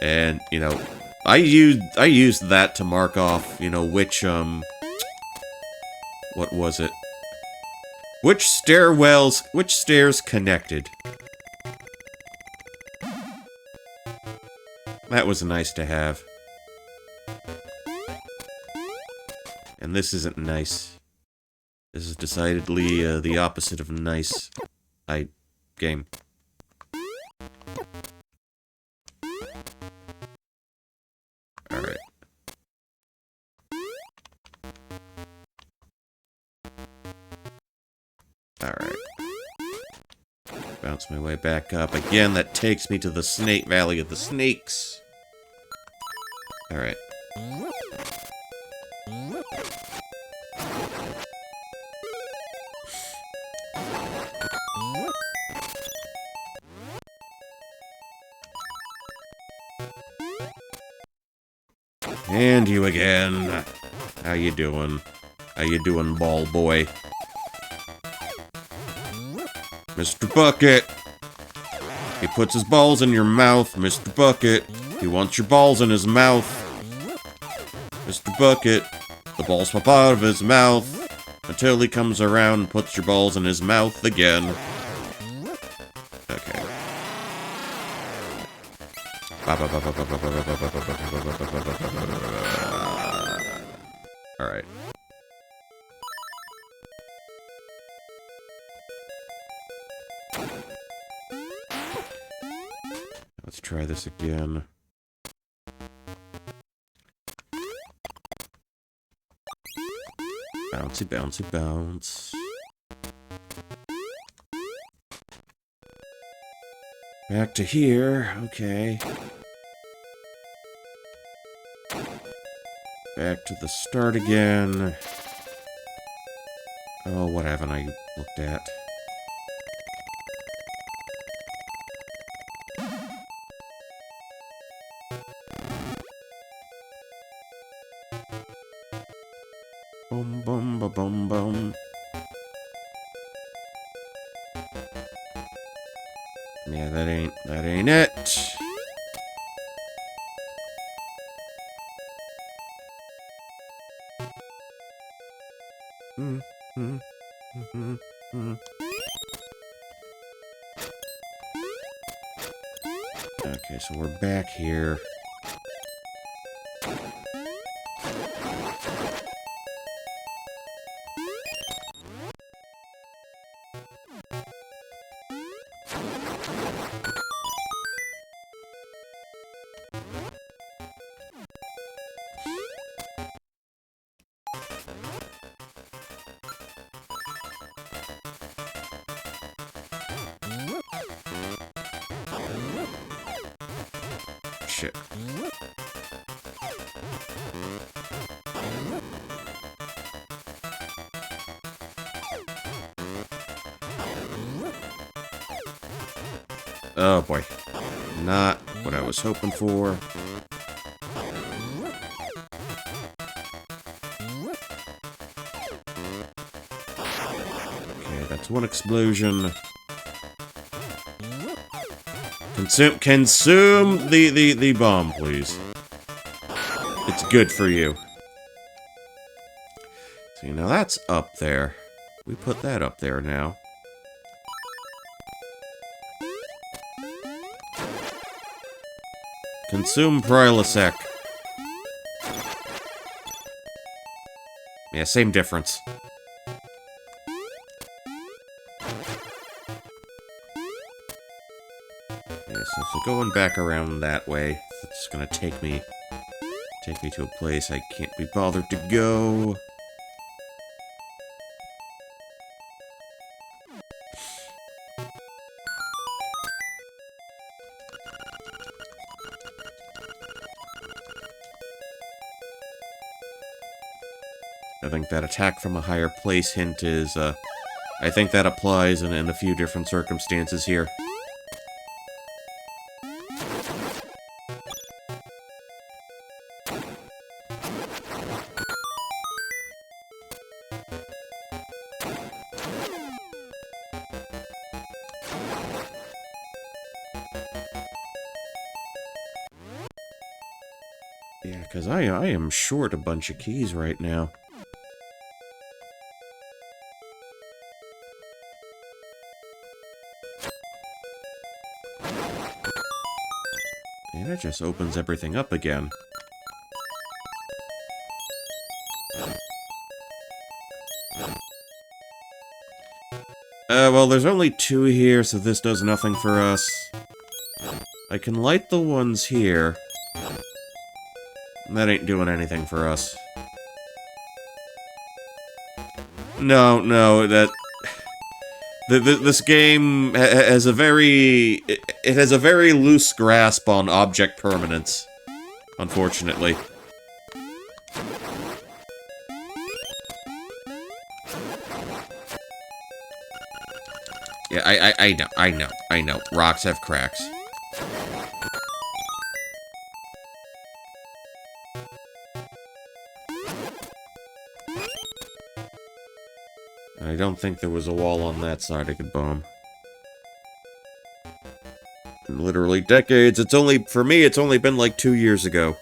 [SPEAKER 1] And, you know, I used that to mark off, you know, which, what was it? Which stairs connected. That was nice to have. And this isn't nice. This is decidedly, the opposite of nice. Game. Alright. Alright. Bounce my way back up. Again, that takes me to the Snake Valley of the Snakes. Alright. And you again. How you doing? How you doing, ball boy? Mr. Bucket! He puts his balls in your mouth, Mr. Bucket. He wants your balls in his mouth. Mr. Bucket. The balls pop out of his mouth until he comes around and puts your balls in his mouth again. Okay. Alright. Let's try this again. Bouncy, bouncy, bounce. Back to here, okay. Back to the start again. Oh, what haven't I looked at? Boom, boom, ba, boom, boom. Yeah, that ain't it. Okay, so we're back here. shit. Oh boy. Not what I was hoping for. Okay, that's one explosion. Consume the bomb, please. It's good for you. See, now that's up there. We put that up there now. Consume Prilosec. Yeah, same difference. Okay, so going back around that way, it's gonna take me to a place I can't be bothered to go. I think that attack from a higher place hint is, I think that applies in a few different circumstances here. Yeah, because I am short a bunch of keys right now. And it just opens everything up again. Well, there's only 2 here, so this does nothing for us. I can light the ones here. That ain't doing anything for us. No, that... This game has a very... It has a very loose grasp on object permanence. Unfortunately. Yeah, I know. Rocks have cracks. I don't think there was a wall on that side I could bomb. In literally decades. It's only, for me, it's only been like 2 years ago.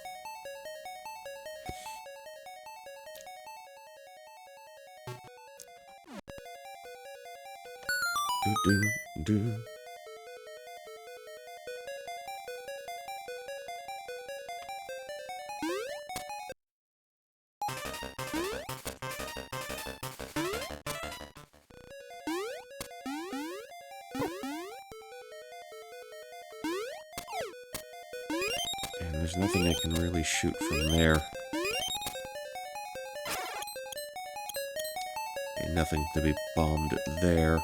[SPEAKER 1] Do. And there's nothing I can really shoot from there. And nothing to be bombed there.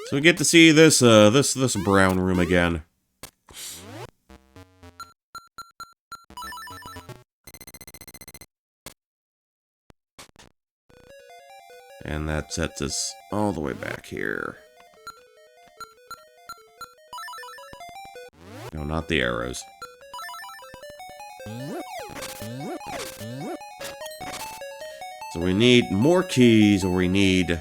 [SPEAKER 1] So we get to see this, this brown room again. And that sets us all the way back here. No, not the arrows. So we need more keys, or we need...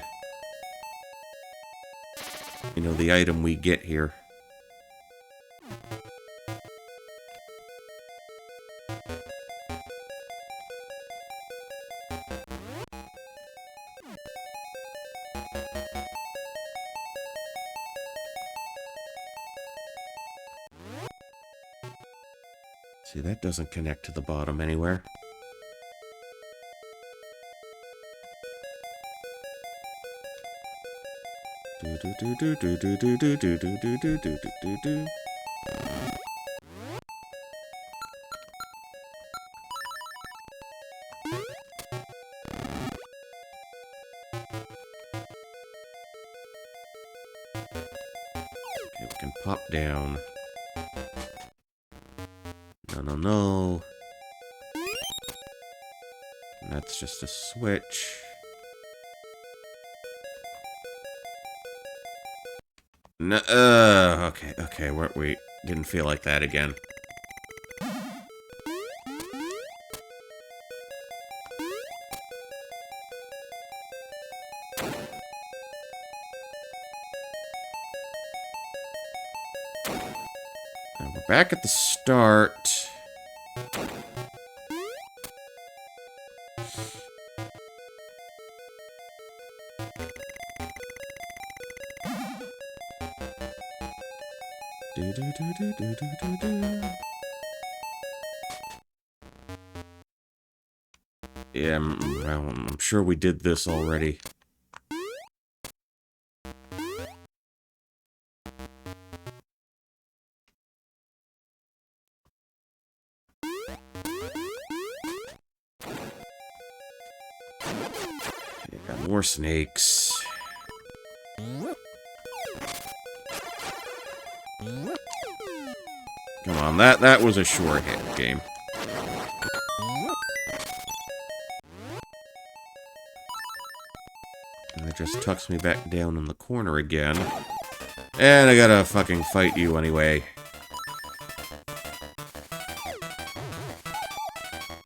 [SPEAKER 1] you know, the item we get here. See, that doesn't connect to the bottom anywhere. can pop down. No, no, no. And that's just a switch. No, okay, we didn't feel like that again. And we're back at the start. Yeah, I'm sure we did this already. Okay, got more snakes. Come on, that was a sure hit game. And it just tucks me back down in the corner again. And I gotta fucking fight you anyway.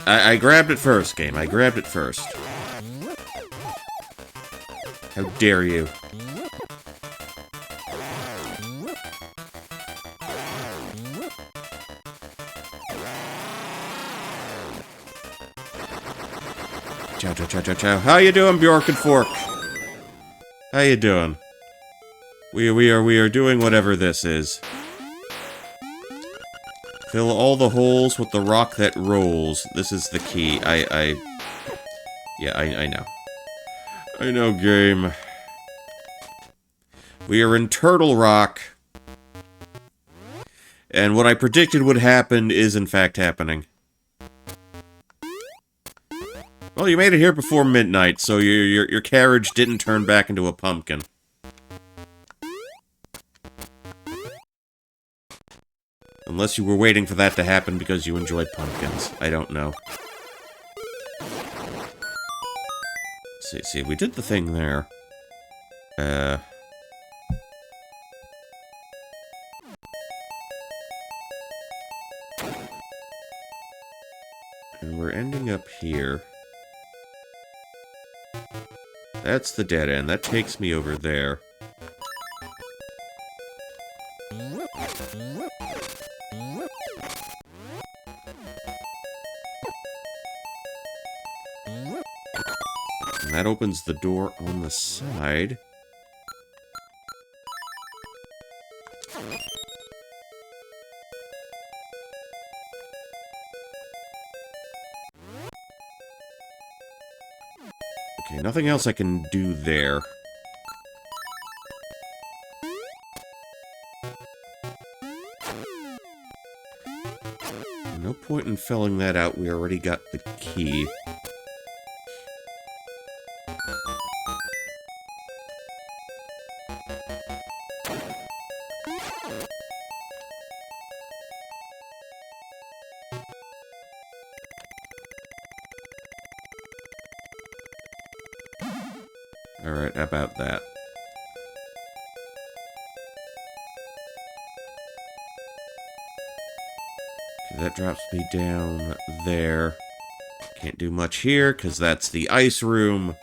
[SPEAKER 1] I grabbed it first, game. I grabbed it first. How dare you? Chow, chow, chow, chow, chow. How you doing, Bjork and Fork? How you doing? We are doing whatever this is. Fill all the holes with the rock that rolls. This is the key. Yeah, I know. I know, game. We are in Turtle Rock. And what I predicted would happen is in fact happening. Well, you made it here before midnight, so your carriage didn't turn back into a pumpkin. Unless you were waiting for that to happen because you enjoy pumpkins. I don't know. See, we did the thing there. And we're ending up here. That's the dead end. That takes me over there. And that opens the door on the side. Okay, nothing else I can do there. No point in filling that out. We already got the key. Alright, about that. Okay, that drops me down there. Can't do much here, because that's the ice room.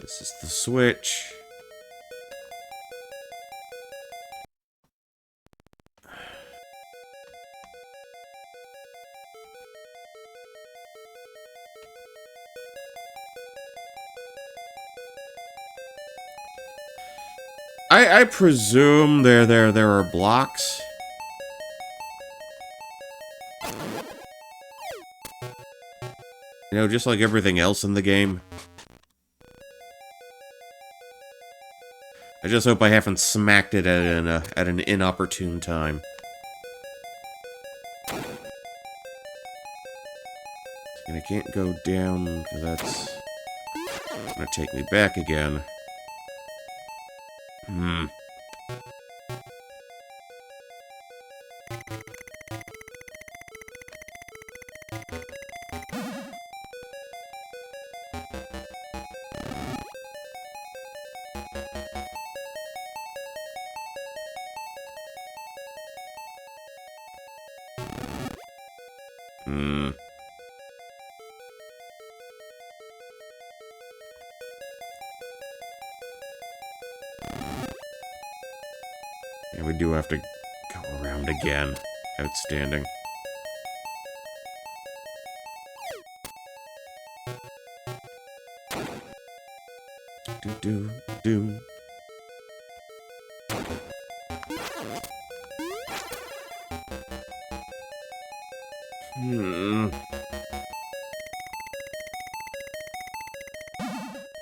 [SPEAKER 1] This is the switch. I presume there are blocks. You know, just like everything else in the game. I just hope I haven't smacked it at an inopportune time. And I can't go down because that's gonna take me back again. Yeah, we do have to go around again. Outstanding. Do.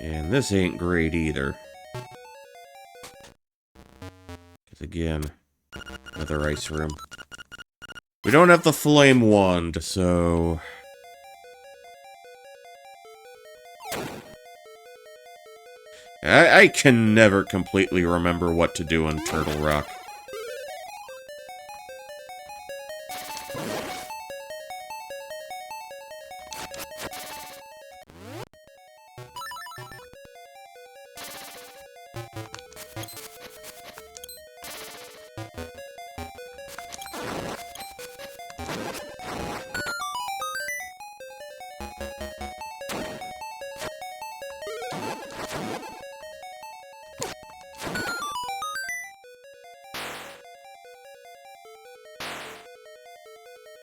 [SPEAKER 1] And this ain't great either. Because again, another ice room. We don't have the flame wand, so... I can never completely remember what to do on Turtle Rock.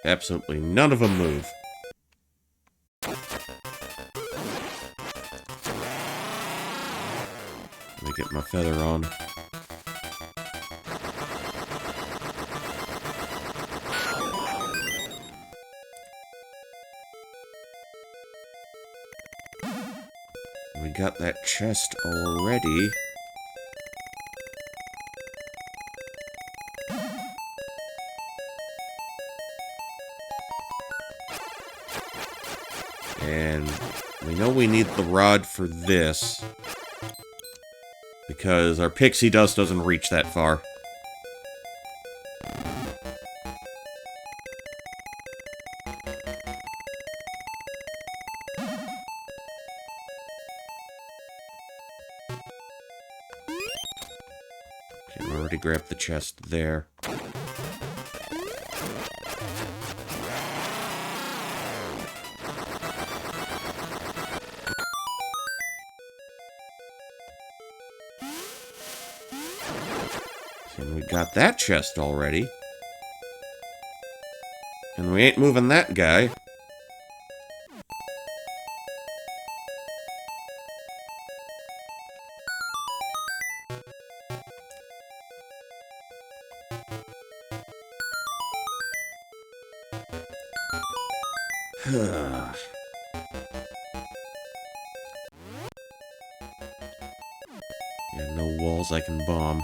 [SPEAKER 1] Absolutely none of them move. Let me get my feather on. We got that chest already. And we know we need the rod for this, because our pixie dust doesn't reach that far. Okay, we already grabbed the chest there. And we got that chest already. And we ain't moving that guy. Yeah, no walls I can bomb.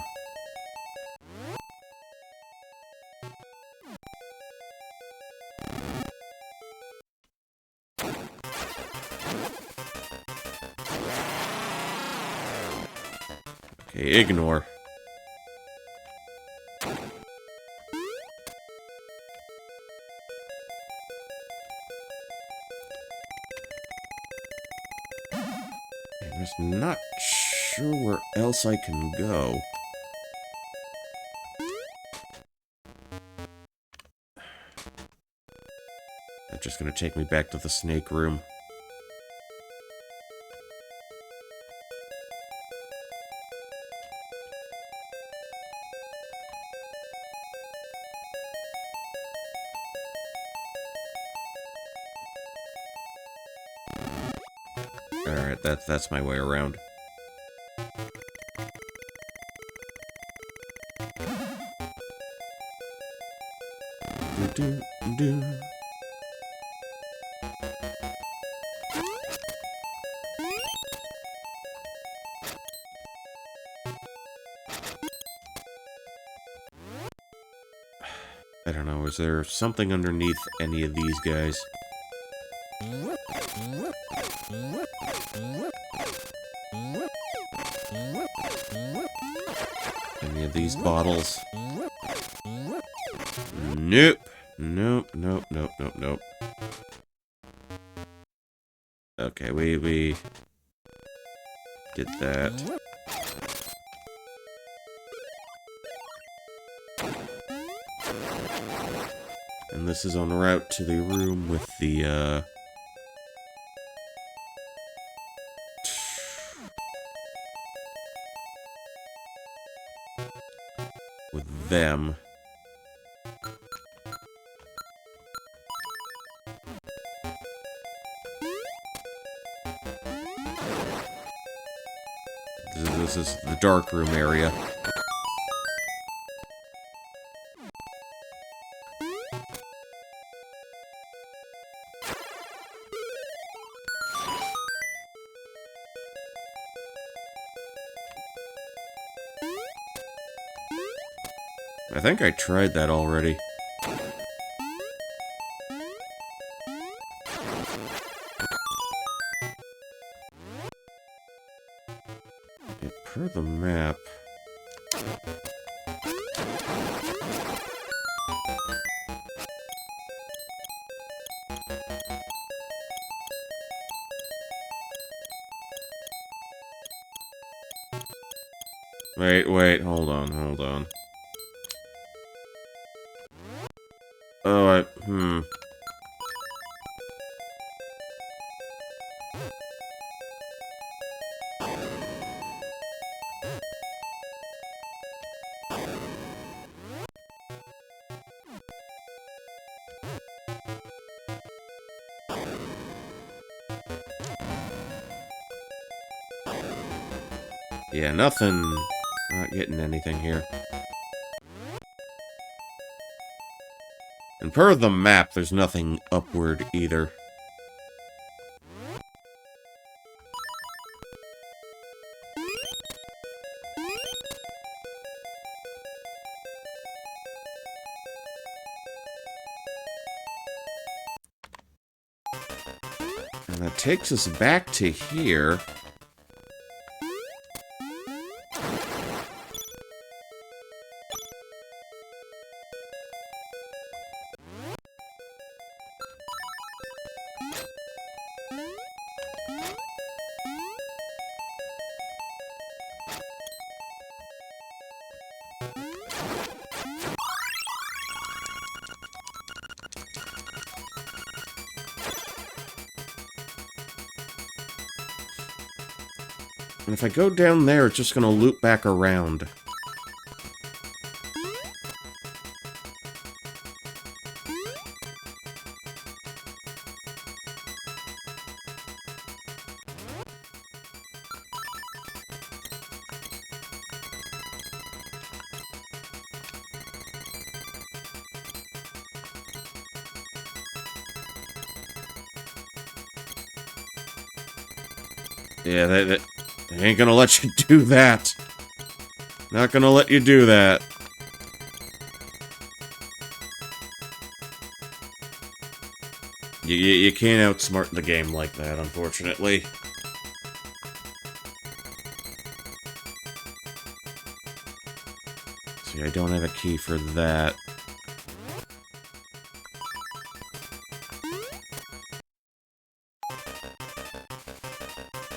[SPEAKER 1] Okay, ignore. I'm just not sure where else I can go. That's just gonna take me back to the snake room. Alright, that's my way around. Do. I don't know, is there something underneath any of these guys? Any of these bottles? Nope. Nope. Okay, we get that. And this is en route to the room with the, with them. This is the dark room area. I think I tried that already. Okay, per the map. Wait, hold on. Oh, yeah, nothing. Not getting anything here. And per the map, there's nothing upward either. And that takes us back to here. And if I go down there, it's just gonna loop back around. Yeah, they ain't gonna let you do that. Not gonna let you do that. You can't outsmart the game like that, unfortunately. See, I don't have a key for that.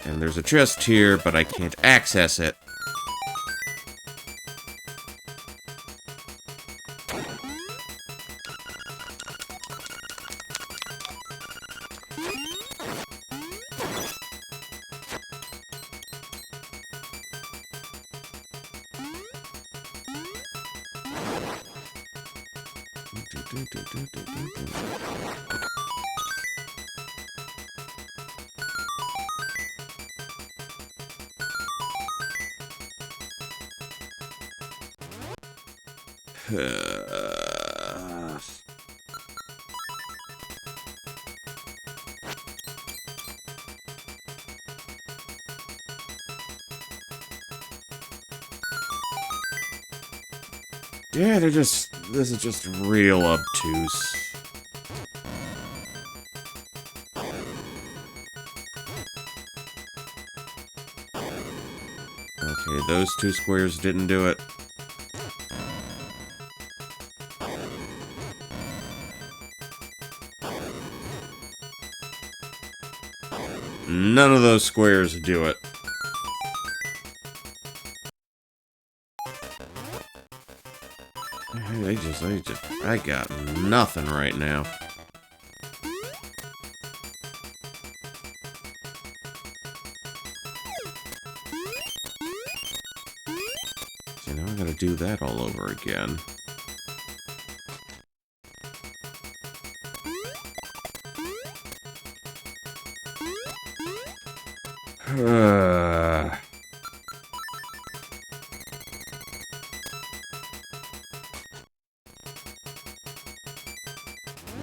[SPEAKER 1] And there's a chest here, but I can't access it. Yeah, this is just real obtuse. Okay, those two squares didn't do it. None of those squares do it. I got nothing right now. See, now I gotta do that all over again.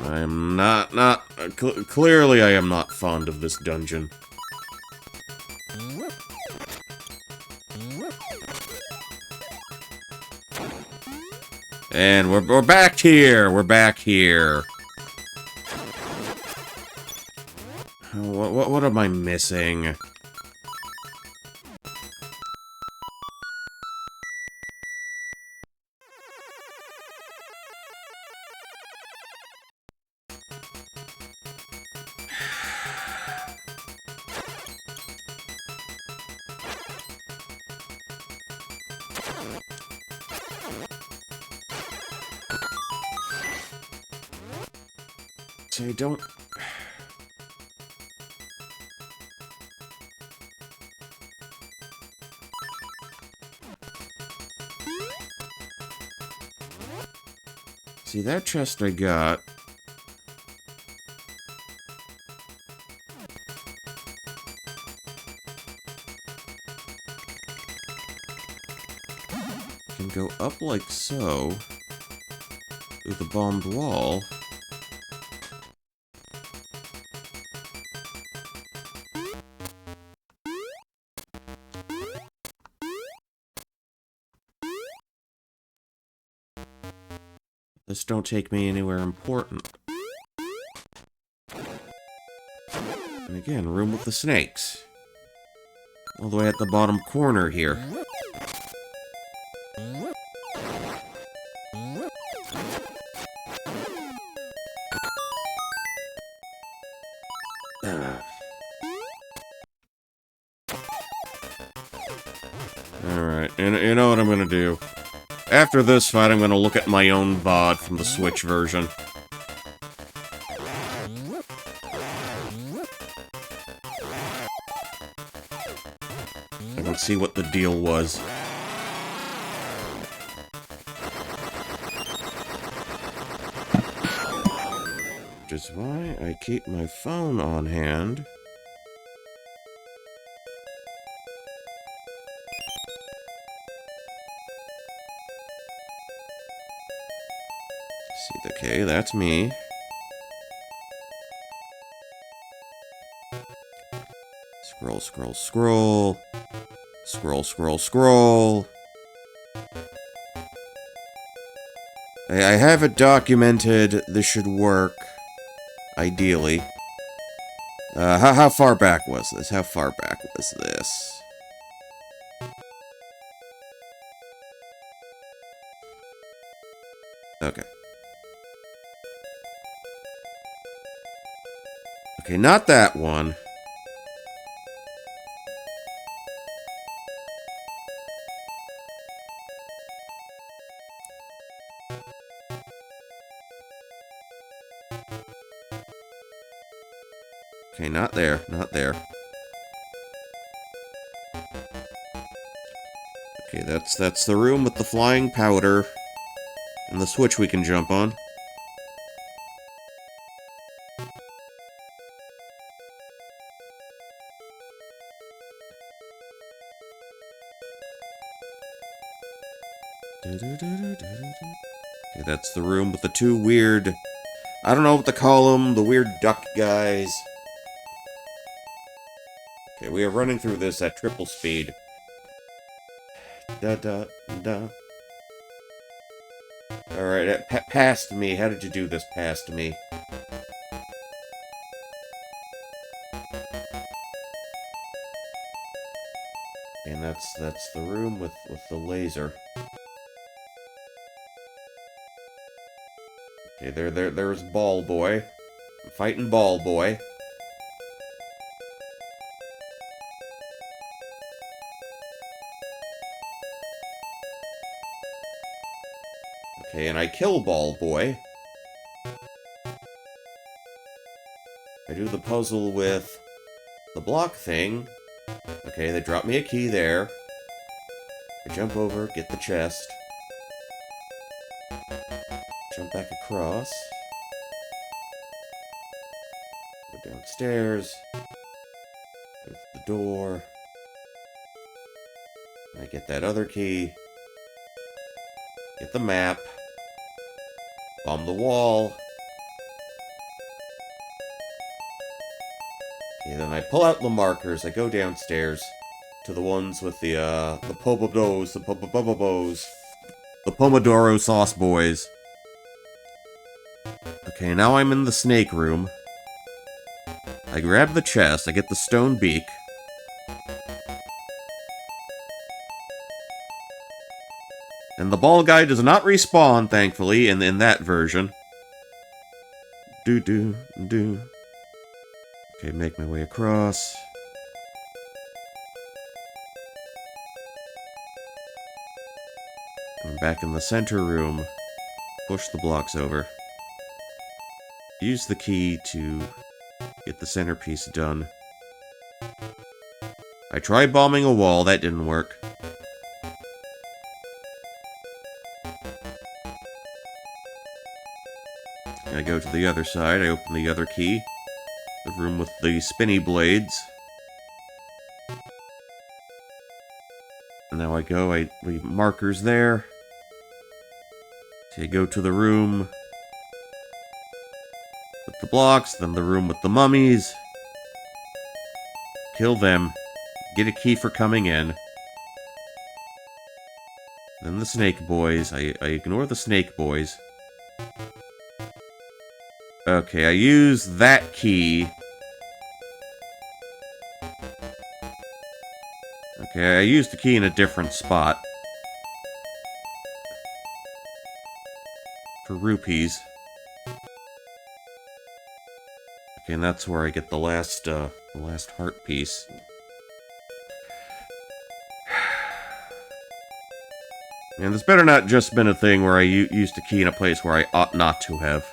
[SPEAKER 1] I am clearly I am not fond of this dungeon. And we're back here! We're back here! What am I missing? See, don't... See, that chest I got... can go up like so... through the bombed wall... This don't take me anywhere important. And again, room with the snakes. All the way at the bottom corner here. Alright, you know what I'm gonna do? After this fight, I'm gonna look at my own VOD from the Switch version. And see what the deal was. Which is why I keep my phone on hand. See, okay, that's me. Scroll, scroll, scroll. Scroll, scroll, scroll. I have it documented. This should work. Ideally. How far back was this? How far back was this? Okay. Okay, not that one. Okay, not there, not there. Okay, that's the room with the flying powder and the switch we can jump on. Okay, that's the room with the two weird... I don't know what to call them, the weird duck guys. Okay, we are running through this at triple speed. Da-da-da. Alright, past me. How did you do this past me? And that's the room with the laser. Okay, there's Ball Boy. I'm fighting Ball Boy. Okay, and I kill Ball Boy. I do the puzzle with the block thing. Okay, they drop me a key there. I jump over, get the chest. Jump back across. Go downstairs. Go to the door. I get that other key. Get the map. Bomb the wall. Okay, then I pull out the markers. I go downstairs to the ones with the Pomodoro, the Pomodoro sauce boys. Okay, now I'm in the snake room. I grab the chest. I get the stone beak. And the ball guy does not respawn, thankfully, in that version. Do. Okay, make my way across. I'm back in the center room. Push the blocks over. Use the key to get the centerpiece done. I tried bombing a wall, that didn't work. I go to the other side, I open the other key. The room with the spinny blades. And now I go, I leave markers there. So I go to the room with the blocks, then the room with the mummies. Kill them. Get a key for coming in. Then the snake boys. I ignore the snake boys. Okay, I use that key. Okay, I used the key in a different spot. For rupees. Okay, and that's where I get the last heart piece. And this better not just been a thing where I used a key in a place where I ought not to have.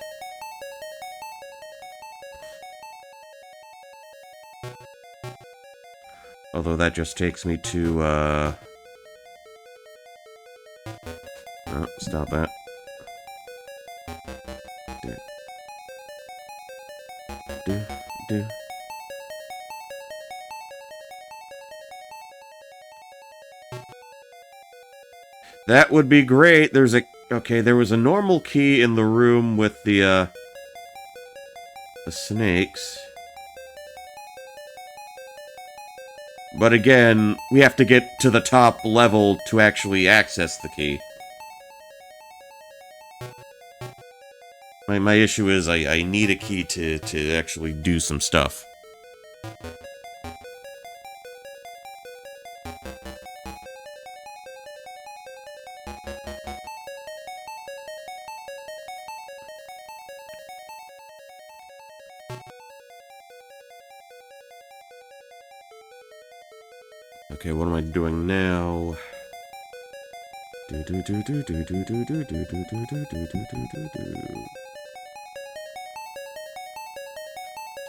[SPEAKER 1] Although that just takes me to, oh, stop that. Do. That would be great. Okay, there was a normal key in the room with the snakes. But again, we have to get to the top level to actually access the key. My issue is I need a key to actually do some stuff. Okay, what am I doing now?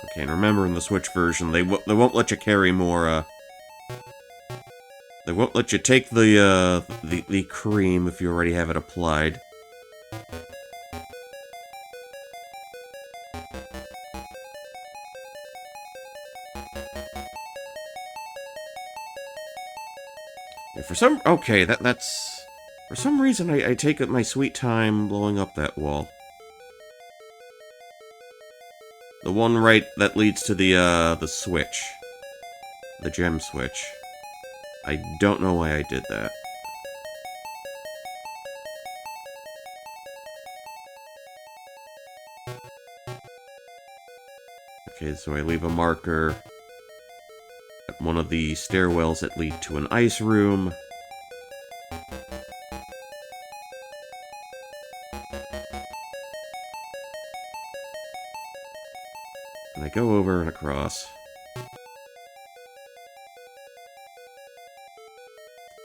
[SPEAKER 1] Okay, and remember in the Switch version, they won't let you carry more, they won't let you take the cream if you already have it applied. Okay, that's... For some reason, I take up my sweet time blowing up that wall. The one right that leads to the switch. The gem switch. I don't know why I did that. Okay, so I leave a marker at one of the stairwells that lead to an ice room. And I go over and across.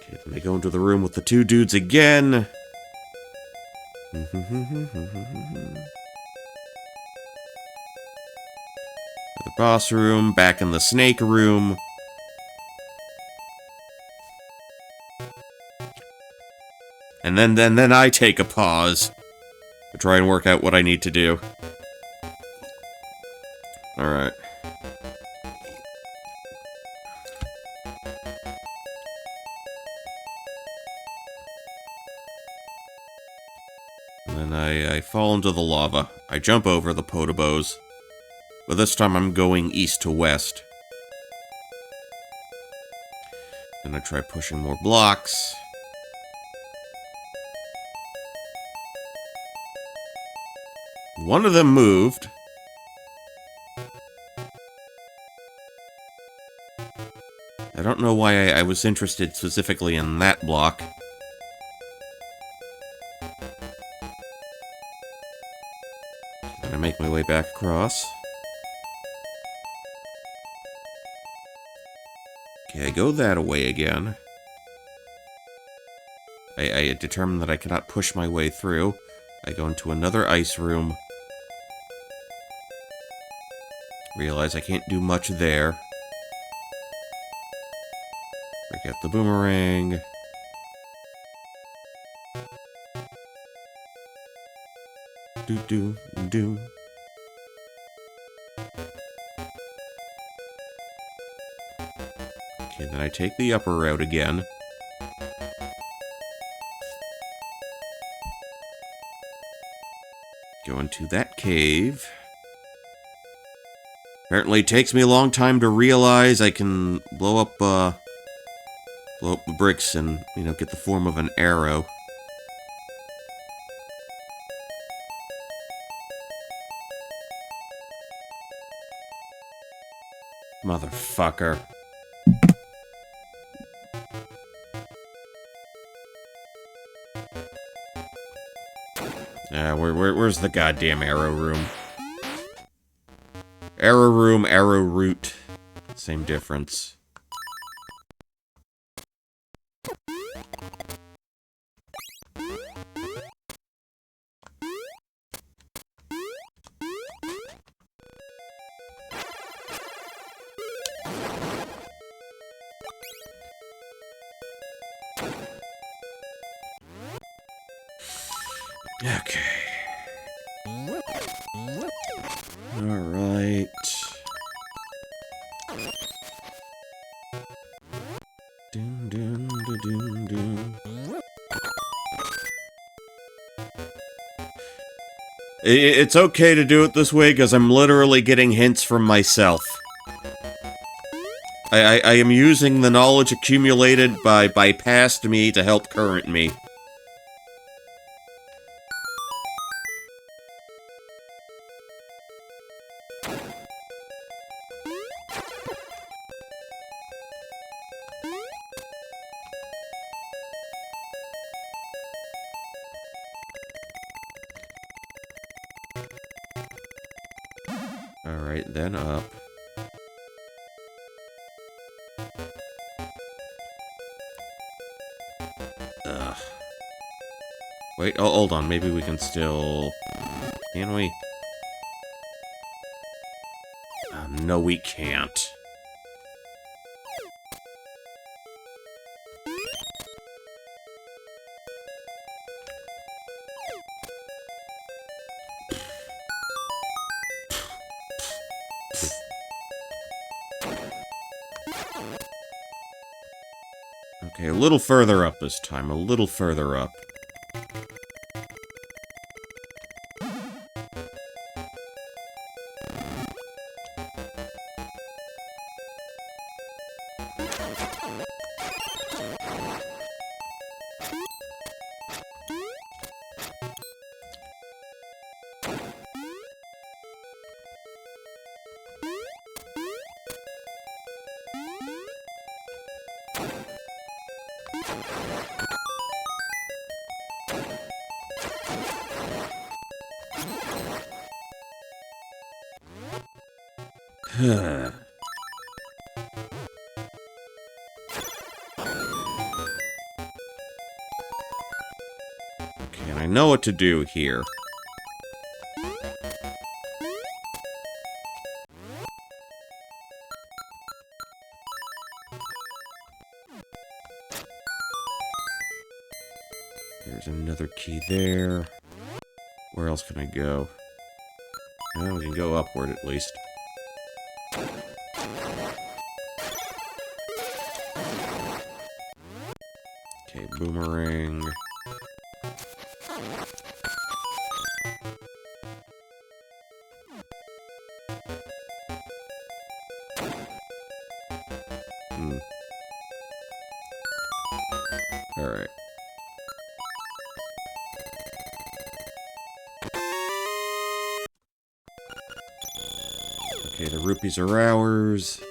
[SPEAKER 1] Okay, then I go into the room with the two dudes again. The boss room, back in the snake room. And then I take a pause to try and work out what I need to do. Alright. And then I fall into the lava. I jump over the potobos. But this time I'm going east to west. Then I try pushing more blocks. One of them moved. I don't know why I was interested specifically in that block. Then I make my way back across. Okay, I go that way again. I determine that I cannot push my way through. I go into another ice room. Realize I can't do much there. Break out the boomerang. Do. Okay, then I take the upper route again. Go into that cave. Apparently it takes me a long time to realize I can blow up the bricks and, you know, get the form of an arrow. Motherfucker. Where's the goddamn arrow room? Arrow room, arrow root. Same difference. Okay. Alright. It's okay to do it this way, because I'm literally getting hints from myself. I am using the knowledge accumulated by past me to help current me. Alright, then up. Ugh. Wait, oh, hold on, maybe we can still... Can we? No, we can't. Okay, a little further up this time, a little further up. Okay, and I know what to do here. There's another key there. Where else can I go? Well, we can go upward at least. Okay, boomerang. Alright. Okay, the rupees are ours.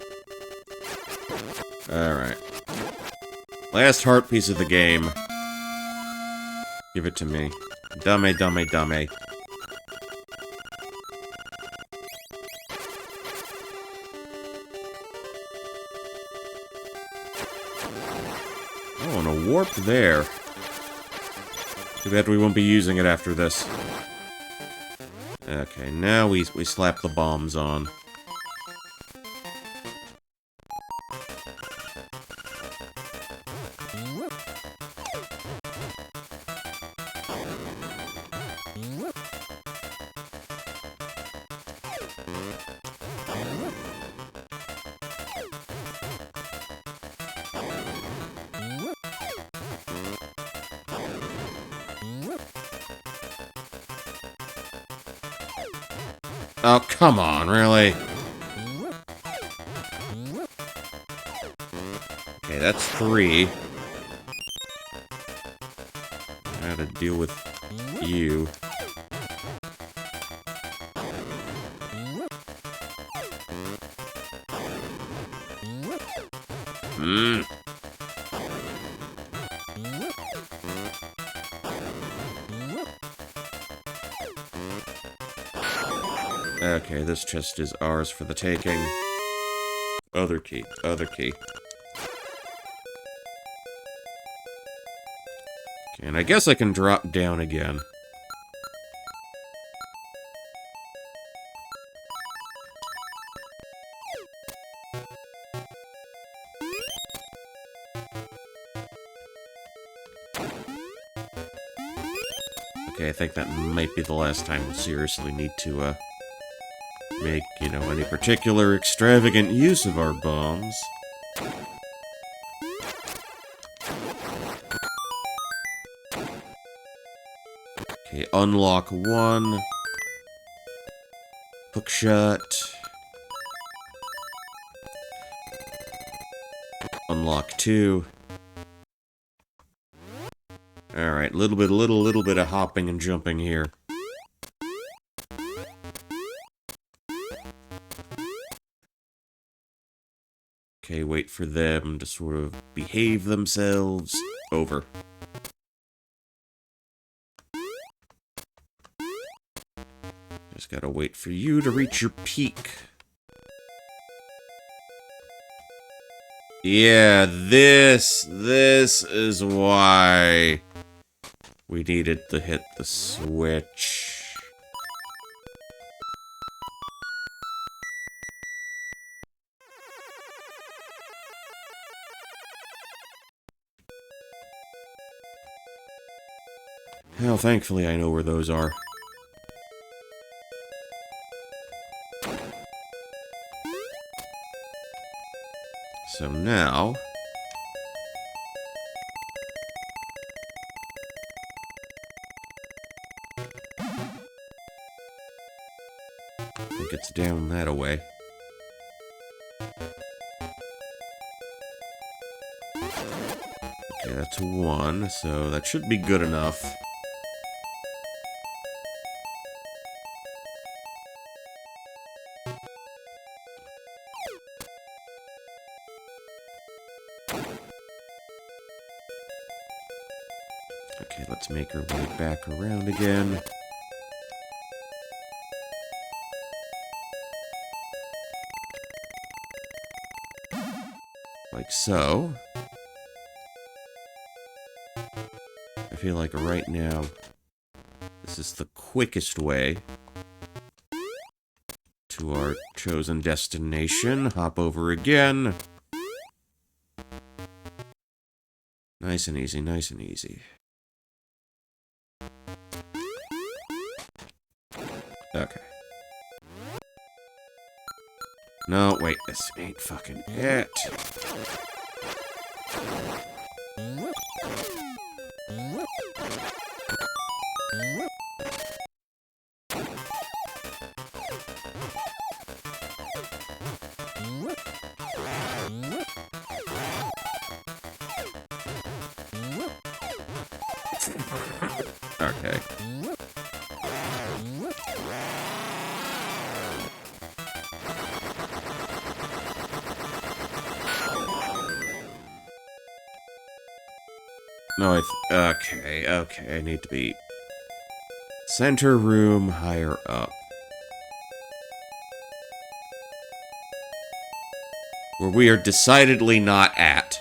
[SPEAKER 1] Alright. Last heart piece of the game. Give it to me. Dummy, dummy, dummy. Oh, and a warp there. Too bad we won't be using it after this. Okay, now we slap the bombs on. Oh, come on, really? Okay, that's 3. How to deal with you. Okay, this chest is ours for the taking. Other key, other key. Okay, and I guess I can drop down again. Okay, I think that might be the last time we'll seriously need to, make, you know, any particular extravagant use of our bombs. Okay, unlock 1. Hook shot. Unlock 2. Alright, little bit of hopping and jumping here. Okay, wait for them to sort of behave themselves. Over. Just gotta wait for you to reach your peak. Yeah, this is why we needed to hit the switch. Well, thankfully I know where those are. So now... I think it's down that way. Okay, that's 1, so that should be good enough. Okay, let's make our way back around again. Like so. I feel like right now This is the quickest way to our chosen destination. Hop over again. Nice and easy, nice and easy. Okay. No, wait, this ain't fucking it. Okay. No, okay, I need to be center room higher up. Where we are decidedly not at.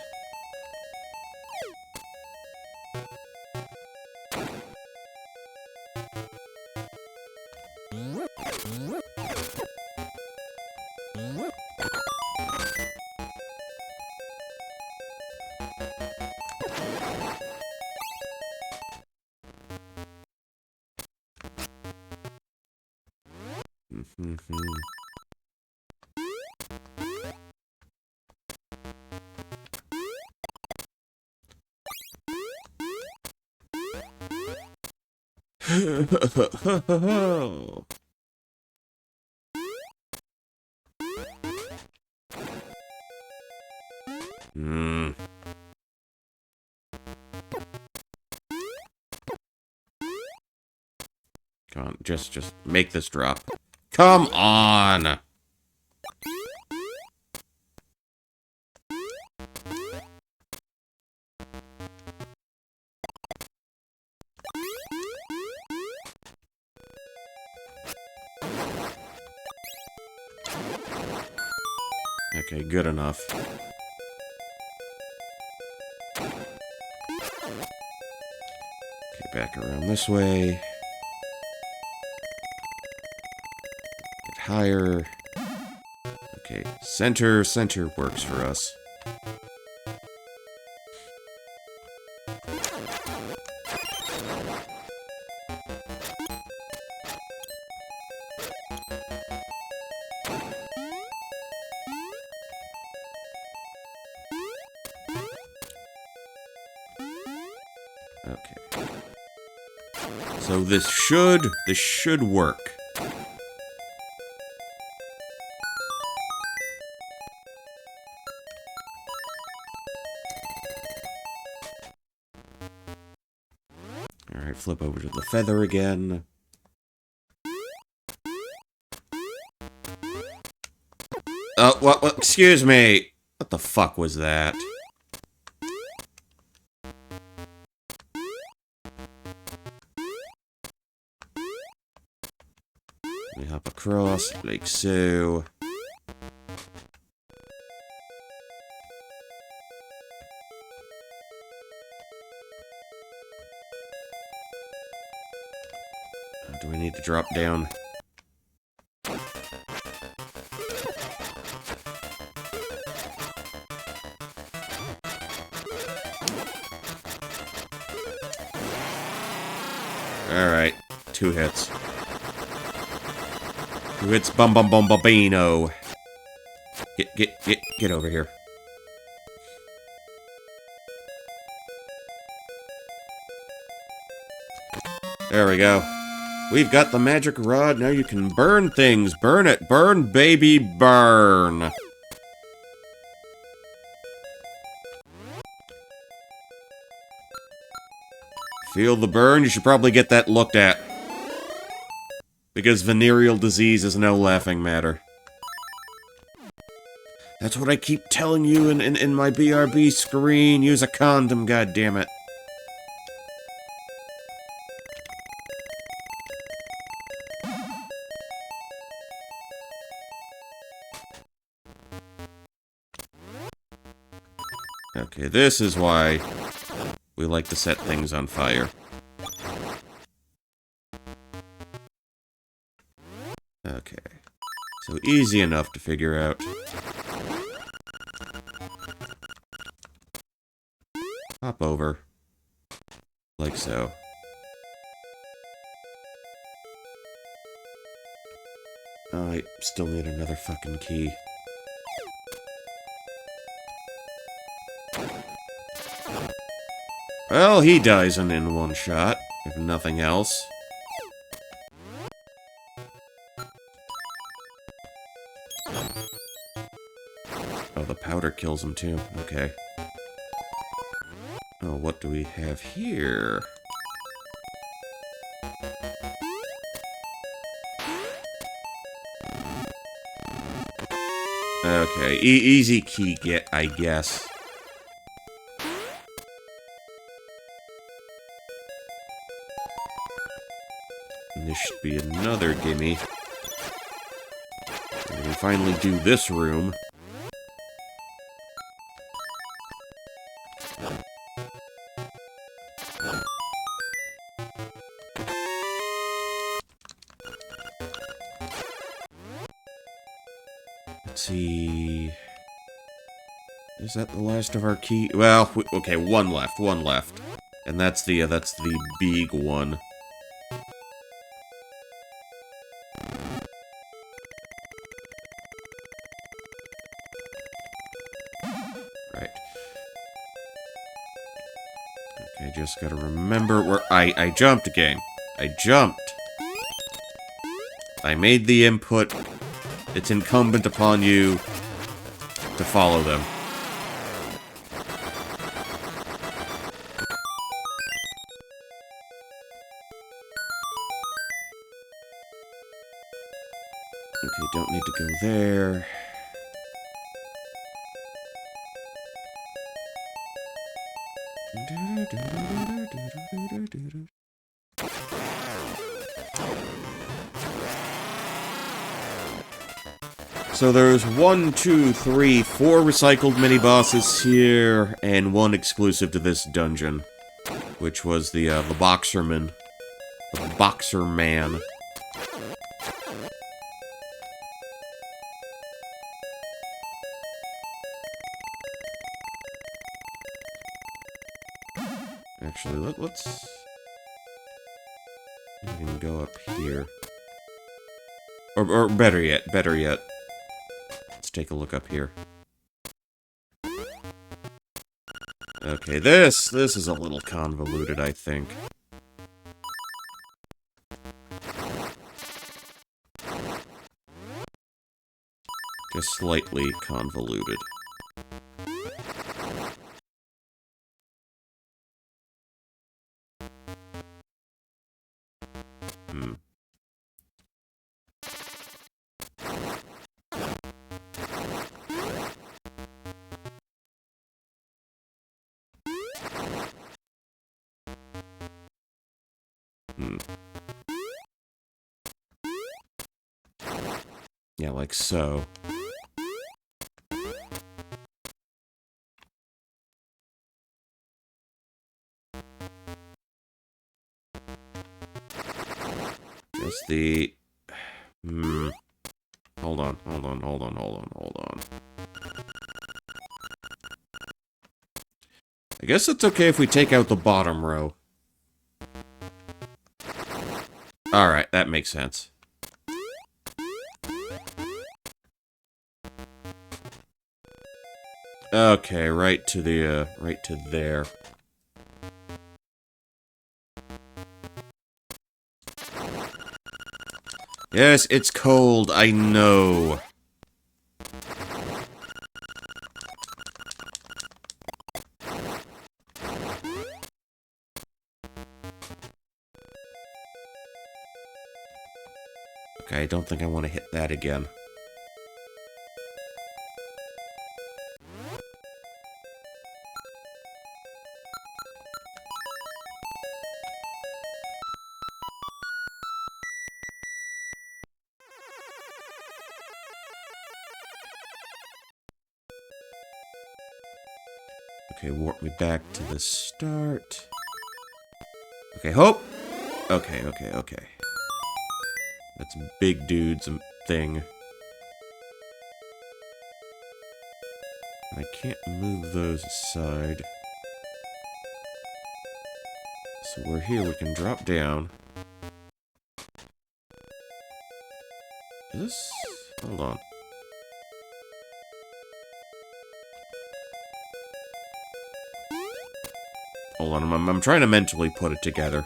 [SPEAKER 1] Come on, just make this drop. Come on! Okay, good enough. Okay, back around this way. Get higher. Okay, center works for us. Okay. So this should work. Alright, flip over to the feather again. Oh, what, excuse me. What the fuck was that? Let me hop across, like so. Do we need to drop down? Alright, 2 hits. 2 hits, bum-bum-bum-bambino. Get over here. There we go. We've got the magic rod, now you can burn things. Burn it, burn, baby, burn. Feel the burn? You should probably get that looked at. Because venereal disease is no laughing matter. That's what I keep telling you in my BRB screen. Use a condom, goddammit. Okay, this is why we like to set things on fire. So easy enough to figure out. Hop over. Like so. I still need another fucking key. Well, he dies in one shot, if nothing else. Oh, the powder kills him too. Okay. Oh, what do we have here? Okay, easy key get, I guess. And this should be another gimme. And we finally do this room. Let's see... Is that the last of our key? Well, okay, one left. And that's the big one. Right. Okay, just gotta remember where I jumped again. I jumped. I made the input. It's incumbent upon you to follow them. Okay, don't need to go there. So there's 1, 2, 3, 4 recycled mini-bosses here, and one exclusive to this dungeon, which was the Boxerman. The Boxer Man. Actually, let's... We can go up here. Or better yet, let's take a look up here. Okay, this is a little convoluted, I think. Just slightly convoluted. Yeah, like so. Just the... Hold on. I guess it's okay if we take out the bottom row. Alright, that makes sense. Okay, right to there. Yes, it's cold, I know. Okay, I don't think I want to hit that again. Okay, warp me back to the start. Okay, hope! Okay. That's big dude's thing. I can't move those aside. So we're here, we can drop down. Is this... Hold on. Hold on, I'm trying to mentally put it together.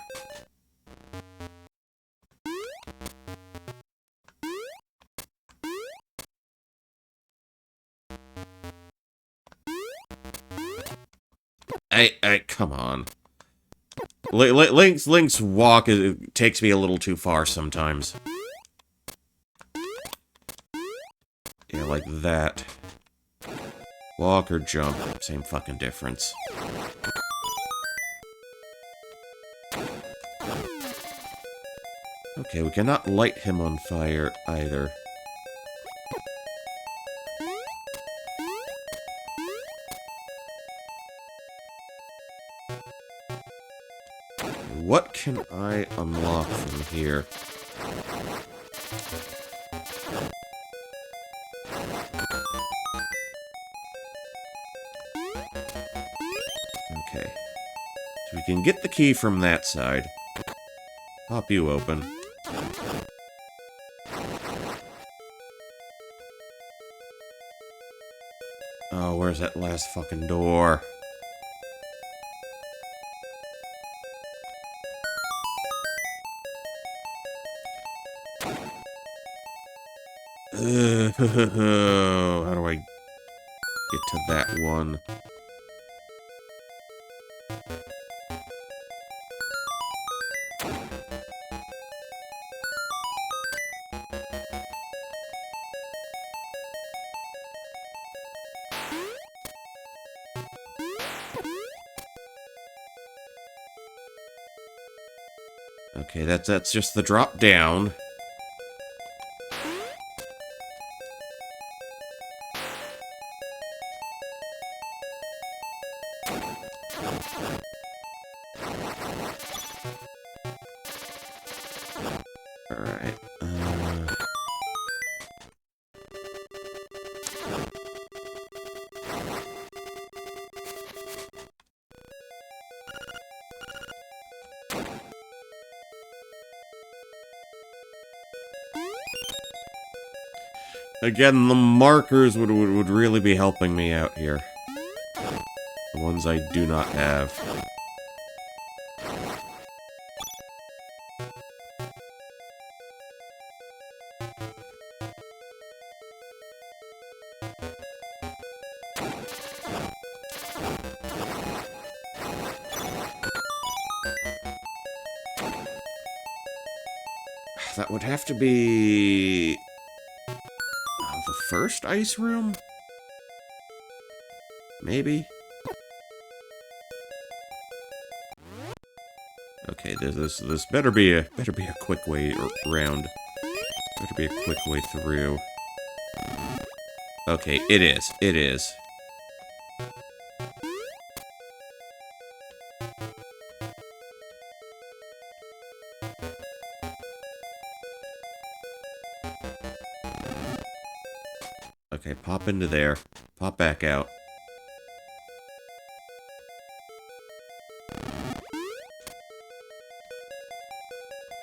[SPEAKER 1] Come on. Link's walk takes me a little too far sometimes. Yeah, like that. Walk or jump, same fucking difference. Okay, we cannot light him on fire either. What can I unlock from here? Okay. So we can get the key from that side. Pop you open. Oh, where's that last fucking door? How do I get to that one? Okay, that's just the drop down. Alright. Again, the markers would really be helping me out here. The ones I do not have. That would have to be... the first ice room? Maybe? Okay, this better be a quick way around. Better be a quick way through. Okay, it is. Okay, pop into there. Pop back out.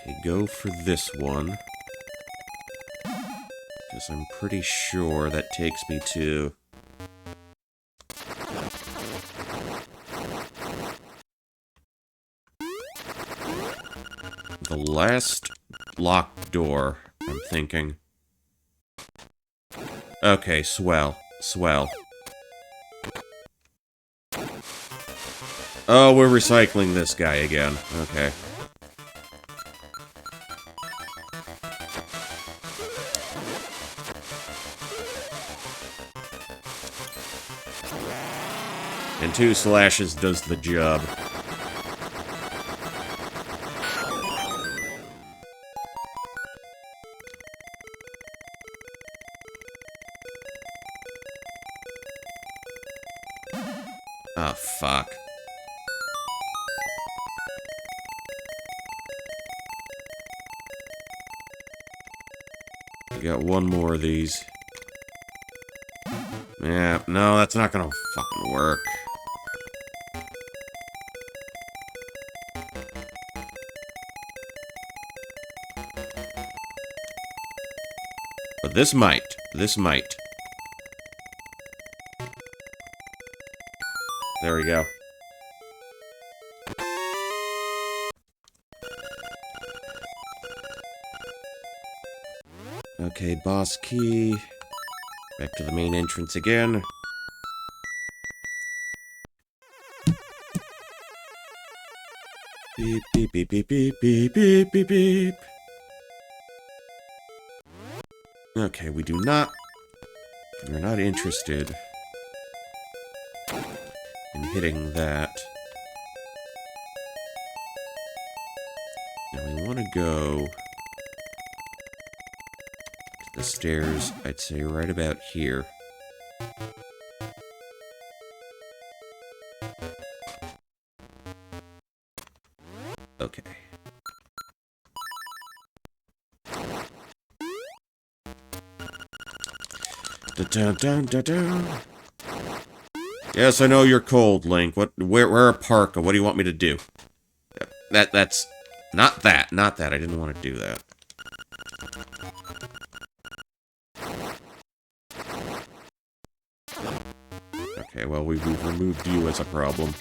[SPEAKER 1] Okay, go for this one. Because I'm pretty sure that takes me to... the last locked door, I'm thinking. Okay, swell. Oh, we're recycling this guy again. Okay. And 2 slashes does the job. Oh, fuck. We got one more of these. Yeah, no, that's not gonna fucking work. But this might. This might. There we go. Okay, boss key. Back to the main entrance again. Beep, beep, beep, beep, beep, beep, beep, beep, beep. Okay, we're not interested in hitting that. Now we want to go to the stairs, I'd say right about here. Okay. Da-dun-dun-dun-dun. Yes, I know you're cold, Link. Where a parka? What do you want me to do? That's... Not that. I didn't want to do that. Okay, well, we've removed you as a problem.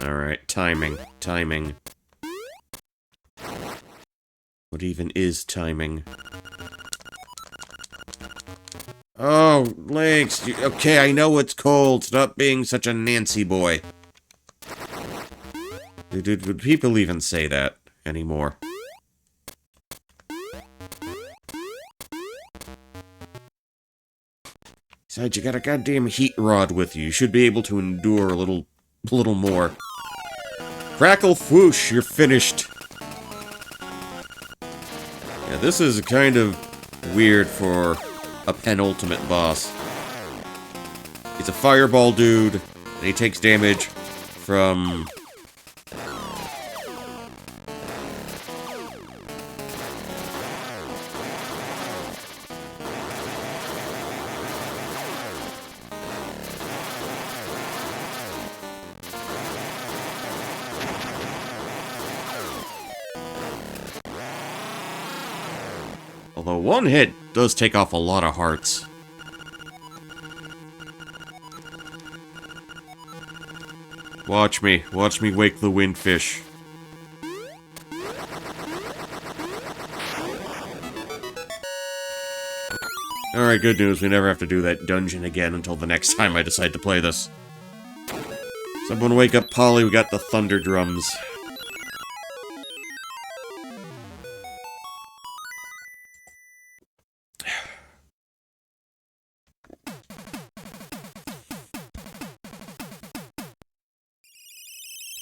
[SPEAKER 1] Alright. Timing. What even is timing? Oh, Lynx! Okay, I know it's cold. Stop being such a Nancy boy. Dude, would people even say that anymore? Besides, you got a goddamn heat rod with you. You should be able to endure a little more. Crackle whoosh, you're finished. Yeah, this is kind of weird for a penultimate boss. He's a fireball dude, and he takes damage from... Although one hit does take off a lot of hearts. Watch me wake the windfish. Alright, good news, we never have to do that dungeon again until the next time I decide to play this. Someone wake up Polly, we got the thunder drums.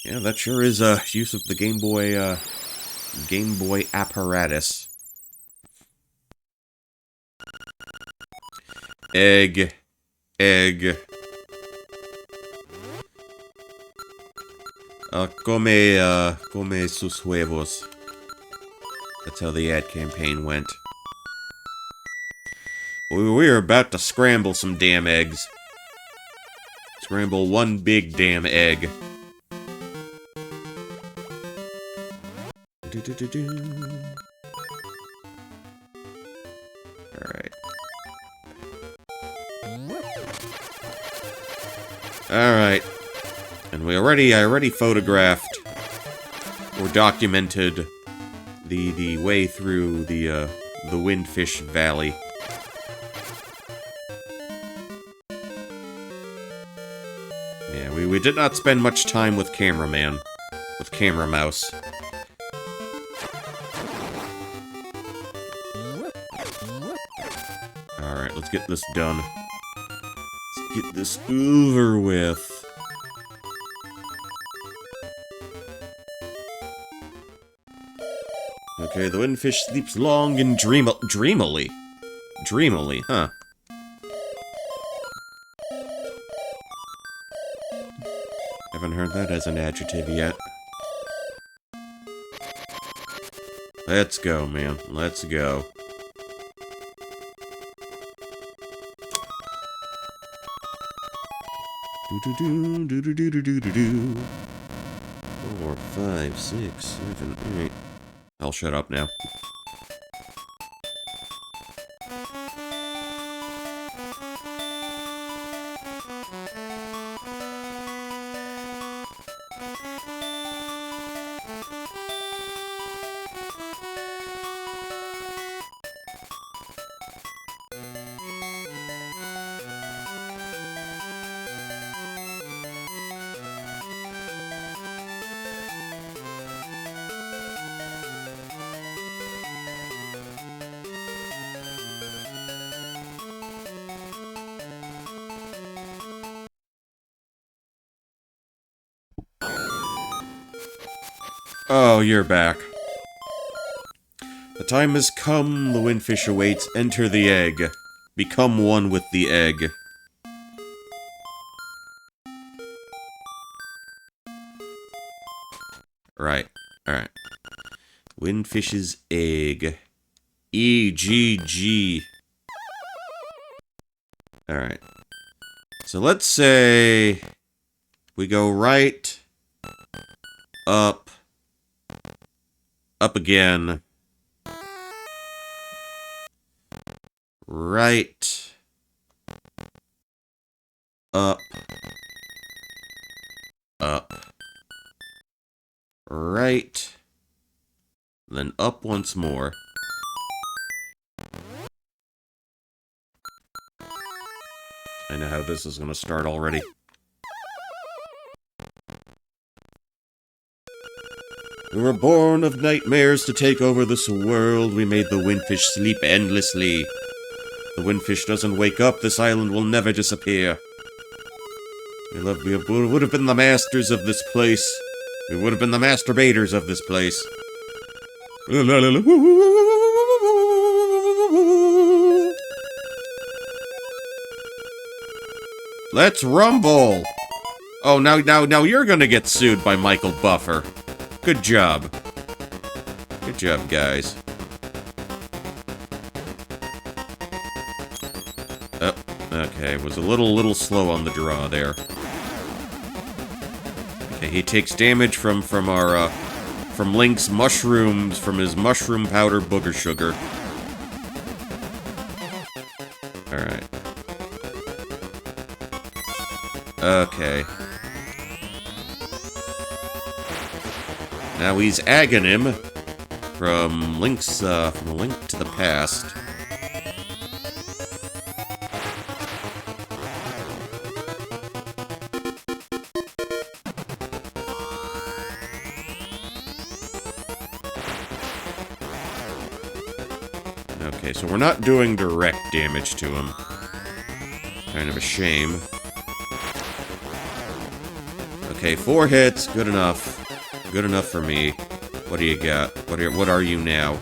[SPEAKER 1] Yeah, that sure is use of the Game Boy apparatus. Egg. Come sus huevos. That's how the ad campaign went. We are about to scramble some damn eggs. Scramble one big damn egg. Alright. Alright. And I already photographed or documented the way through the Windfish Valley. Yeah, we did not spend much time with Cameraman. With Camera Mouse. Alright, let's get this done. Let's get this over with. Okay, the windfish sleeps long and dreamily. Dreamily, huh? Haven't heard that as an adjective yet. Let's go, man. Let's go. Do-do-do-do-do-do-do-do-do. 4, 5, 6, 7, 8. I'll shut up now. Oh, you're back. The time has come, the windfish awaits. Enter the egg. Become one with the egg. Right, alright. Windfish's egg. EGG. Alright. So let's say we go right, up, up again, right, up, up, right, then up once more. I know how this is going to start already. We were born of nightmares to take over this world. We made the windfish sleep endlessly. The windfish doesn't wake up. This island will never disappear. We would have been the masters of this place. We would have been the masturbators of this place. Let's rumble! Oh, now you're gonna get sued by Michael Buffer. Good job. Good job, guys. Oh, okay, was a little slow on the draw there. Okay, he takes damage from Link's mushrooms, from his mushroom powder booger sugar. Alright. Okay. Now he's agging him from Link's, from A Link to the Past. Okay, so we're not doing direct damage to him. Kind of a shame. Okay, 4 hits, good enough. Good enough for me. What do you got? What are you now?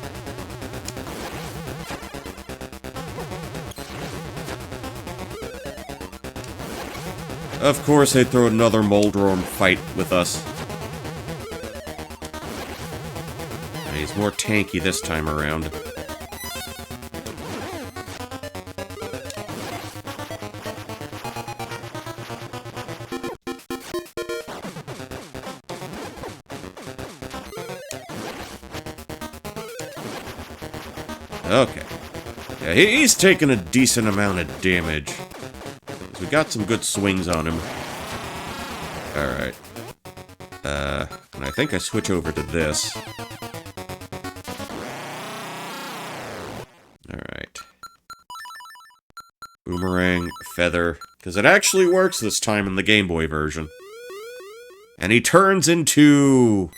[SPEAKER 1] Of course they'd throw another Moldworm fight with us. He's more tanky this time around. Okay. Yeah, he's taking a decent amount of damage. We got some good swings on him. Alright. And I think I switch over to this. Alright. Boomerang, feather. Because it actually works this time in the Game Boy version. And he turns into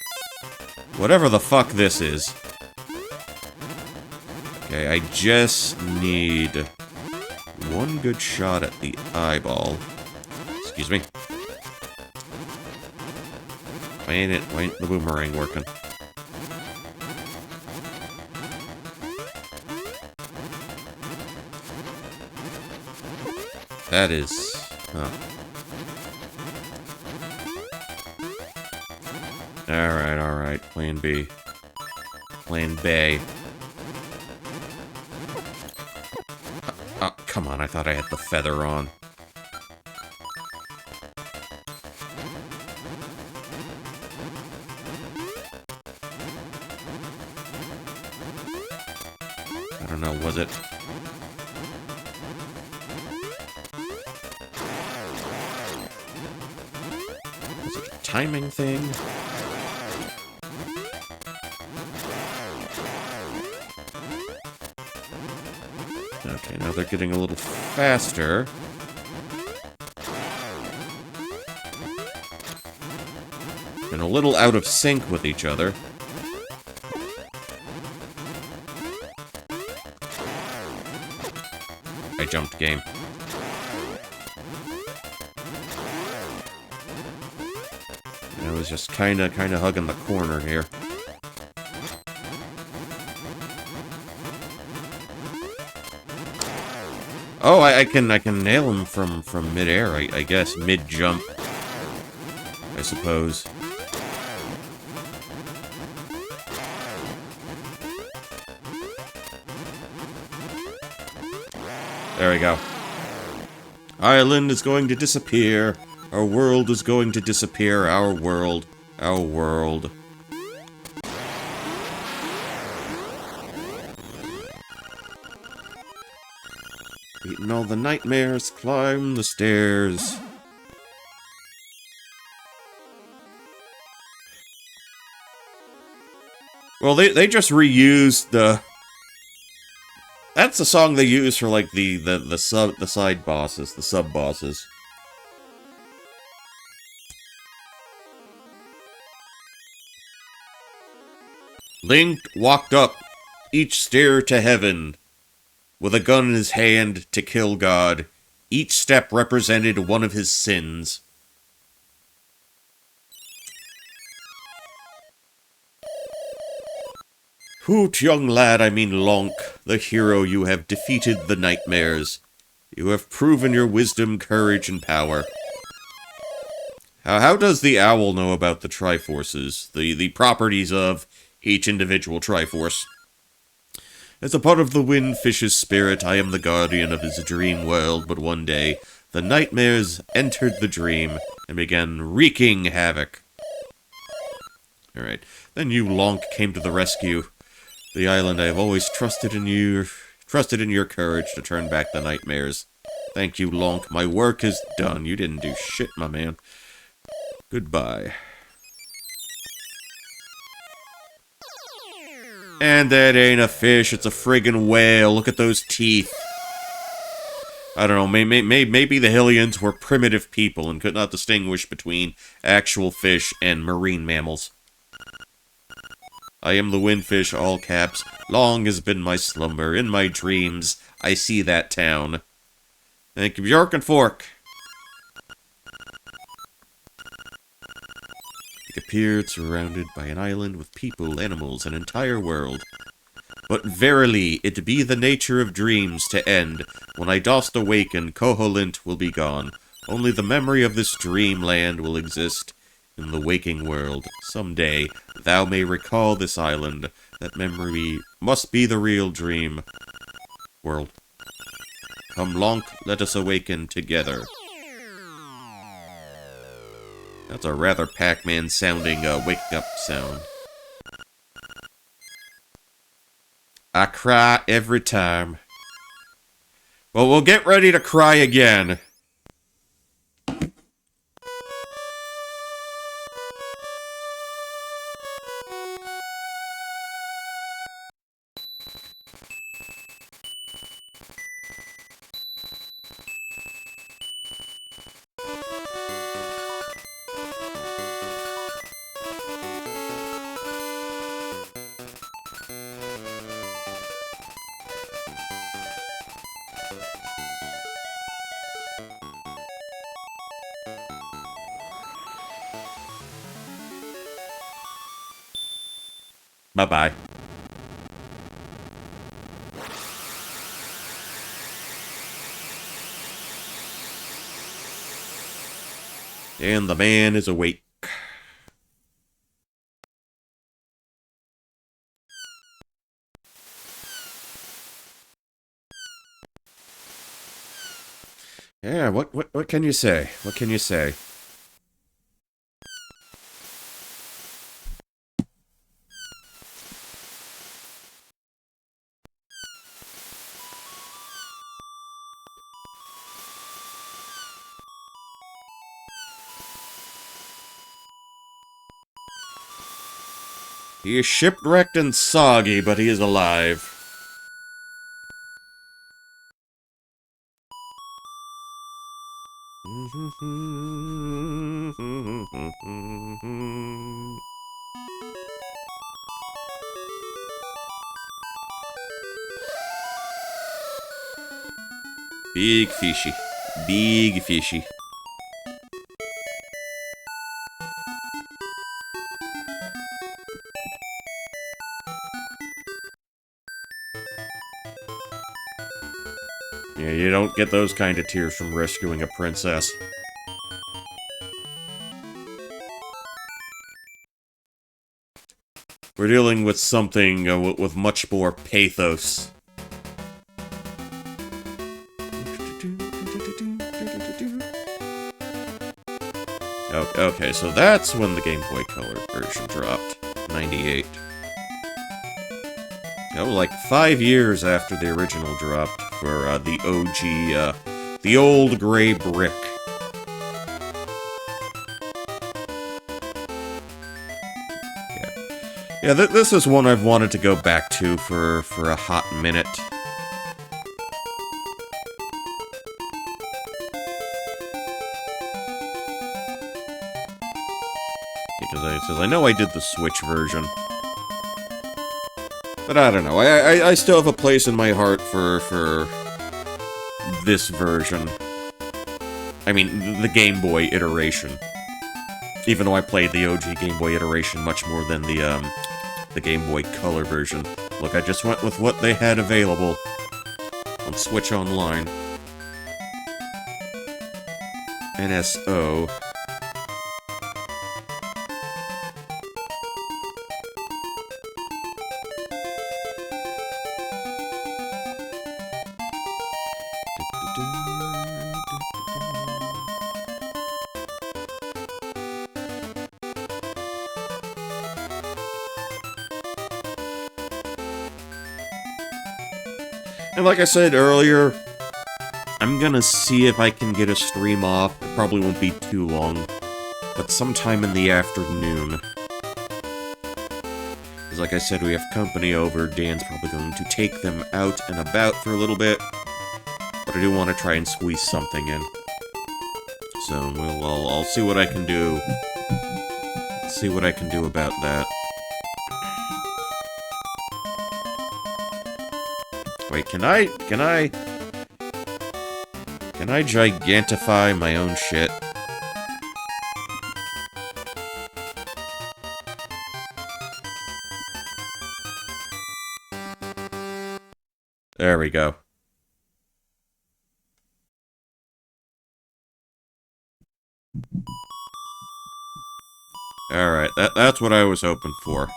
[SPEAKER 1] whatever the fuck this is. Okay, I just need one good shot at the eyeball. Excuse me. Why ain't the boomerang working? That is... huh. Alright. Plan B. Plan B. Oh, come on, I thought I had the feather on. I don't know, was it? Was it a timing thing? Okay, now they're getting a little faster. And a little out of sync with each other. I jumped game. I was just kinda hugging the corner here. Oh, I can nail him from mid-air, I guess. Mid-jump. I suppose. There we go. Island is going to disappear. Our world is going to disappear. Our world. Our world. Beating all the nightmares, climb the stairs. Well, they just reused the... That's the song they use for, like, the side bosses, the sub-bosses. Link walked up each stair to heaven, with a gun in his hand to kill God. Each step represented one of his sins. Hoot, young lad, I mean Lonk, the hero, you have defeated the nightmares. You have proven your wisdom, courage, and power. How does the owl know about the Triforces, the properties of each individual Triforce? As a part of the Windfish's spirit, I am the guardian of his dream world, but one day, the nightmares entered the dream and began wreaking havoc. Alright, then you, Lonk, came to the rescue. The island, I have always trusted in your courage to turn back the nightmares. Thank you, Lonk. My work is done. You didn't do shit, my man. Goodbye. And that ain't a fish, it's a friggin' whale. Look at those teeth. I don't know, maybe the Hylians were primitive people and could not distinguish between actual fish and marine mammals. I am the Windfish, all caps. Long has been my slumber. In my dreams, I see that town. Thank you, Bjork and Fork. It appeared surrounded by an island with people, animals, an entire world. But verily, it be the nature of dreams to end. When I dost awaken, Koholint will be gone. Only the memory of this dreamland will exist in the waking world. Someday, thou may recall this island. That memory must be the real dream world. Come, Lonk, let us awaken together. That's a rather Pac-Man sounding wake-up sound. I cry every time. Well, we'll get ready to cry again. Bye-bye. And the man is awake. Yeah, what can you say? What can you say? He is shipwrecked and soggy, but he is alive. Big fishy. Big fishy. Yeah, you don't get those kind of tears from rescuing a princess. We're dealing with something with much more pathos. Okay, so that's when the Game Boy Color version dropped. 98. Oh, like 5 years after the original dropped for the OG, the old gray brick. Yeah, this is one I've wanted to go back to for a hot minute. Because I know I did the Switch version. But I don't know, I still have a place in my heart for this version. I mean, the Game Boy iteration. Even though I played the OG Game Boy iteration much more than the Game Boy Color version. Look, I just went with what they had available on Switch Online. NSO. And like I said earlier, I'm gonna see if I can get a stream off. It probably won't be too long, but sometime in the afternoon. Because like I said, we have company over. Dan's probably going to take them out and about for a little bit. But I do want to try and squeeze something in. So, I'll see what I can do. See what I can do about that. Wait, can I gigantify my own shit? There we go. Alright, that's what I was hoping for.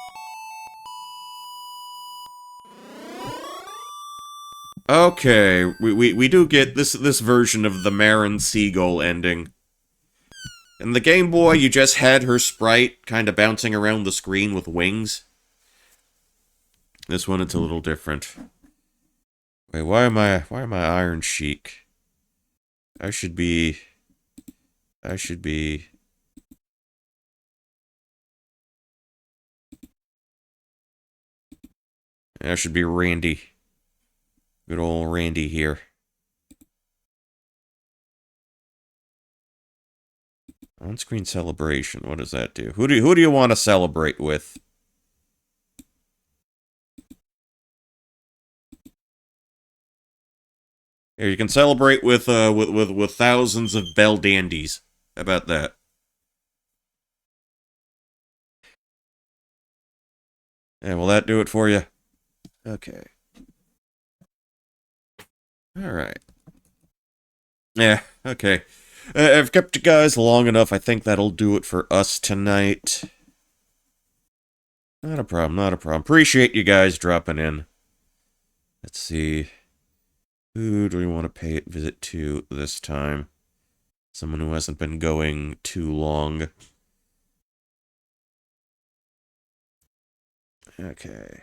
[SPEAKER 1] Okay, we do get this version of the Marin Seagull ending. In the Game Boy, you just had her sprite kind of bouncing around the screen with wings. This one, it's a little different. Wait, why am I Iron Sheik? I should be... I should be Randy. Good old Randy here. On-screen celebration. What does that do? Who do you want to celebrate with? Here, you can celebrate with thousands of Bell Dandies. How about that? And will that do it for you? Okay. Alright. Yeah, okay. I've kept you guys long enough. I think that'll do it for us tonight. Not a problem, not a problem. Appreciate you guys dropping in. Let's see. Who do we want to pay a visit to this time? Someone who hasn't been going too long. Okay.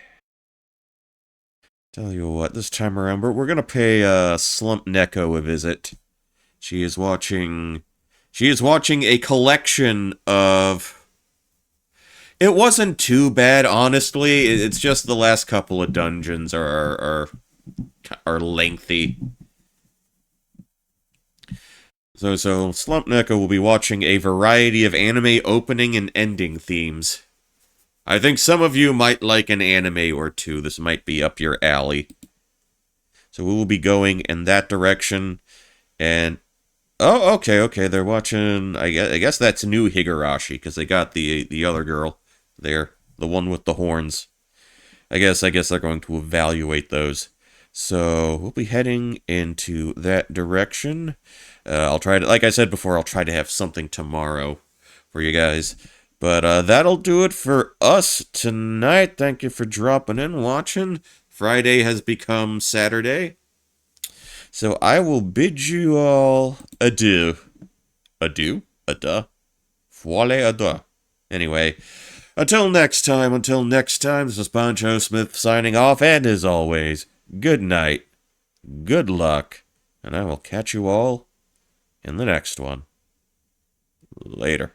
[SPEAKER 1] Tell you what, this time around, we're gonna pay Slump Neko a visit. She is watching a collection of... It wasn't too bad, honestly. It's just the last couple of dungeons are lengthy. So Slump Neko will be watching a variety of anime opening and ending themes. I think some of you might like an anime or two. This might be up your alley. So we will be going in that direction. And oh, okay. They're watching. I guess that's new Higurashi because they got the other girl there, the one with the horns. I guess they're going to evaluate those. So we'll be heading into that direction. I'll try to, like I said before, I'll try to have something tomorrow for you guys. But that'll do it for us tonight. Thank you for dropping in, watching. Friday has become Saturday. So I will bid you all adieu. Adieu? Adieu? Voile adieu. Anyway, until next time, this is Poncho Smith signing off, and as always, good night, good luck, and I will catch you all in the next one. Later.